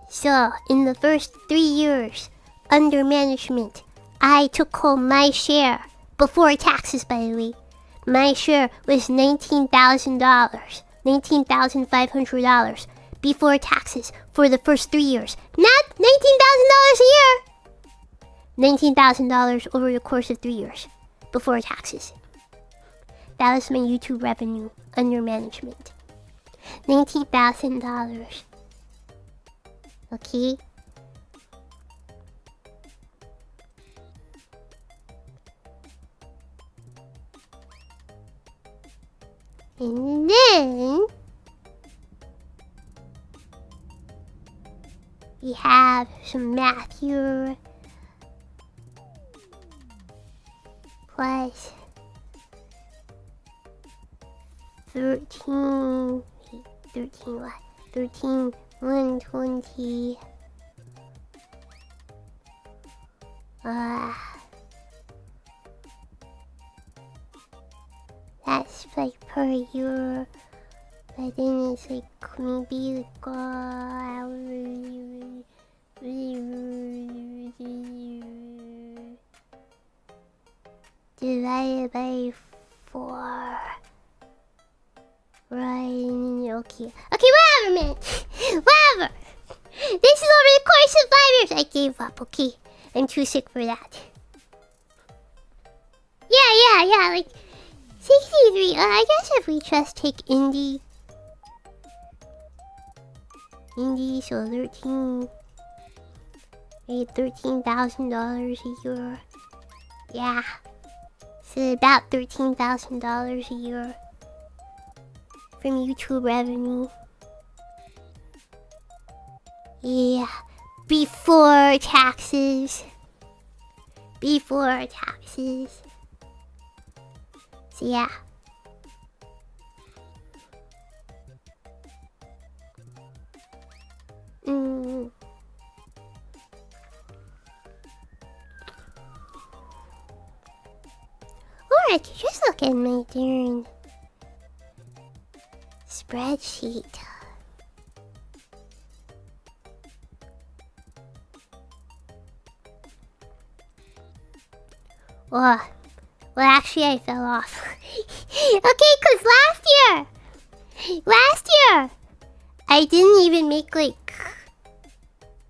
So, in the first 3 years, under management, I took home my share, before taxes by the way. My share was $19,000, $19,500, before taxes for the first 3 years. Not $19,000 a year. $19,000 over the course of 3 years before taxes. That was my YouTube revenue under management. $19,000. Okay. And then we have some math here. Plus 13 what? 13 120. That's like per year. But then it's like maybe like divided by 4. Right, okay, whatever, man. Whatever. This is over the course of 5 years. I gave up, okay? I'm too sick for that. Yeah, like 63. I guess if we just take indie, so 13. Made $13,000 a year. Yeah. So about $13,000 a year from YouTube revenue. Yeah. Before taxes. So yeah. Alright, just look at my darn spreadsheet. Well, actually I fell off. Okay, cause last year, I didn't even make like,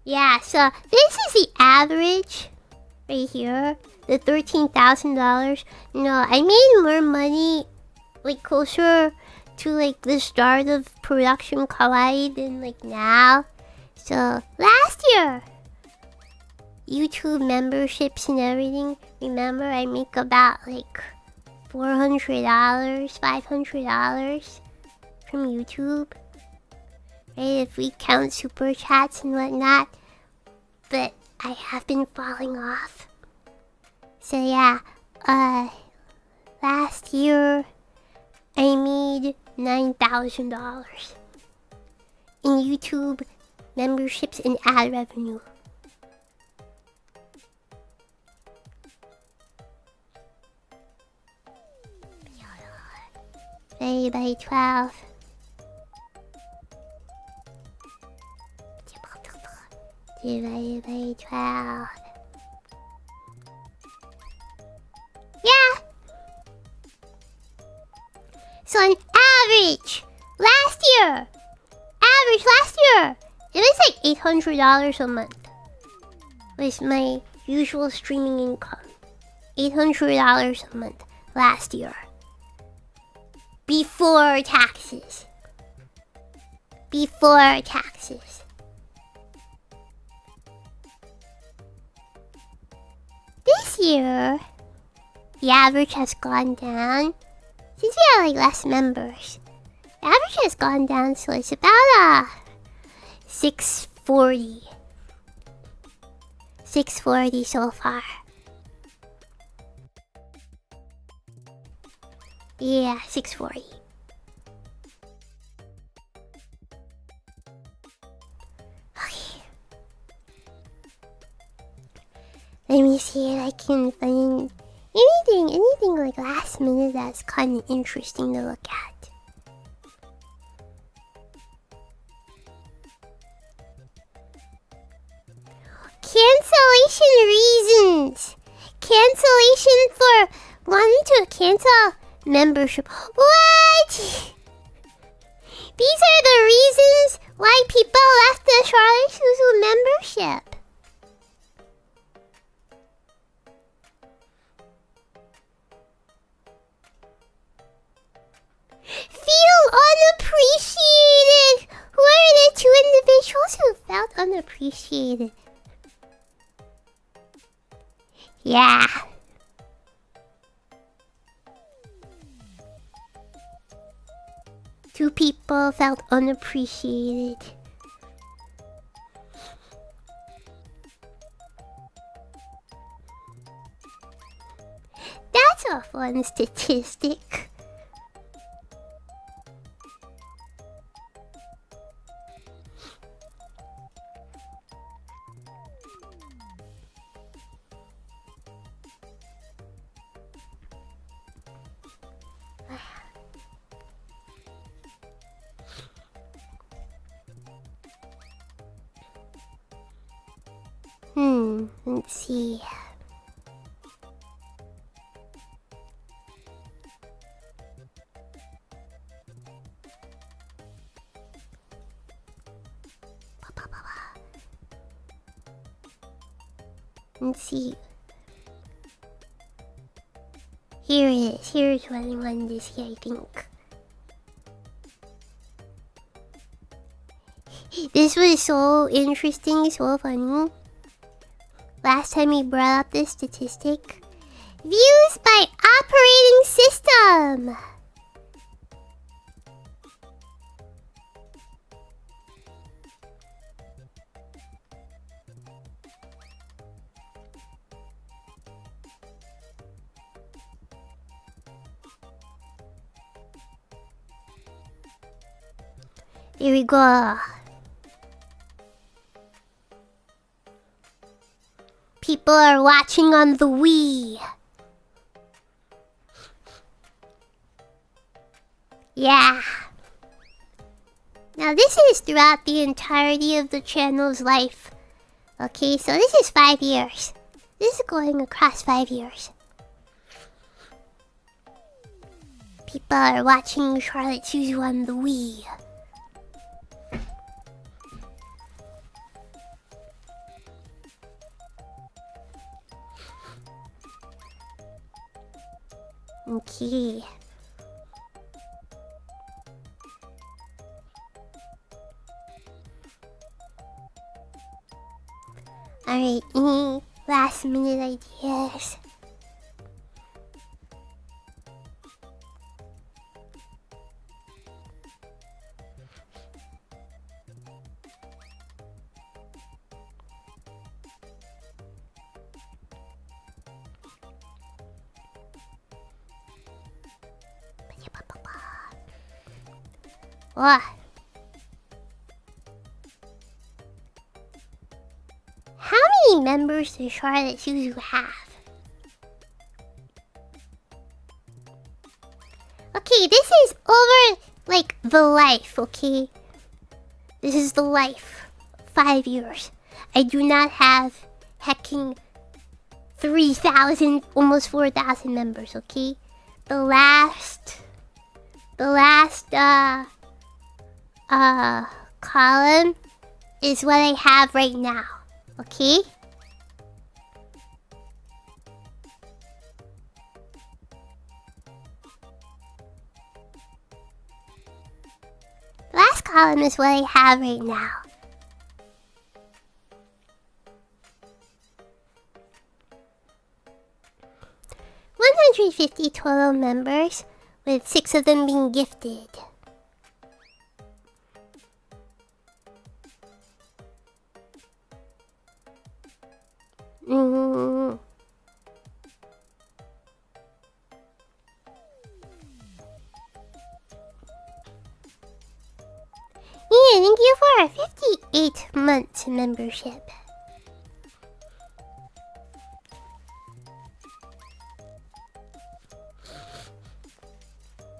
yeah, so this is the average right here, the $13,000. No, I made more money like closer to like the start of production kawaii than like now. So last year, YouTube memberships and everything, remember I make about like $400, $500 from YouTube, right, if we count super chats and whatnot. But I have been falling off. So yeah, last year I made $9,000 in YouTube memberships and ad revenue. Divided by 12. Divided by 12. Yeah. So on average, last year, it was like $800 a month. Was my usual streaming income. $800 a month last year. Before taxes. This year, the average has gone down. Since we have like less members, the average has gone down, so it's about $640. $640 so far. Yeah, $640. Okay. Let me see if I can find anything like last minute that's kind of interesting to look at. Cancellation reasons. Cancellation for wanting to cancel membership. What? These are the reasons why people left the Charlotte Suzu membership. Feel unappreciated. Who are the two individuals who felt unappreciated? Yeah. Two people felt unappreciated. That's a fun statistic. Let's see. Let's see. Here it is. Here's what I wanted to see, I think. This was so interesting, so funny. Last time we brought up this statistic. Views by operating system. Here we go. People are watching on the Wii. Yeah. Now this is throughout the entirety of the channel's life. Okay, so this is 5 years. This is going across 5 years. People are watching Charlotte Suzu on the Wii. Okay. Alright, any last minute ideas? What? How many members does Charlotte Suzu have? Okay, this is over, like, the life, okay? This is the life. 5 years. I do not have hecking 3,000, almost 4,000 members, okay? The last column is what I have right now, okay? The last column is what I have right now. $150 total members, with 6 of them being gifted. Yeah, thank you for a 58 months membership.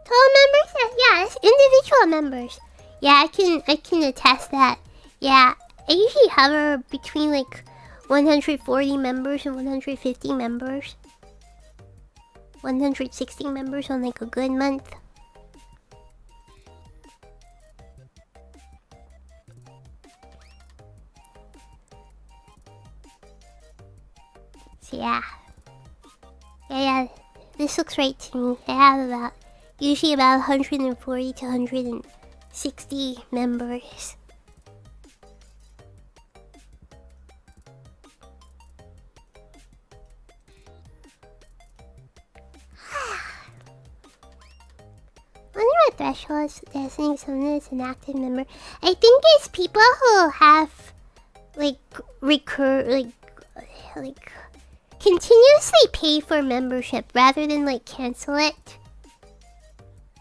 Total members? Yeah, it's individual members. Yeah, I can attest that. Yeah, I usually hover between like 140 members and 150 members. 160 members on like a good month. So yeah, this looks right to me. I have usually about 140 to 160 members. I wonder what threshold is suggesting someone is an active member. I think it's people who have like continuously pay for membership rather than like cancel it.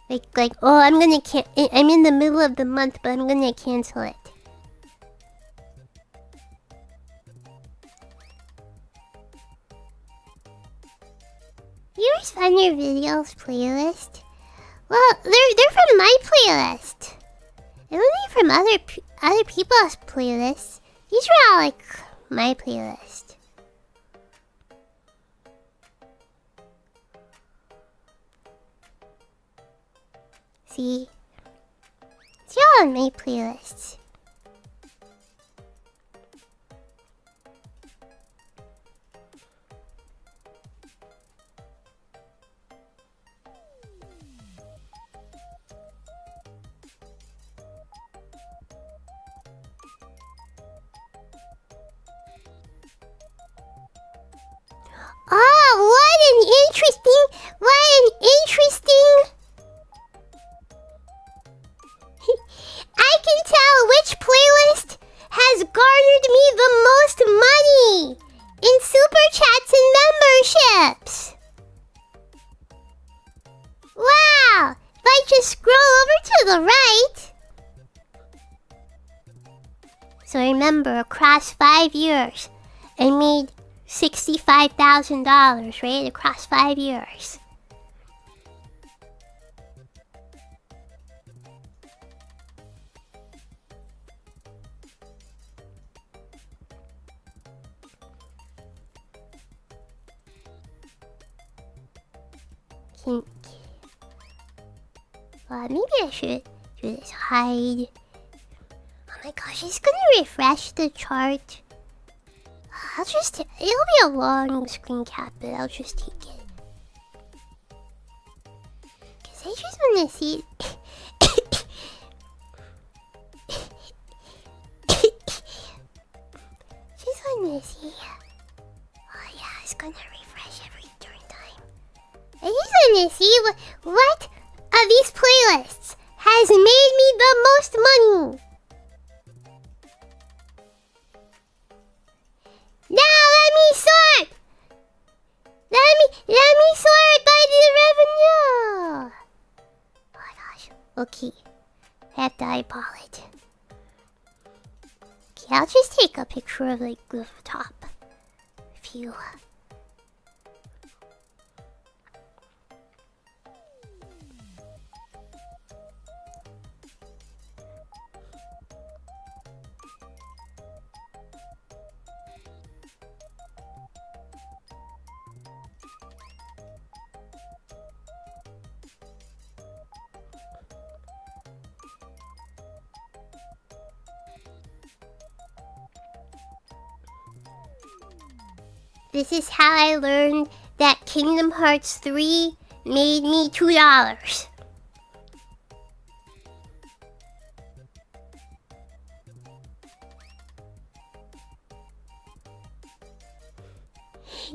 Like oh, I'm in the middle of the month, but I'm gonna cancel it. Viewers find your videos playlist. Well, they're from my playlist. They're only from other people's playlists. These are all like my playlist. See? It's all on my playlists. Oh, what an interesting I can tell which playlist has garnered me the most money in super chats and memberships. Wow, if I just scroll over to the right. So remember, across 5 years, I made $65,000, right? Across 5 years. Maybe I should do this. Hide. Oh my gosh, it's gonna refresh the chart. It'll be a long screen cap, but I'll just take it. Cause I just wanna see. Just wanna see. Oh yeah, it's gonna refresh every turn time. I just wanna see what of these playlists has made me the most money. Now let me sort. Let me sort by the revenue. Oh my gosh. Okay. I have to eyeball it. Okay, I'll just take a picture of like the top view. This is how I learned that Kingdom Hearts 3 made me $2.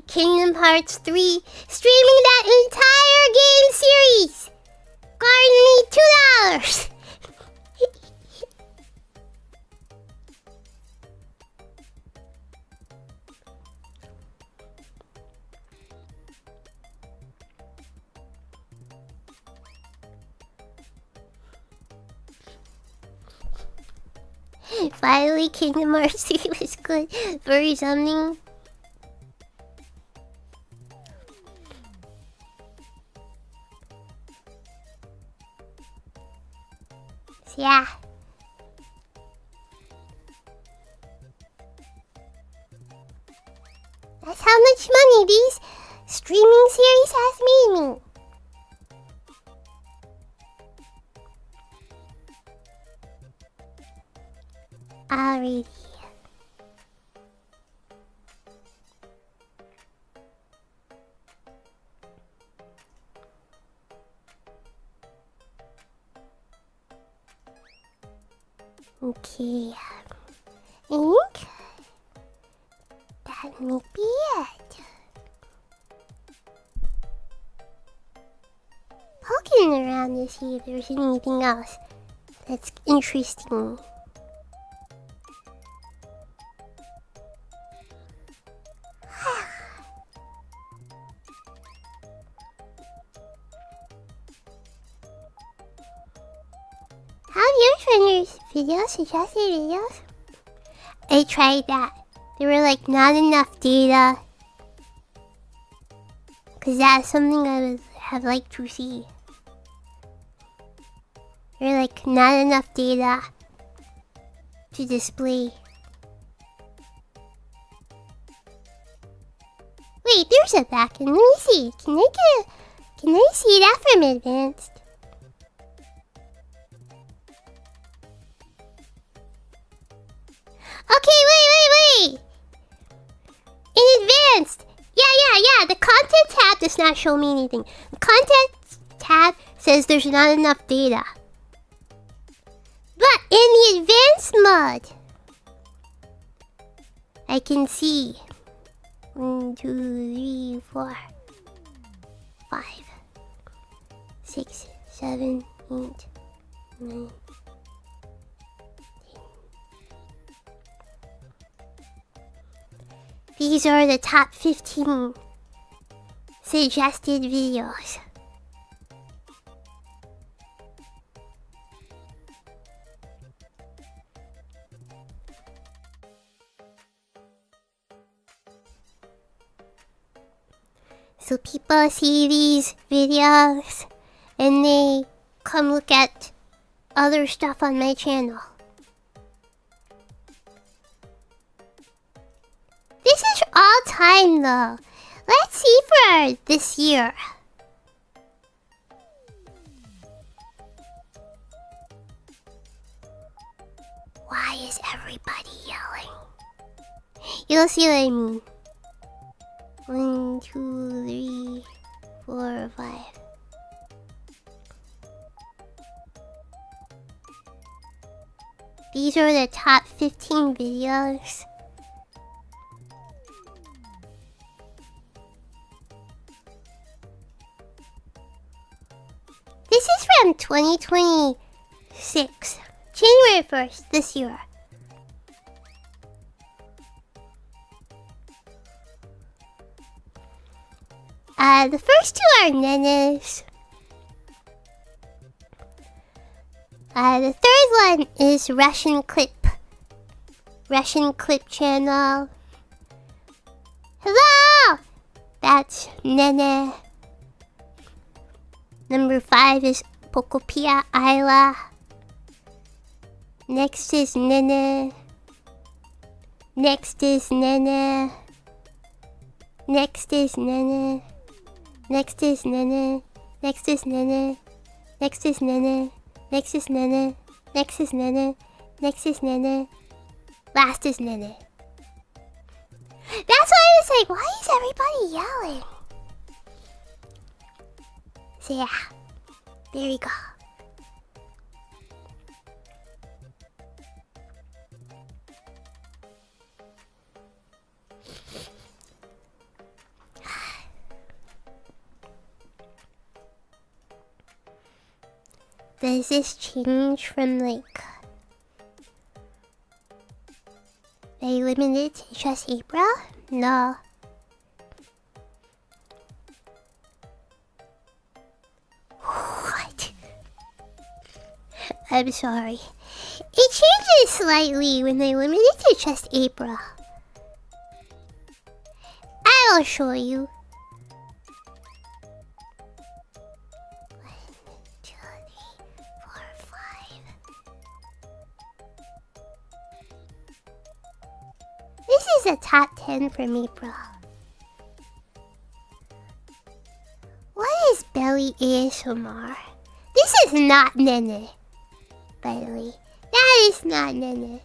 Kingdom Hearts 3 streaming that entire game series garnered me $2. Finally, Kingdom Hearts 3 was good for something. So yeah. That's how much money these streaming series has made me. Alrighty. Okay. I think that may be it. Poking around to see if there's anything else that's interesting. How do you find your videos? Suggested videos? I tried that. There were like not enough data. Cause that's something I would have liked to see. There were like not enough data to display. Wait, there's a back end. Let me see. Can I see that from advanced? Okay, wait. In advanced. Yeah. The content tab does not show me anything. The content tab says there's not enough data. But in the advanced mode, I can see 1, 2, 3, 4, 5, 6, 7, 8, 9. These are the top 15 suggested videos. So people see these videos and they come look at other stuff on my channel. This is all time though. Let's see for this year. Why is everybody yelling? You'll see what I mean. 1, 2, 3, 4, 5. These are the top 15 videos. This is from 2026, January 1st, this year. The first two are Nene's. The third one is Russian Clip channel. Hello! That's Nene. Number 5 is Pokopia Isla. Next is Nene. Next is Nene. Next is Nene. Next is Nene. Next is Nene. Next is Nene. Next is Nene. Next is Nene. Next is Nene. Last is Nene. That's why I was like, why is everybody yelling? So yeah, there you go. Does this change from like they limited to just April? No. What? I'm sorry. It changes slightly when they limit it to just April. I'll show you. 1, 2, 3, 4, 5. This is a top 10 from April. What is Belly ASMR? This is not Nene, by the way. That is not Nene.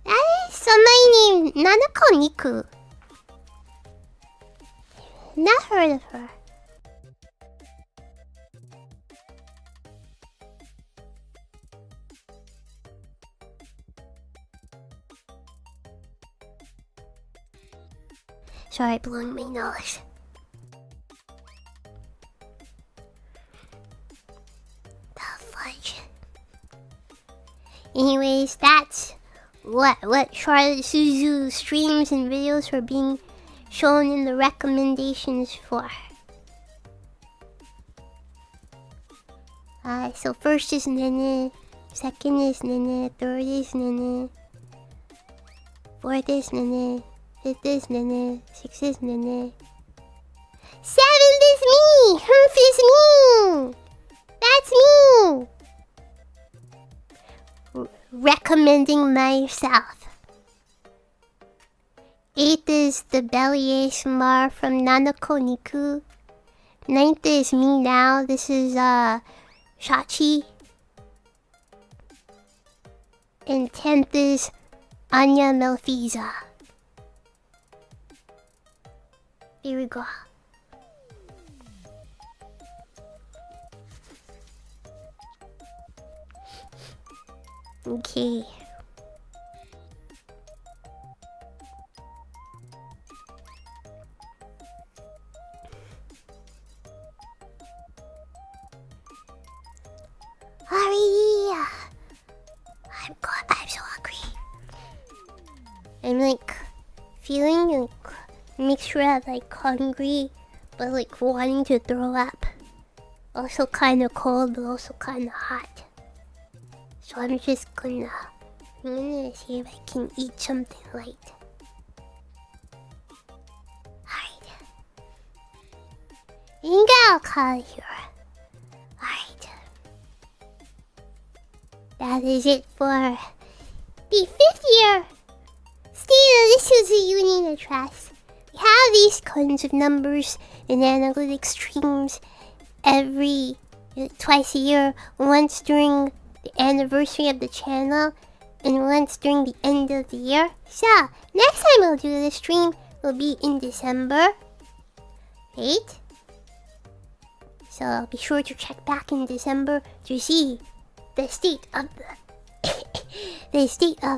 That is somebody named Nanako Niku. Not heard of her. Sorry, blowing my nose. The fudge. Anyways, that's what Charlotte Suzu streams and videos are being shown in the recommendations for. So first is Nene, second is Nene, third is Nene, fourth is Nene, fifth is Nene, sixth is Nene, seventh is me! Herf is me! That's me! Recommending myself. Eighth is the belly ASMR from Nanako Niku. Ninth is me now. This is Shachi. And 10th is Anya Melfiza. Here we go. Okay. Alrighty. I'm so hungry. I'm like feeling like mixture of like hungry but like wanting to throw up. Also kinda cold but also kinda hot. So I'm gonna see if I can eat something light. Alright. I think I'll call it here. Alright. That is it for the 5th year State of the Suzu Union Address. We have these kinds of numbers and analytics streams twice a year, once during the anniversary of the channel and once during the end of the year. So next time we'll do the stream will be in December, right? So be sure to check back in December to see the state of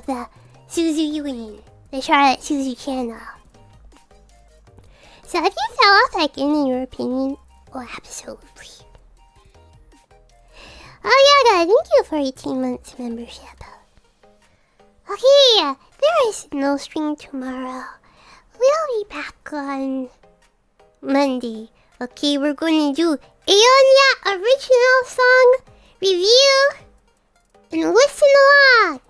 the Suzu Union, the Charlotte Suzu channel. So if you fell off again in your opinion, oh absolutely. Oh yeah, guys, thank you for 18 months membership. Okay, there is no stream tomorrow. We'll be back on Monday. Okay, we're going to do Aeonia original song review and listen along.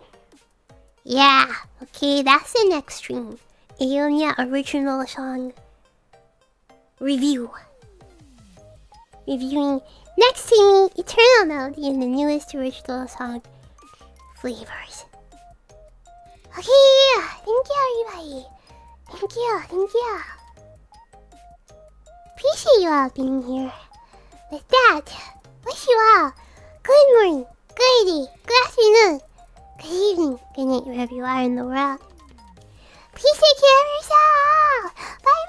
Yeah, okay, that's the next stream. Aeonia original song review. Reviewing next to me Eternal Melody and the newest original song flavors. Okay, thank you everybody. Thank you. Appreciate you all being here. With that, wish you all good morning, good day, good afternoon, good evening, good night wherever you are in the world. Please take care of yourself. Bye.